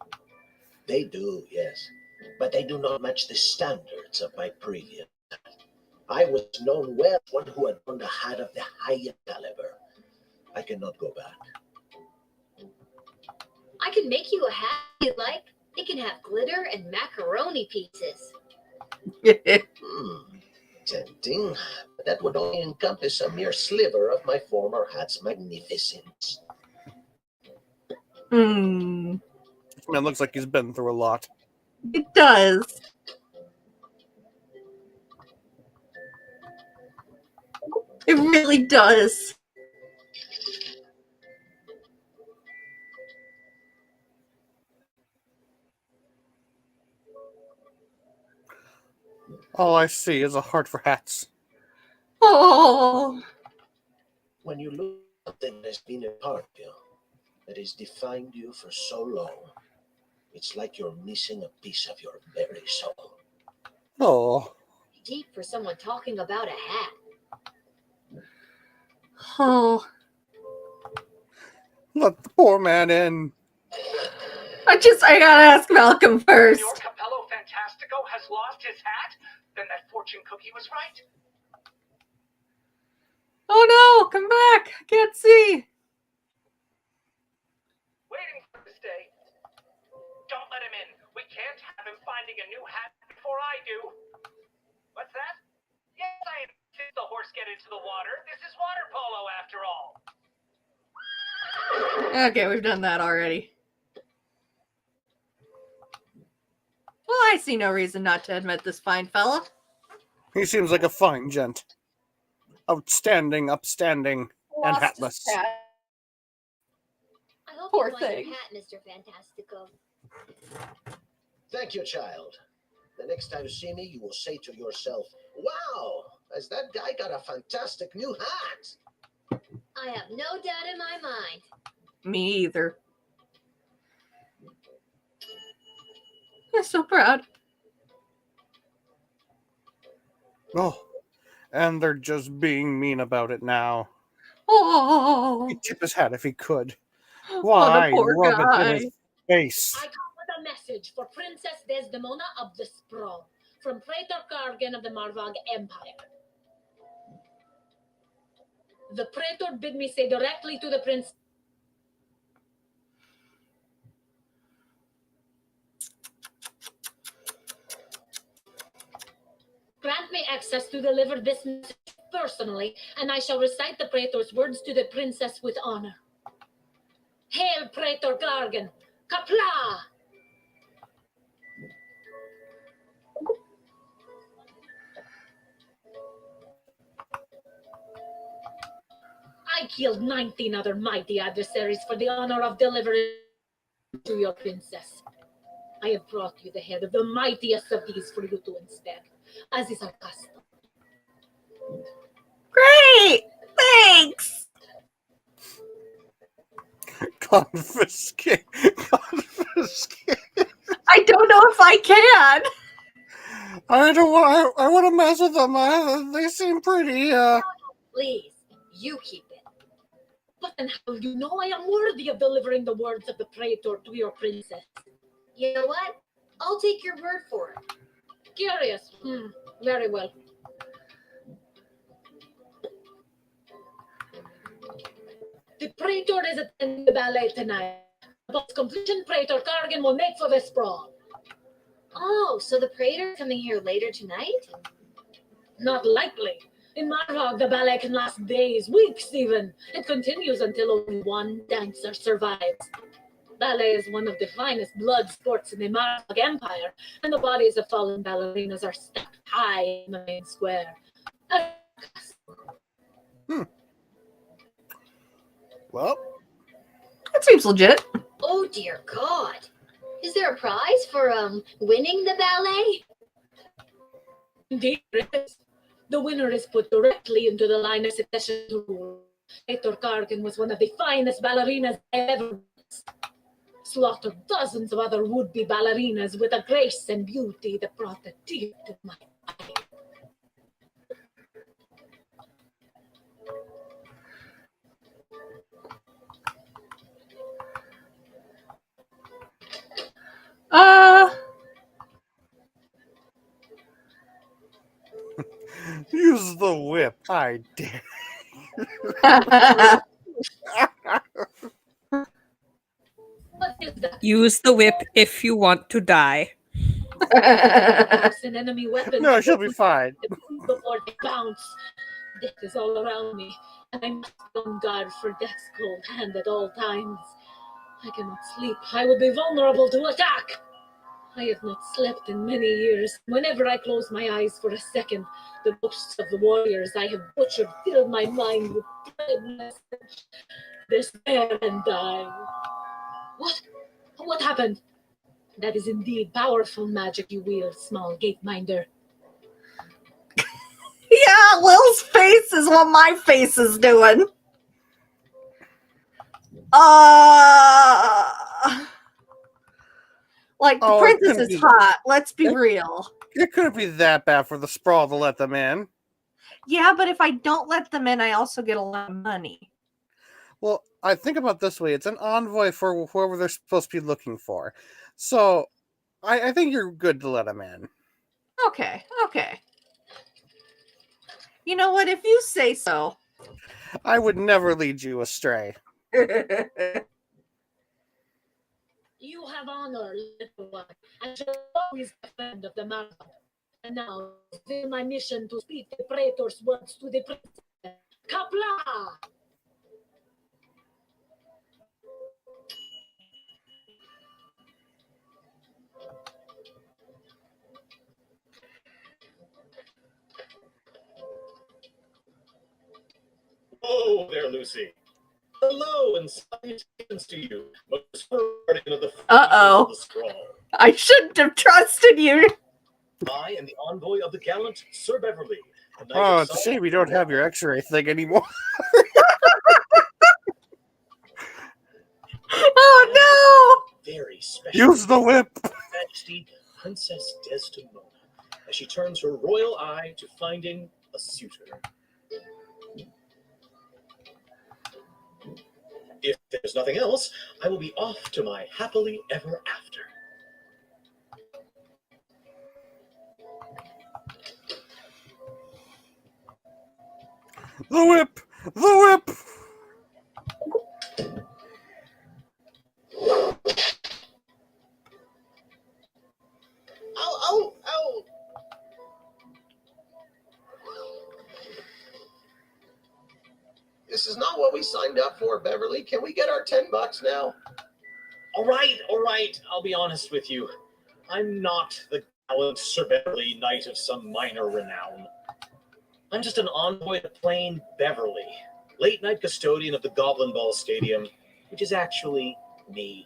They do, yes. But they do not match the standards of my previous hat. I was known well as one who had owned a hat of the highest caliber. I cannot go back. I can make you a hat you like. They can have glitter and macaroni pieces. Tempting, but that would only encompass a mere sliver of my former hat's magnificence. Man looks like he's been through a lot. It does. It really does. All I see is a heart for hats. Oh. When you look at something that has been a part of you, that has defined you for so long, it's like you're missing a piece of your very soul. Oh. Deep for someone talking about a hat. Oh. Let the poor man in. I gotta ask Malcolm first. Your Capello Fantastico has lost his hat? Then that fortune cookie was right. Oh no, come back. I can't see. Waiting for this day. Don't let him in. We can't have him finding a new hat before I do. What's that? Yes, I insist the horse get into the water. This is water polo after all. Okay, we've done that already. Well, I see no reason not to admit this fine fella. He seems like a fine gent. Outstanding, upstanding, and hatless. I hope Poor you find thing. your hat, Mr. Fantastico. Thank you, child. The next time you see me, you will say to yourself, wow, has that guy got a fantastic new hat? I have no doubt in my mind. Me either. I'm so proud. Oh, and they're just being mean about it now. Oh, He'd tip his hat if he could. the Why poor rub it in guy. his face? I come with a message for Princess Desdemona of the Sprawl from Praetor Kargan of the Marvog Empire. The Praetor bid me say directly to the Prince. Grant me access to deliver this message personally, and I shall recite the Praetor's words to the Princess with honor. Hail, Praetor Gargan! Kapla! I killed 19 other mighty adversaries for the honor of delivering to your princess. I have brought you the head of the mightiest of these for you to inspect, as is our custom. Great! Thanks! Confiscate. Confiscate. I don't know if I can. I don't want. I want to mess with them. They seem pretty. Please, you keep it. But then how do you know I am worthy of delivering the words of the Praetor to your princess? You know what? I'll take your word for it. Curious. Very well. The Praetor is attending the ballet tonight. Upon completion, Praetor Kargan will make for the sprawl. Oh, so the Praetor's coming here later tonight? Not likely. In Marvog, the ballet can last days, weeks even. It continues until only one dancer survives. Ballet is one of the finest blood sports in the Marvog Empire, and the bodies of fallen ballerinas are stacked high in the main square. Well, that seems legit. Oh dear God! Is there a prize for winning the ballet? Indeed, there is. The winner is put directly into the line of succession to rule. Praetor Kargan was one of the finest ballerinas I ever witnessed. Slaughtered dozens of other would-be ballerinas with a grace and beauty that brought a tear to my eye. Use the whip. I dare. What is that? Use the whip if you want to die. Perhaps an enemy weapon. No, she'll be fine. Before they bounce. Death is all around me, and I must be on guard for death's cold hand at all times. I cannot sleep. I will be vulnerable to attack. I have not slept in many years. Whenever I close my eyes for a second, the ghosts of the warriors I have butchered fill my mind with dread, despair, and dying. What? What happened? That is indeed powerful magic you wield, small gate minder. Yeah, Lil's face is what my face is doing. Like, the princess is hot. Let's be real. It couldn't be that bad for the sprawl to let them in. Yeah, but if I don't let them in, I also get a lot of money. Well, I think about it this way. It's an envoy for whoever they're supposed to be looking for. So, I think you're good to let them in. Okay. You know what? If you say so. I would never lead you astray. You have honor, little one, and shall always be a friend of the marathon. And now, fulfill my mission to speak the praetor's words to the princess. Kapla! Oh, there, Lucy. Hello, and salutations to you, most guardian of the Uh-oh. the scroll. I shouldn't have trusted you. I am the envoy of the gallant Sir Beverly. Oh, it's a shame you don't have your X-ray thing anymore. Oh no! Very special. Use the whip. Majesty, Princess Desdemona, as she turns her royal eye to finding a suitor. If there's nothing else, I will be off to my happily ever after. The whip! The whip! Ow, ow, ow! This is not what we signed up for, Beverly. Can we get our $10 now? All right. I'll be honest with you. I'm not the gallant Sir Beverly, knight of some minor renown. I'm just an envoy to plain Beverly, late-night custodian of the Goblin Ball Stadium, which is actually me.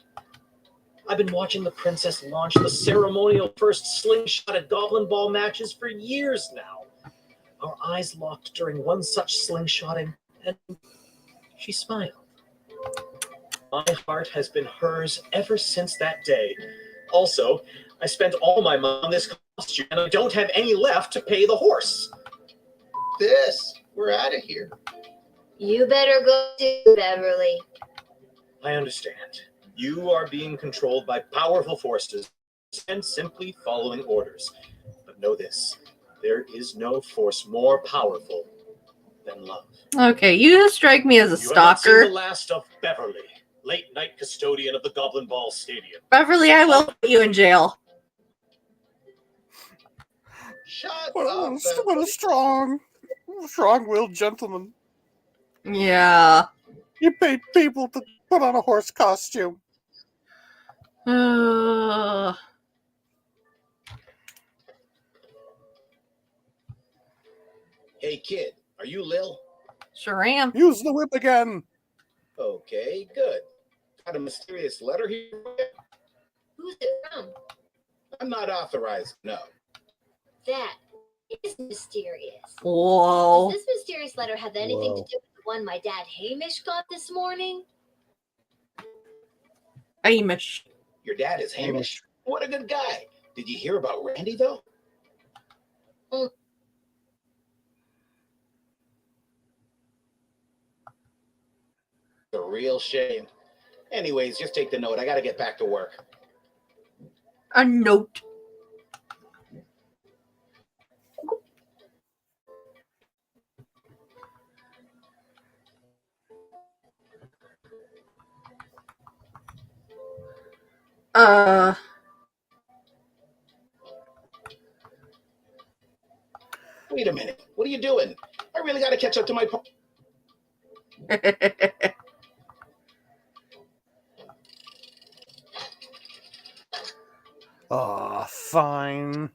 I've been watching the princess launch the ceremonial first slingshot at Goblin Ball matches for years now. Our eyes locked during one such slingshotting, and she smiled. My heart has been hers ever since that day. Also, I spent all my money on this costume, and I don't have any left to pay the horse. We're out of here. You better go too, Beverly. I understand. You are being controlled by powerful forces and simply following orders. But know this, there is no force more powerful than love. Okay, you strike me as a You have not seen stalker. the last of Beverly, late-night custodian of the Goblin Ball Stadium. Beverly, I will put you in jail. Shut up, what a strong-willed gentleman. Yeah. You paid people to put on a horse costume. Hey, kid, are you Lil? Sure am. Use the whip again. Okay, good. Got a mysterious letter here? Who's it from? I'm not authorized, no. That is mysterious. Whoa. Does this mysterious letter have anything to do with the one my dad Hamish got this morning? Hamish. Your dad is Hamish? What a good guy. Did you hear about Randy, though? A real shame. Anyways, just take the note. I gotta get back to work. A note. Wait a minute. What are you doing? I really got to catch up to my... Oh, fine.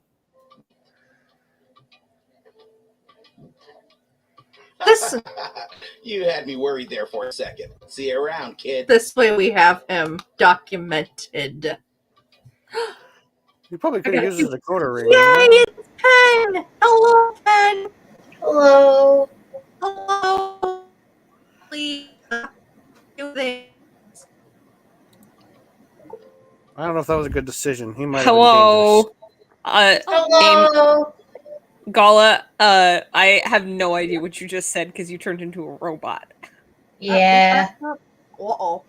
This You had me worried there for a second. See you around, kid. this way we have him documented. You probably could have used his decoder ring. Yay, it's Pen! Hello, Pen! Hello. Hello. Please do this. I don't know if that was a good decision. He might Hello. have Hello. Gala, I have no idea what you just said because you turned into a robot. Yeah. Uh-oh.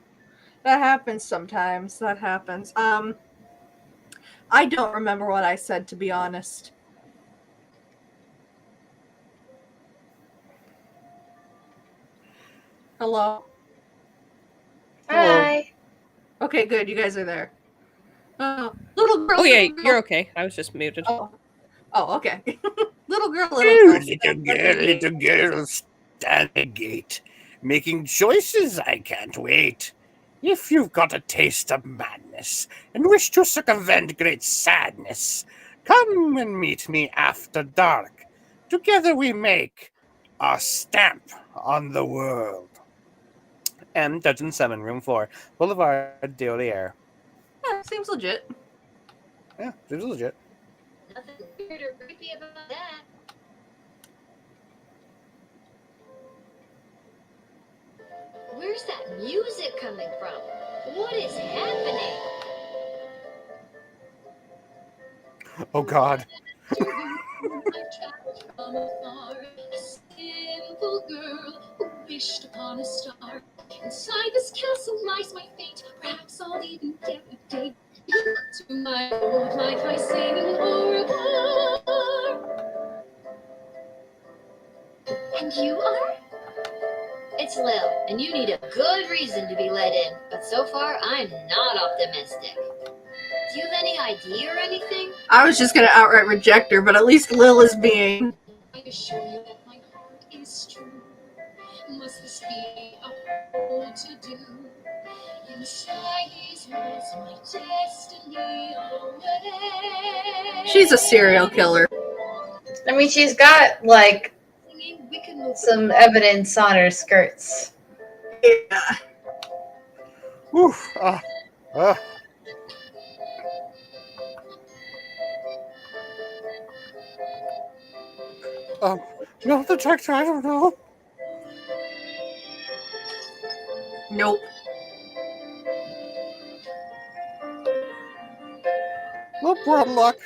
That happens sometimes. That happens. I don't remember what I said, to be honest. Hello? Hi. Okay, good. You guys are there. Little girl. Oh yeah, little girl. you're okay. I was just muted. Oh, okay. Little girl, little girl, stand at the gate, making choices I can't wait. If you've got a taste of madness and wish to circumvent great sadness, come and meet me after dark. Together we make our stamp on the world. M. Dungeon 7, Room 4, Boulevard d'Olière. Yeah, seems legit. Yeah, seems legit. Nothing weird or creepy about that. Where's that music coming from? What is happening? Oh God. Simple girl who wished upon a star. Inside this castle lies my fate. Perhaps I'll even get a date. To my old life I sing au revoir. And you are? It's Lil, and you need a good reason to be let in. But so far, I'm not optimistic. Do you have any idea or anything? I was just gonna outright reject her, but at least Lil is being. I assure you that my heart is true. Must this be a whole to do? Inside these walls, my destiny away. She's a serial killer. I mean, she's got, like, some evidence on her skirts. Yeah. Oof. No, the detector, I don't know. Nope. Well, brought luck.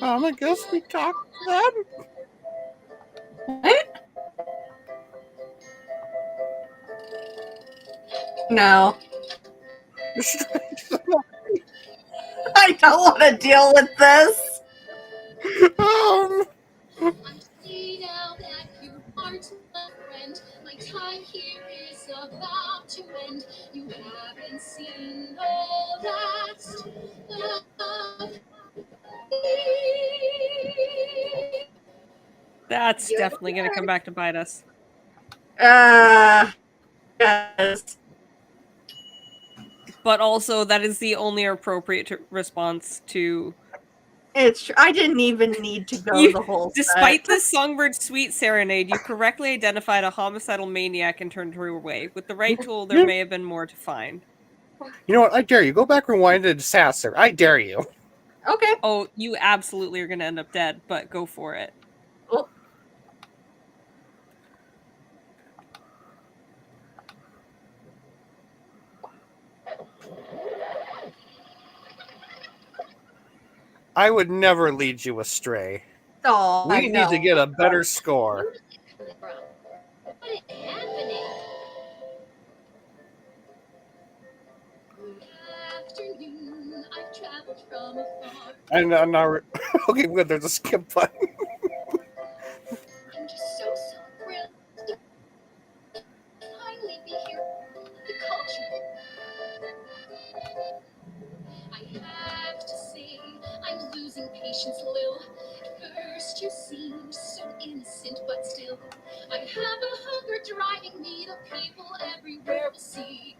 I guess we talk then. What? No. I don't want to deal with this. See now that you aren't my friend. My time here is about to end. You haven't seen the last of me. That's definitely going to come back to bite us. Yes. But also, that is the only appropriate response to. It's true. I didn't even need to go the whole Despite set. the Songbird's sweet serenade, you correctly identified a homicidal maniac and turned her away. With the right tool, there may have been more to find. You know what? I dare you. Go back, rewind, and disaster. I dare you. Okay. Oh, you absolutely are going to end up dead, but go for it. Oh. I would never lead you astray. Oh, we need to get a better score. What is happening? Afternoon, I've traveled from afar. And now, okay, good. There's a skip button. I'm just so thrilled to finally be here. The culture. have a hunger driving me to people everywhere will see.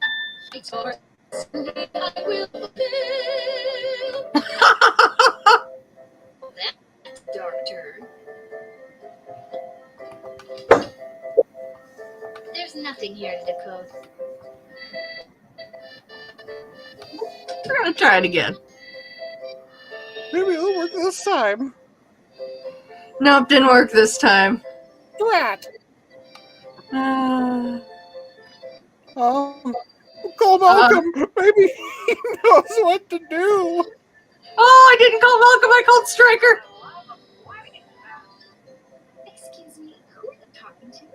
I told someday I will fulfill. That's a dark turn. There's nothing here to decode. We're gonna try it again. Maybe it'll work this time. Nope, didn't work this time. Drat. Call Malcolm. Maybe he knows what to do. Oh, I didn't call Malcolm. I called Stryker. Excuse me, who are you talking to?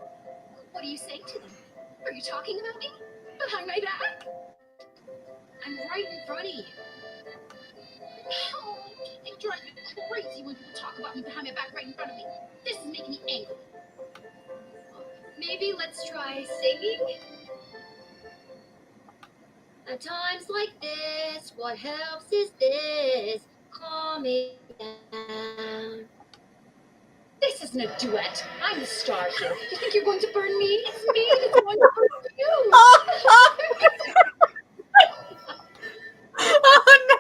What are you saying to them? Are you talking about me? Behind my back? I'm right in front of you. Oh, it drives me crazy when people talk about me behind my back right in front of me. This is making me angry. Maybe let's try singing? At times like this, what helps is this. Calm me down. This isn't a duet. I'm the star here. You think you're going to burn me? It's me that's going to burn you. Oh no!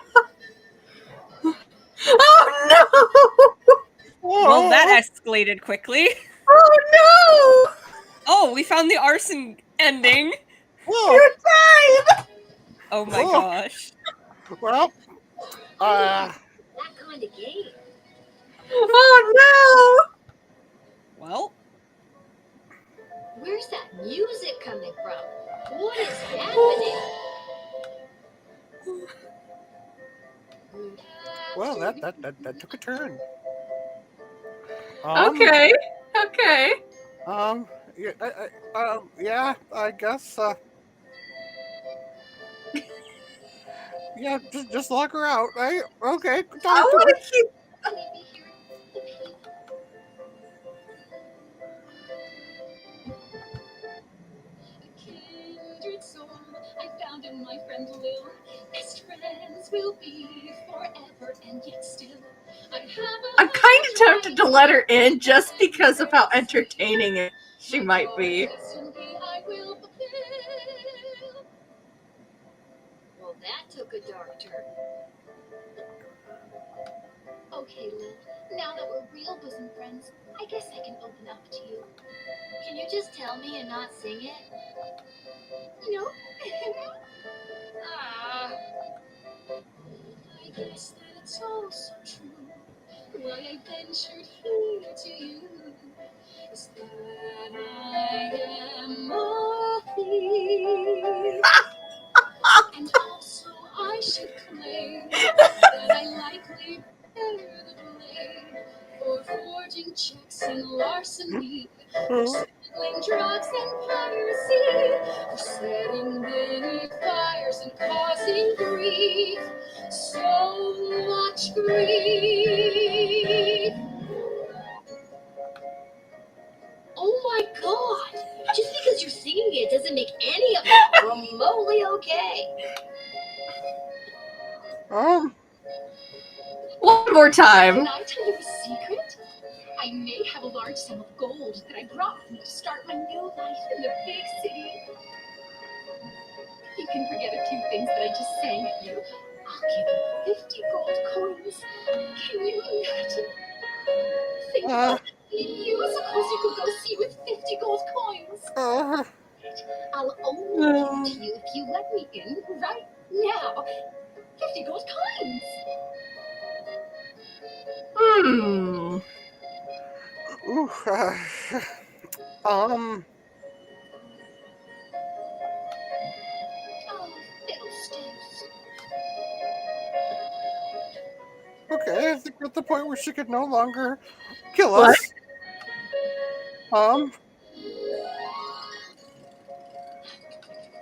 Well, that escalated quickly. Oh no! Oh, we found the arson ending. Whoa. You died! Oh my gosh. Well, that kind of game. Oh Well. Where's that music coming from? What is happening? well, that took a turn. no! Okay. Yeah, I guess. Yeah, just lock her out, right? Okay. I want to keep. Kindred soul, I found in my friend Lil. Best friends will be forever, and yet still I'm kind of tempted to let her in just because of how entertaining she might be. Well, that took a dark turn. Okay, Lil, now that we're real bosom friends, I guess I can open up to you. Can you just tell me and not sing it? No. I guess that it's all so true. Why I ventured here to you is that I am a thief. And also I should claim that I likely bear the blame for forging checks and larceny, for smuggling drugs and piracy, for setting many fires and causing grief, so much grief. Oh my God! Just because you're singing it doesn't make any of it remotely okay. One more time. Can I tell you a secret? I may have a large sum of gold that I brought with me to start my new life in the big city. You can forget a few things that I just sang at you. I'll give you 50 gold coins. Can you imagine? Think about you as a close you could go see with 50 gold coins. I'll only give it to you if you let me in right now. 50 gold coins. Ooh, Oh, fiddlesticks. Okay, I think we're at the point where she could no longer kill us.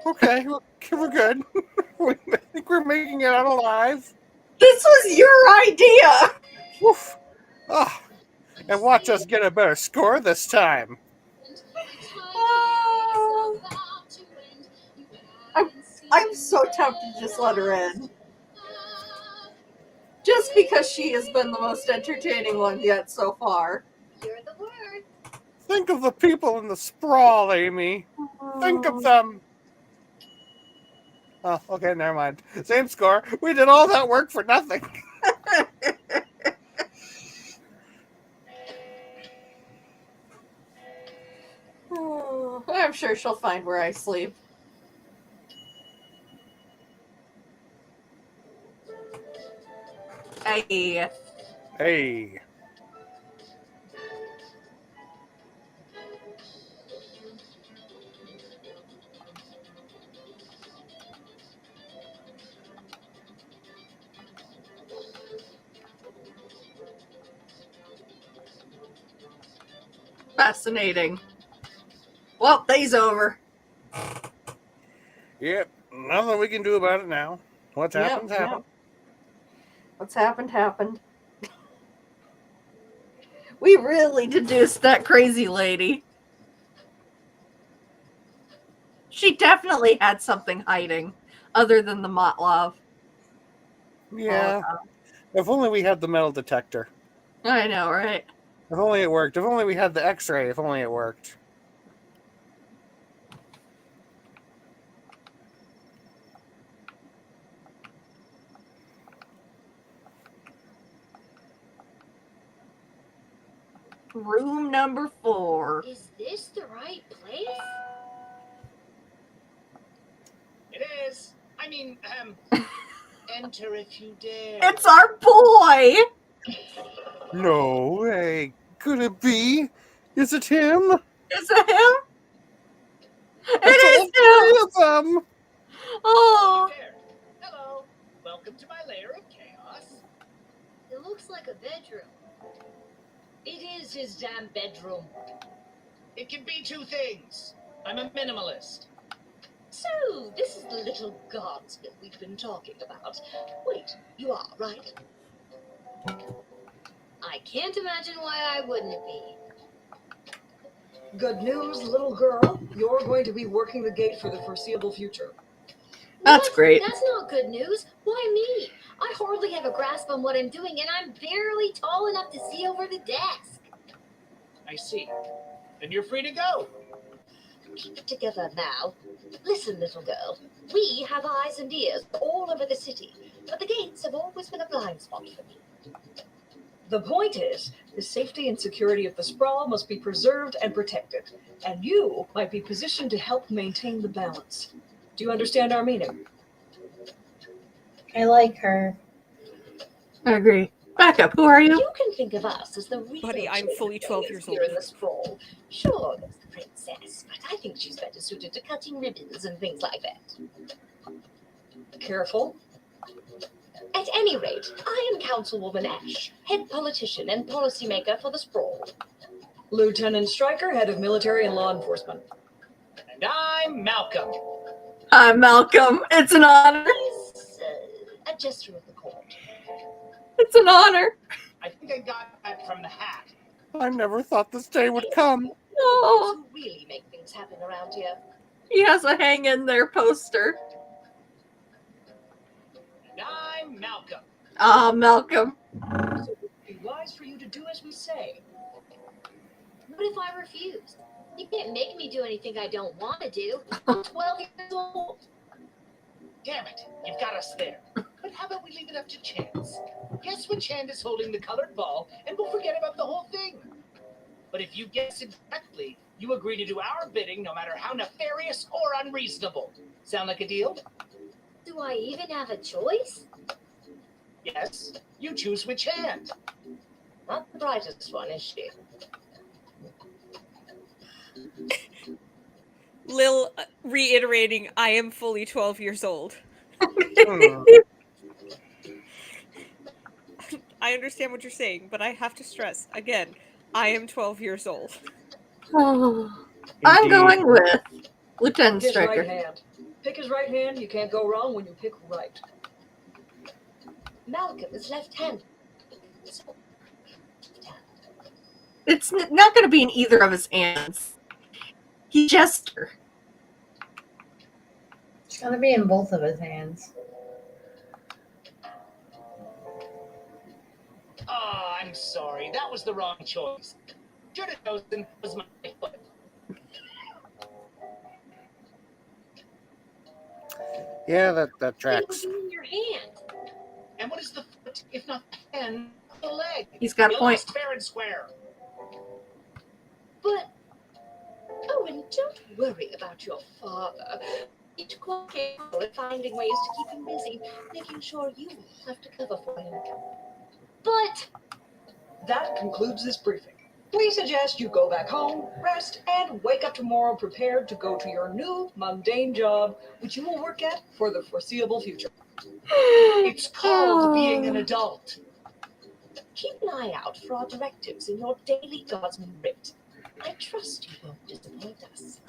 Okay, we're good. I think we're making it out alive. This was your idea. Woof. And watch us get a better score this time. I'm so tempted to just let her in. Just because she has been the most entertaining one yet so far. You're the word. Think of the people in the sprawl, Amy. Think of them. Oh, okay, never mind. Same score. We did all that work for nothing. I'm sure she'll find where I sleep. Hey. Hey. Fascinating. Well, day's over. Yep. Nothing we can do about it now. What's happened, happened. What's happened, happened. We really deduced that crazy lady. She definitely had something hiding other than the Motlov. Yeah. If only we had the metal detector. I know, right? If only it worked. If only we had the X-ray. If only it worked. Room number 4. Is this the right place? It is. I mean, enter if you dare. It's our boy! No way. Could it be? Is it him? Is it him? It's all three of them. Oh. Hello. Welcome to my lair of chaos. It looks like a bedroom. It is his damn bedroom. It can be two things. I'm a minimalist. So, this is the little Guardsman we've been talking about. Wait, you are, right? I can't imagine why I wouldn't be. Good news, little girl. You're going to be working the gate for the foreseeable future. That's great. That's not good news. Why me? I hardly have a grasp on what I'm doing, and I'm barely tall enough to see over the desk. I see. Then you're free to go. Keep it together now. Listen, little girl. We have eyes and ears all over the city, but the gates have always been a blind spot for me. The point is, the safety and security of the sprawl must be preserved and protected, and you might be positioned to help maintain the balance. Do you understand our meaning? I like her. I agree. Back up. Who are you? You can think of us as the real Buddy, I'm fully 12 years old. here in the sprawl. Sure, there's the princess, but I think she's better suited to cutting ribbons and things like that. Careful. At any rate, I am Councilwoman Ash, head politician and policymaker for the sprawl. Lieutenant Stryker, head of military and law enforcement. And I'm Malcolm. Hi, Malcolm. It's an honor. It's a gesture of the court. It's an honor. I think I got that from the hat. I never thought this day would come. Oh. Who really make things happen around here? He has a hang in there poster. And I'm Malcolm. Ah, Malcolm. So it would be wise for you to do as we say. What if I refuse? You can't make me do anything I don't want to do. I'm 12 years old. Damn it, you've got us there. But how about we leave it up to chance? Guess which hand is holding the colored ball, and we'll forget about the whole thing. But if you guess it correctly, you agree to do our bidding no matter how nefarious or unreasonable. Sound like a deal? Do I even have a choice? Yes, you choose which hand. Not the brightest one, is she? Lil reiterating, I am fully 12 years old. I understand what you're saying, but I have to stress, again, I am 12 years old. Oh. I'm going with Lieutenant His Stryker. right hand. Pick his right hand. You can't go wrong when you pick right. Malcolm is left-handed. It's not going to be in either of his hands. He gesture. It's gonna be in both of his hands. Oh, I'm sorry. That was the wrong choice. Should have chosen was my foot. Yeah, that It tracks. was in your hand. And what is the foot if not the hand, the leg? He's got a You point. lost fair and square. But, Owen, don't worry about your father. He's quite capable at finding ways to keep him busy, making sure you have to cover for him. But That concludes this briefing. We suggest you go back home, rest, and wake up tomorrow prepared to go to your new mundane job, which you will work at for the foreseeable future. It's called being an adult. keep an eye out for our directives in your daily Guardsman writ. I trust you won't disappoint us.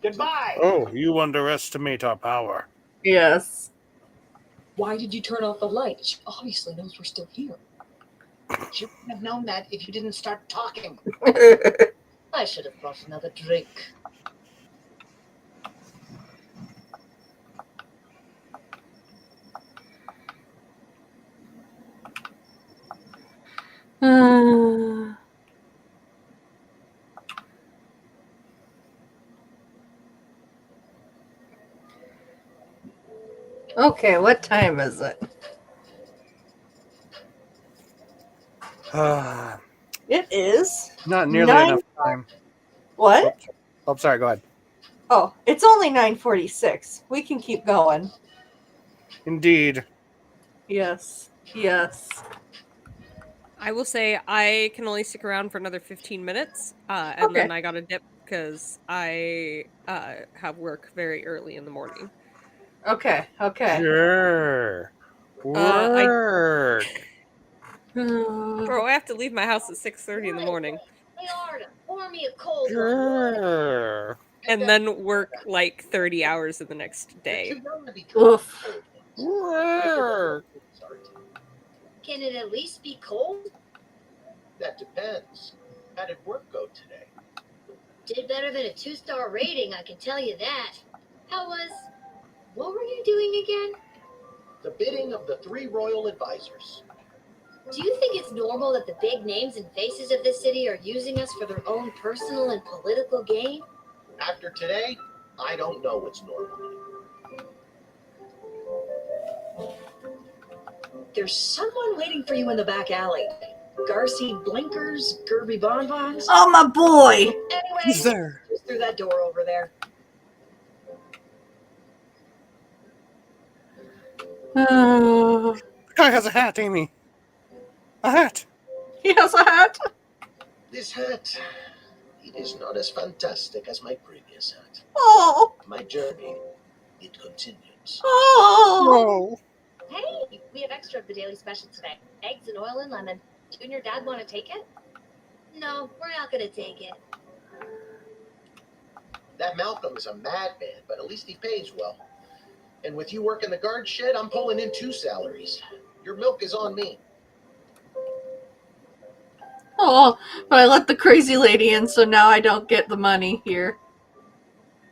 Goodbye. Oh, you underestimate our power. Yes. Why did you turn off the light? She obviously knows we're still here. You wouldn't have known that if you didn't start talking. I should have brought another drink. Okay, what time is it? It is Not nearly 9 enough time. What? Oops. Oh, sorry, go ahead. Oh, it's only 9:46. We can keep going. Indeed. Yes. Yes. I will say I can only stick around for another 15 minutes, and then Okay. I got to dip because I have work very early in the morning. Okay. Okay. Sure. I Work. Bro, I have to leave my house at 6:30 in the morning, Hey, Arda, pour me a cold one. Sure. and then work like 30 hours of the next day. You're too young to be Oof. Work. Can it at least be cold? That depends. How did work go today? Did better than a 2-star rating, I can tell you that. What were you doing again? The bidding of the 3 royal advisors. Do you think it's normal that the big names and faces of this city are using us for their own personal and political gain? After today, I don't know what's normal. There's someone waiting for you in the back alley. Garcy blinkers, Gerby bonbons. Oh, my boy. Anyway, there. just through that door over there. The guy has a hat, Amy. A hat. He has a hat. This hat, it is not as fantastic as my previous hat. Oh. My journey, it continues. Oh. No. Hey, we have extra of the daily special today. Eggs and oil and lemon. You and your dad want to take it? No, we're not going to take it. That Malcolm is a madman, but at least he pays well. And with you working the guard shed, I'm pulling in 2 salaries. Your milk is on me. Oh, but I let the crazy lady in, so now I don't get the money here.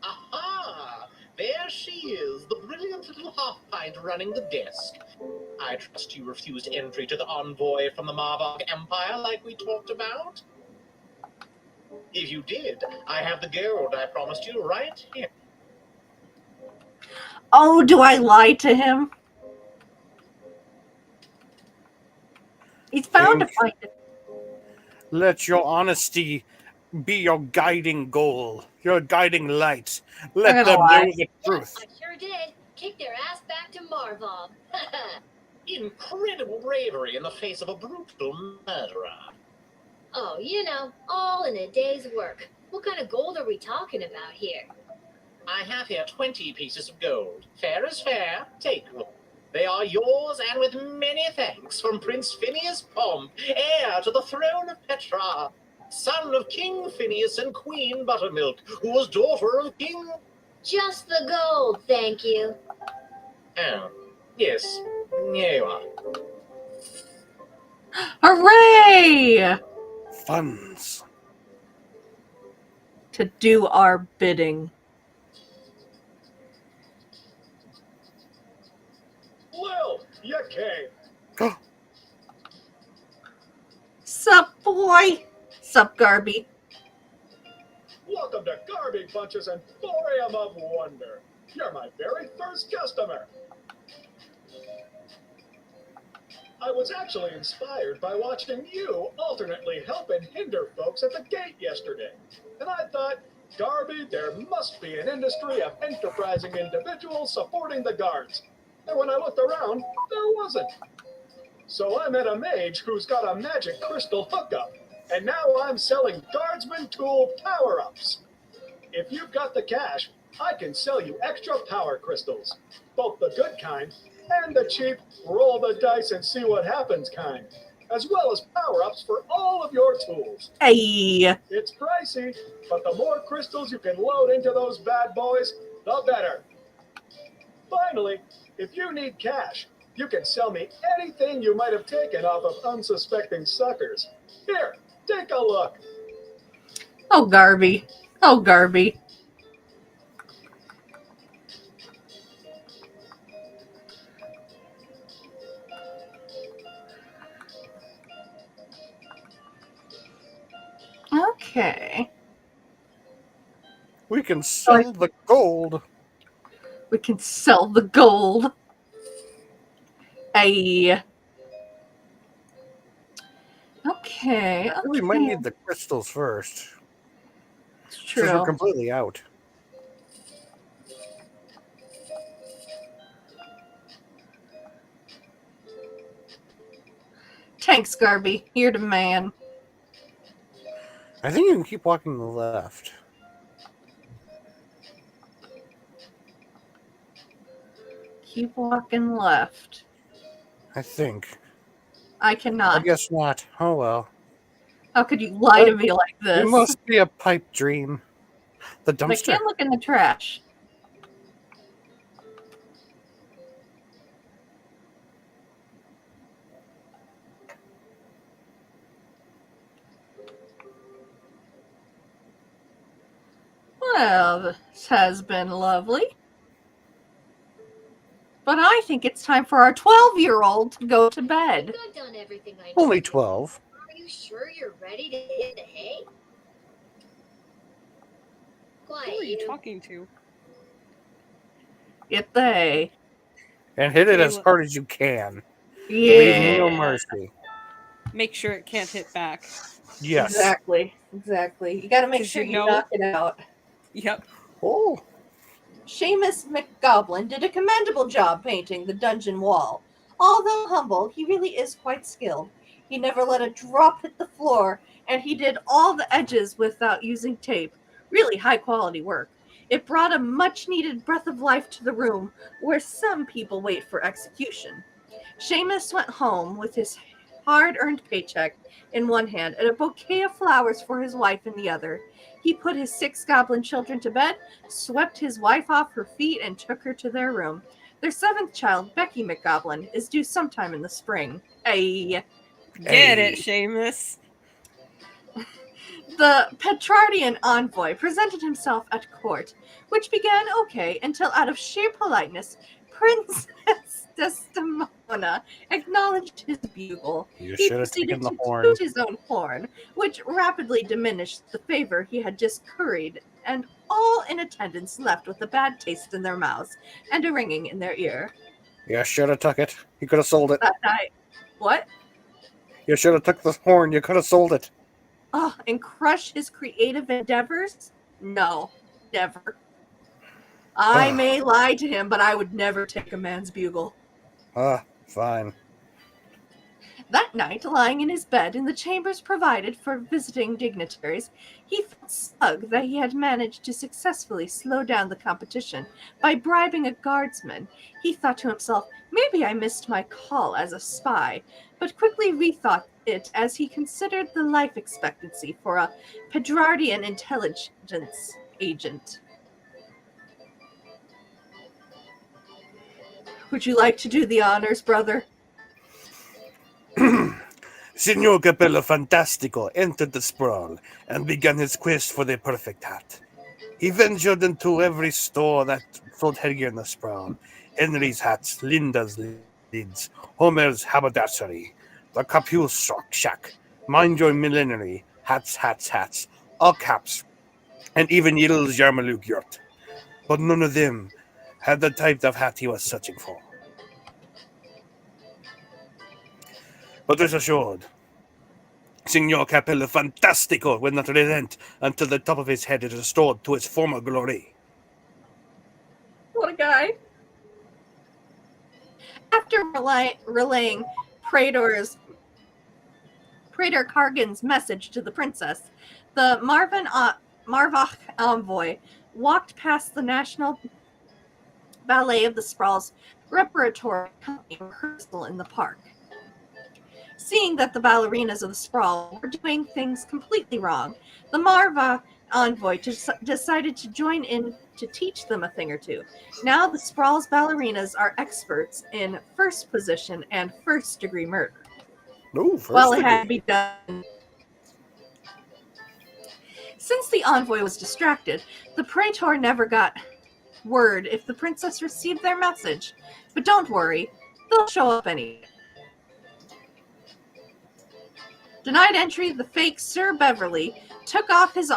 Aha! There she is, the brilliant little half-pint running the desk. I trust you refused entry to the envoy from the Marbog Empire like we talked about? If you did, I have the gold I promised you right here. Oh, do I lie to him? He's bound to find it. Let your honesty be your guiding goal, your guiding light. Let them know the truth. I sure did. Kick their ass back to Marvog. Incredible bravery in the face of a brutal murderer. Oh, all in a day's work. What kind of gold are we talking about here? I have here 20 pieces of gold. Fair is fair. Take them. They are yours, and with many thanks from Prince Phineas Pomp, heir to the throne of Petra, son of King Phineas and Queen Buttermilk, who was daughter of King... Just the gold, thank you. Oh, yes. Here you are. Hooray! Funds. To do our bidding. Well, you came. Sup, boy? Sup, Garby? Welcome to Garby Bunches and 4am of Wonder. You're my very first customer. I was actually inspired by watching you alternately help and hinder folks at the gate yesterday. And I thought, Garby, there must be an industry of enterprising individuals supporting the guards. And when I looked around, there wasn't. So I met a mage who's got a magic crystal hookup. And now I'm selling Guardsman tool power-ups. If you've got the cash, I can sell you extra power crystals. Both the good kind and the cheap roll the dice and see what happens kind. As well as power-ups for all of your tools. Hey. It's pricey, but the more crystals you can load into those bad boys, the better. Finally, if you need cash, you can sell me anything you might have taken off of unsuspecting suckers. Here, take a look. Oh, Garby. Oh, Garby. Okay. We can sell the gold. We can sell the gold. Okay. We might need the crystals first. It's true. Since we're completely out. Thanks, Garby. You're the man. I think you can keep walking to the left. Keep walking left. I think. I cannot. I guess not. Oh well. How could you lie to me like this? It must be a pipe dream. The But I dumpster. can't look in the trash. Well, this has been lovely. But I think it's time for our 12-year-old to go to bed. I've done everything I Only need. 12. Are you sure you're ready to hit the hay? Quiet, Who are you talking to? Get the hay. And hit it as hard as you can. Yeah. Leave no mercy. Make sure it can't hit back. Yes. Exactly. You gotta make 'Cause sure you you know- knock it out. Yep. Oh. Seamus McGoblin did a commendable job painting the dungeon wall. Although humble, he really is quite skilled. He never let a drop hit the floor, and he did all the edges without using tape. Really high quality work. It brought a much needed breath of life to the room where some people wait for execution. Seamus went home with his hard-earned paycheck in one hand and a bouquet of flowers for his wife in the other. He put his 6 goblin children to bed, swept his wife off her feet, and took her to their room. Their 7th child, Becky McGoblin, is due sometime in the spring. Get it, Seamus. The Petrardian envoy presented himself at court, which began okay until, out of sheer politeness, Princess Desdemona acknowledged his bugle. You He should have proceeded taken the to horn. toot his own horn, which rapidly diminished the favor he had just curried, and all in attendance left with a bad taste in their mouths and a ringing in their ear. You should have took it. You could have sold it. That night, what? You should have took the horn. You could have sold it. Oh, and crush his creative endeavors? No, never. I may lie to him, but I would never take a man's bugle. Fine. That night, lying in his bed in the chambers provided for visiting dignitaries, he felt smug that he had managed to successfully slow down the competition by bribing a guardsman. He thought to himself, maybe I missed my call as a spy, but quickly rethought it as he considered the life expectancy for a Pedrardian intelligence agent. Would you like to do the honors, brother? Signor Capello Fantastico entered the sprawl and began his quest for the perfect hat. He ventured into every store that sold headgear in the sprawl. Henry's hats, Linda's lids, Homer's haberdashery, the Capusock shack, Mind Your Millinery, hats, all caps, and even Yiddel's Yarmalook yurt. But none of them had the type of hat he was searching for. But rest assured, Signor Capello Fantastico will not relent until the top of his head is restored to its former glory. What a guy. After relaying Praetor Kargan's message to the princess, the Marvach envoy walked past the National Ballet of the Sprawl's repertory company rehearsal in the park. Seeing that the ballerinas of the Sprawl were doing things completely wrong, the Marva envoy decided to join in to teach them a thing or two. Now the Sprawl's ballerinas are experts in first position and first-degree murder. No, first Well, it degree. had to be done. Since the envoy was distracted, the praetor never got word if the princess received their message. But don't worry, they'll show up anyway. Denied entry, the fake Sir Beverly took off his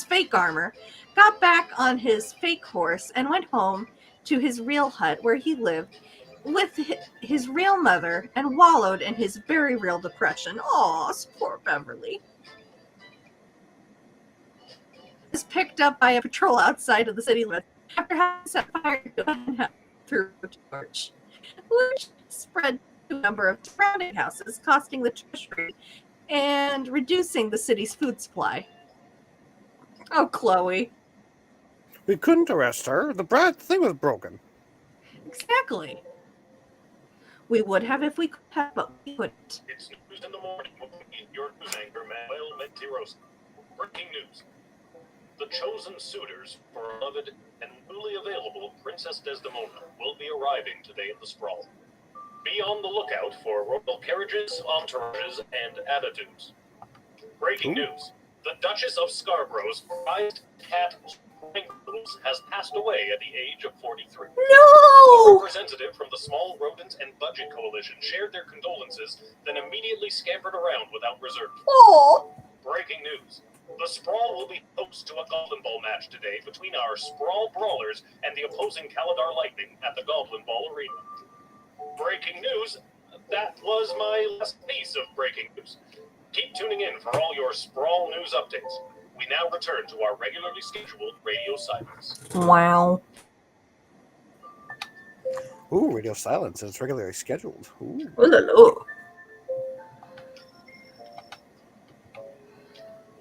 fake armor, got back on his fake horse, and went home to his real hut where he lived with his real mother and wallowed in his very real depression. Aw, poor Beverly. Was picked up by a patrol outside of the city limits after having set fire to a through a torch, which spread to a number of surrounding houses, costing the treasury and reducing the city's food supply. Oh, Chloe. We couldn't arrest her. The thing was broken. Exactly. We would have if we could have, but we couldn't. It's news in the morning with me, your news anchor, Manuel Mentirosa. Breaking news. The chosen suitors for our beloved and newly available Princess Desdemona will be arriving today in the Sprawl. Be on the lookout for royal carriages, entourages, and attitudes. Breaking news. The Duchess of Scarborough's prized cat, Springles, has passed away at the age of 43. No! A representative from the Small Rodent and Budget Coalition shared their condolences, then immediately scampered around without reserve. Oh! Breaking news. The Sprawl will be host to a Goblin Ball match today between our Sprawl Brawlers and the opposing Caladar Lightning at the Goblin Ball Arena. Breaking news. That was my last piece of breaking news. Keep tuning in for all your Sprawl news updates. We now return to our regularly scheduled radio silence. Wow. Ooh, radio silence. It's regularly scheduled. Ooh. Ooh.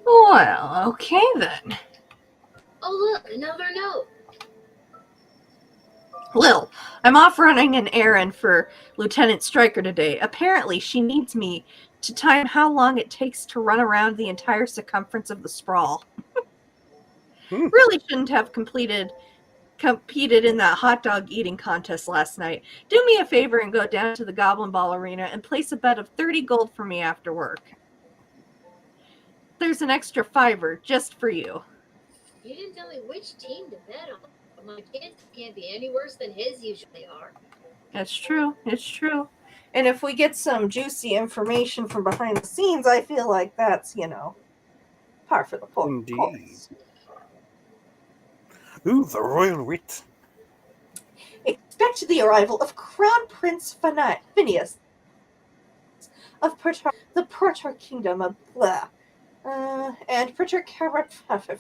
Well, okay then. Oh, look, another note. Lil, I'm off running an errand for Lieutenant Stryker today. Apparently, she needs me to time how long it takes to run around the entire circumference of the Sprawl. Really shouldn't have competed in that hot dog eating contest last night. Do me a favor and go down to the Goblin Ball Arena and place a bet of 30 gold for me after work. There's an extra $5 just for you. You didn't tell me which team to bet on. My kids can't be any worse than his usually are. That's true. It's true. And if we get some juicy information from behind the scenes, I feel like that's, par for the course. Indeed. Ooh, the royal wit. Expect the arrival of Crown Prince Phineas of the Porter Kingdom of blah. And Porter Carapafif.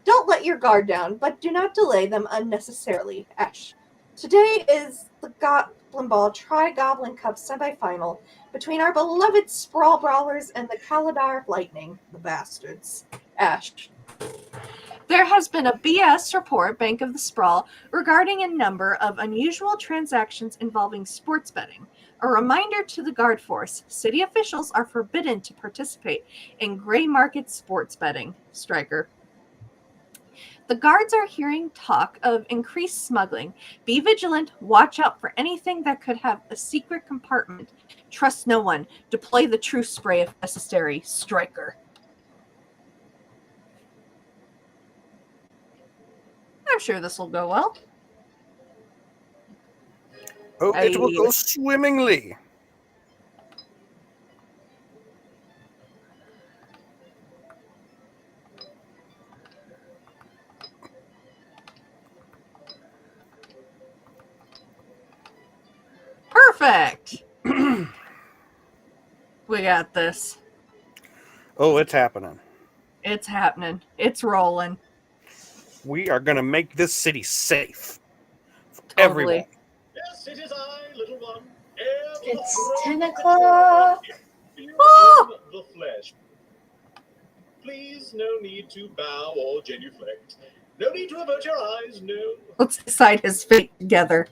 Don't let your guard down, but do not delay them unnecessarily. Ash. Today is the Goblin Ball Tri-Goblin Cup semifinal between our beloved Sprawl Brawlers and the Caladar Lightning, the bastards. Ash. There has been a BS report, Bank of the Sprawl, regarding a number of unusual transactions involving sports betting. A reminder to the guard force, city officials are forbidden to participate in gray market sports betting. Stryker. The guards are hearing talk of increased smuggling. Be vigilant. Watch out for anything that could have a secret compartment. Trust no one. Deploy the truth spray if necessary. Stryker. I'm sure this will go well. Oh, it will go swimmingly. Perfect. We got this. Oh, it's happening. It's happening. It's rolling. We are going to make this city safe for Totally. everyone. Yes, it is I, little one. It's 10 o'clock. Oh! The flesh. Please, no need to bow or genuflect. No need to avert your eyes, no. Let's decide his fate together.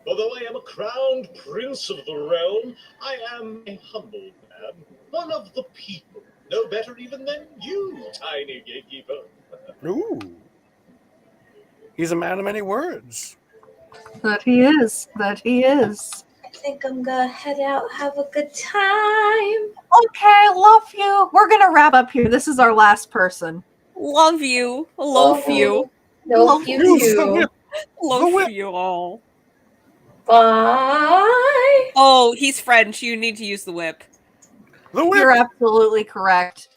Although I am a crowned prince of the realm, I am a humble man, one of the people, no better even than you, tiny gatekeeper. Ooh. He's a man of many words. That he is. That he is. I think I'm gonna head out, have a good time. Okay, love you. We're gonna wrap up here. This is our last person. Love you. Love you. Love you too. Love you all. Bye. Oh, he's French. You need to use the whip. The whip. You're absolutely correct.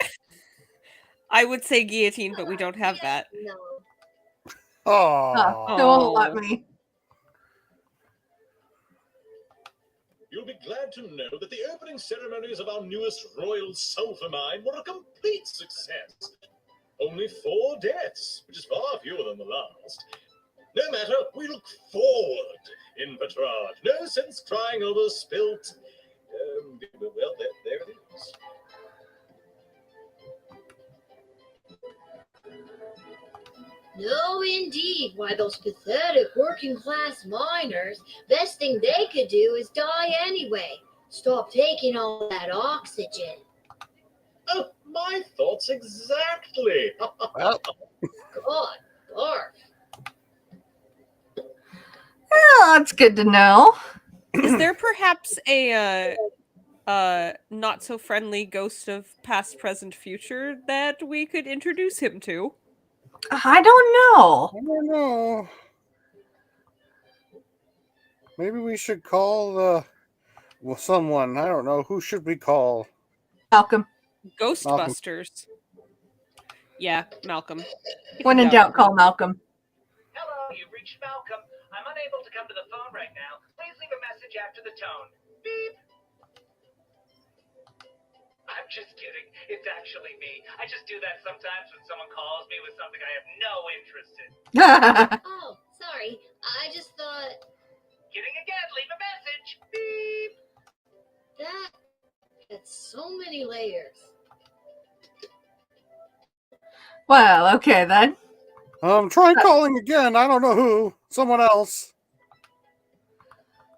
I would say guillotine, but we don't have that. No. Oh. They won't let me. You'll be glad to know that the opening ceremonies of our newest royal sulphur mine were a complete success. Only 4 deaths, which is far fewer than the last. No matter, we look forward in Petrarch. No sense crying over spilt. Well, there it is. No, indeed. Why, those pathetic working-class miners, best thing they could do is die anyway. Stop taking all that oxygen. Oh, my thoughts exactly. Well, God, barf. Well, that's good to know. Is there perhaps a not so friendly ghost of past, present, future that we could introduce him to? I don't know. I don't know. Maybe we should call someone. I don't know. Who should we call? Malcolm. Ghostbusters. Yeah, Malcolm. When in doubt, call Malcolm. Hello, you've reached Malcolm. I'm unable to come to the phone right now. Please leave a message after the tone. Beep. I'm just kidding. It's actually me. I just do that sometimes when someone calls me with something I have no interest in. Oh, sorry. I just thought Kidding again. Leave a message. Beep. that had so many layers. Well, okay then. Try calling again. I don't know who. Someone else.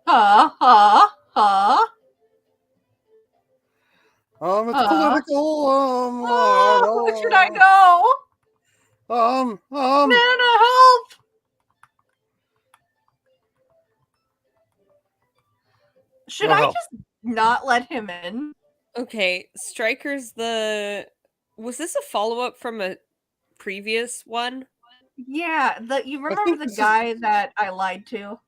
Ha. It's political. Where should I go? Nana, help! Should I just not let him in? Okay, Striker's the... Was this a follow-up from a previous one? Yeah, you remember the guy that I lied to?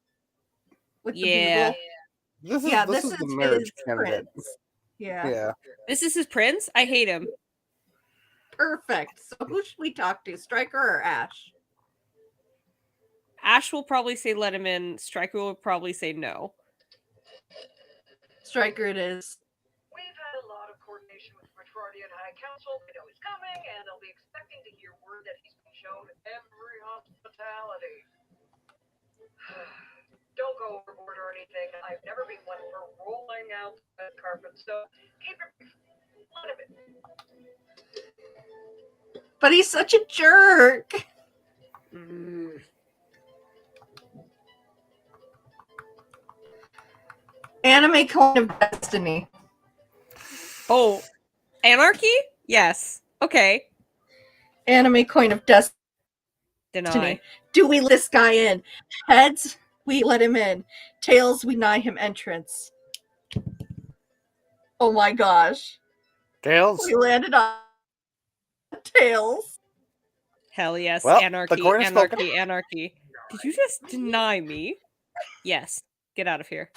With the bugle? This is the marriage candidate. Prince. Yeah. This is his prince? I hate him. Perfect. So who should we talk to? Striker or Ash? Ash will probably say let him in. Striker will probably say no. Striker it is. We've had a lot of coordination with the Petrardian High Council. They know he's coming, and they'll be expecting to hear word that he's been shown every hospitality. Don't go overboard or anything. I've never been one for rolling out the carpet, so keep it brief. Let him in. But he's such a jerk. Anime Coin of Destiny. Oh, Anarchy? Yes. Okay. Anime Coin of Destiny. Deny. Do we let this guy in? Heads, we let him in. Tails, we deny him entrance. Oh my gosh. Tails? We landed on Tails. Hell yes. Well, Anarchy, the coin is anarchy, spoken. anarchy. Did you just deny me? Yes. Get out of here.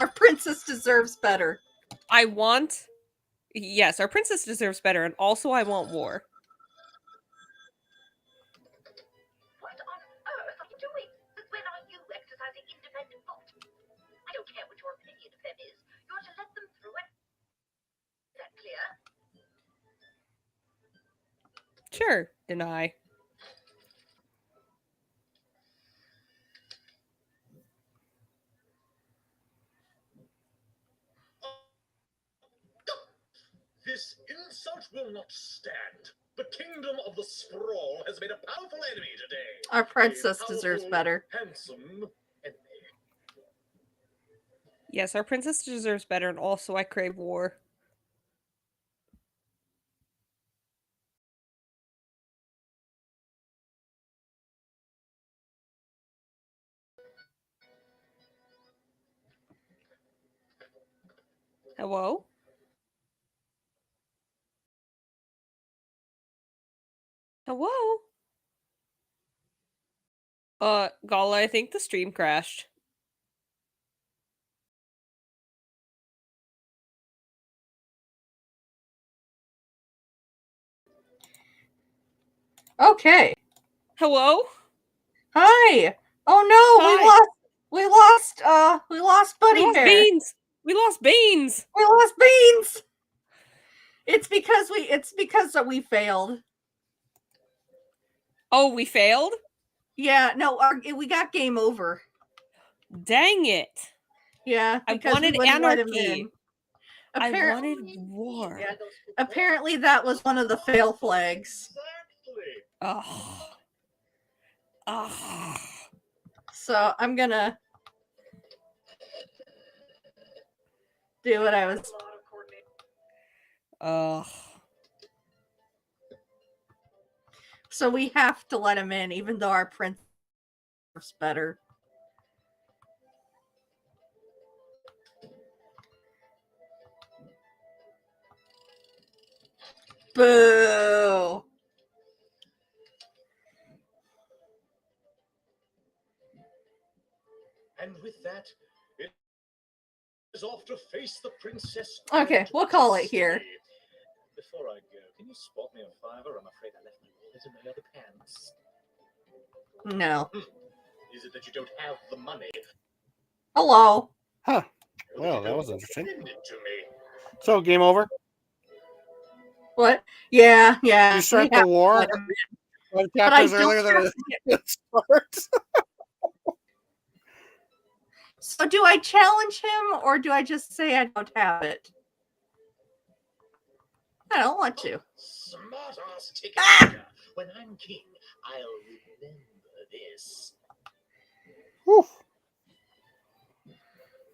Our princess deserves better. I want... Yes, our princess deserves better, and also I want war. What on Sure, deny. This insult will not stand. The kingdom of the sprawl has made a powerful enemy today. Our princess A deserves powerful, better. Handsome enemy. Yes, our princess deserves better, and also I crave war. Hello? Hello? Gala, I think the stream crashed. Okay. Hello? Hi. Oh no, Hi. we lost Buddy We lost Bear. Beans! We lost Beans! We lost Beans! It's because we failed. Oh, we failed? Yeah, no, we got game over. Dang it. Yeah, I because wanted we wouldn't let him anarchy. in. I wanted war. Yeah. Apparently that was one of the fail flags. Ugh. Ugh. So I'm gonna do what I was. Ugh. So we have to let him in, even though our prince is better. Boo! And with that, it is off to face the princess. Okay, we'll call it here. Before I go, can you spot me a $5? I'm afraid I left my wallet in my other pants. No. Is it that you don't have the money? Hello. Huh. Well, that was interesting. Send it to me. So, game over? What? Yeah. You start the war 5 chapters earlier than it starts. So do I challenge him or do I just say I don't have it? I don't want to. Smart ass ticket. When I'm king, I'll remember this. Whew.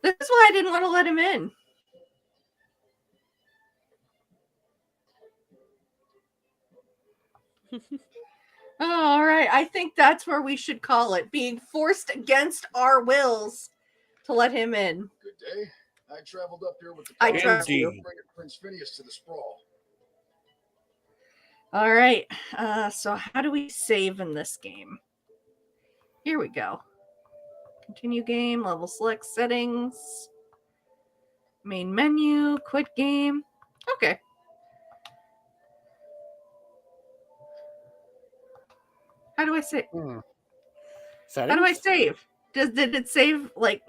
That's why I didn't want to let him in. All right. I think that's where we should call it. Being forced against our wills to let him in. Good day. I traveled up here with the I trust you. bring Prince Phineas to the sprawl. All right. So how do we save in this game? Here we go. Continue game, level select settings, main menu, quit game. Okay. How do I save? Settings? How do I save? Did it save like?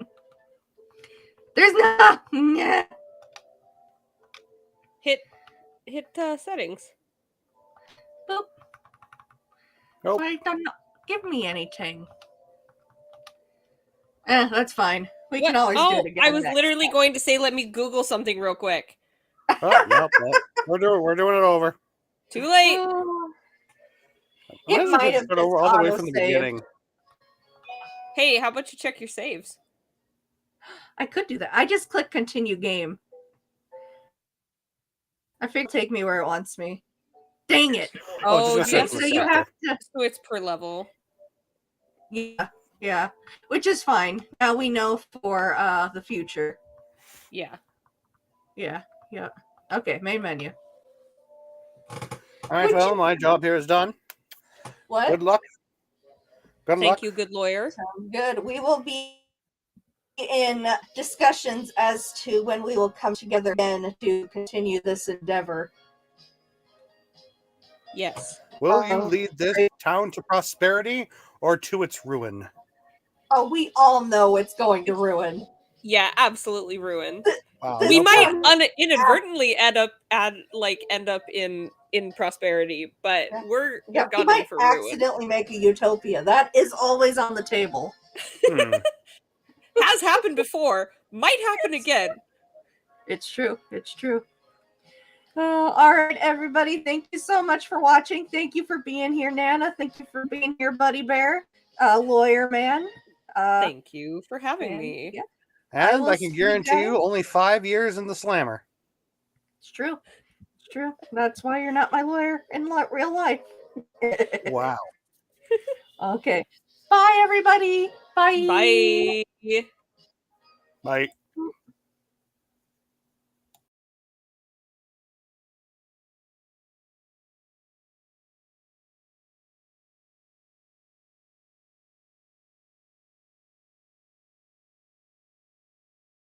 There's no. Yeah. Hit settings. Boop. Nope. I don't know. Give me anything. That's fine. We can always do it again. I was literally going to say, let me Google something real quick. Oh, nope. We're doing it over. Too late. It might have been over all the way from the beginning. Hey, how about you check your saves? I could do that. I just click continue game. I figured take me where it wants me. Dang it. Oh, yes. So you have to. So it's per level. Yeah. Which is fine. Now we know for the future. Yeah. Yeah. Okay, main menu. All right, well, my job here is done. What? Good luck. Thank you, good lawyer. Sounds good. We will be in discussions as to when we will come together again to continue this endeavor. Yes. Will you lead this town to prosperity or to its ruin? Oh, we all know it's going to ruin. Yeah, absolutely ruin. Wow, We might inadvertently end up in in prosperity, but we're Yeah, we gunning might for ruin. accidentally make a utopia. That is always on the table. Has happened before. Might happen again. It's true. It's true. All right, everybody. Thank you so much for watching. Thank you for being here, Nana. Thank you for being here, Buddy Bear, Lawyer Man. Thank you for having me. Yeah. And will I can see guarantee you guys. only 5 years in the slammer. It's true. It's true. That's why you're not my lawyer in real life. Wow. Okay. Bye, everybody. Bye. Bye. Bye.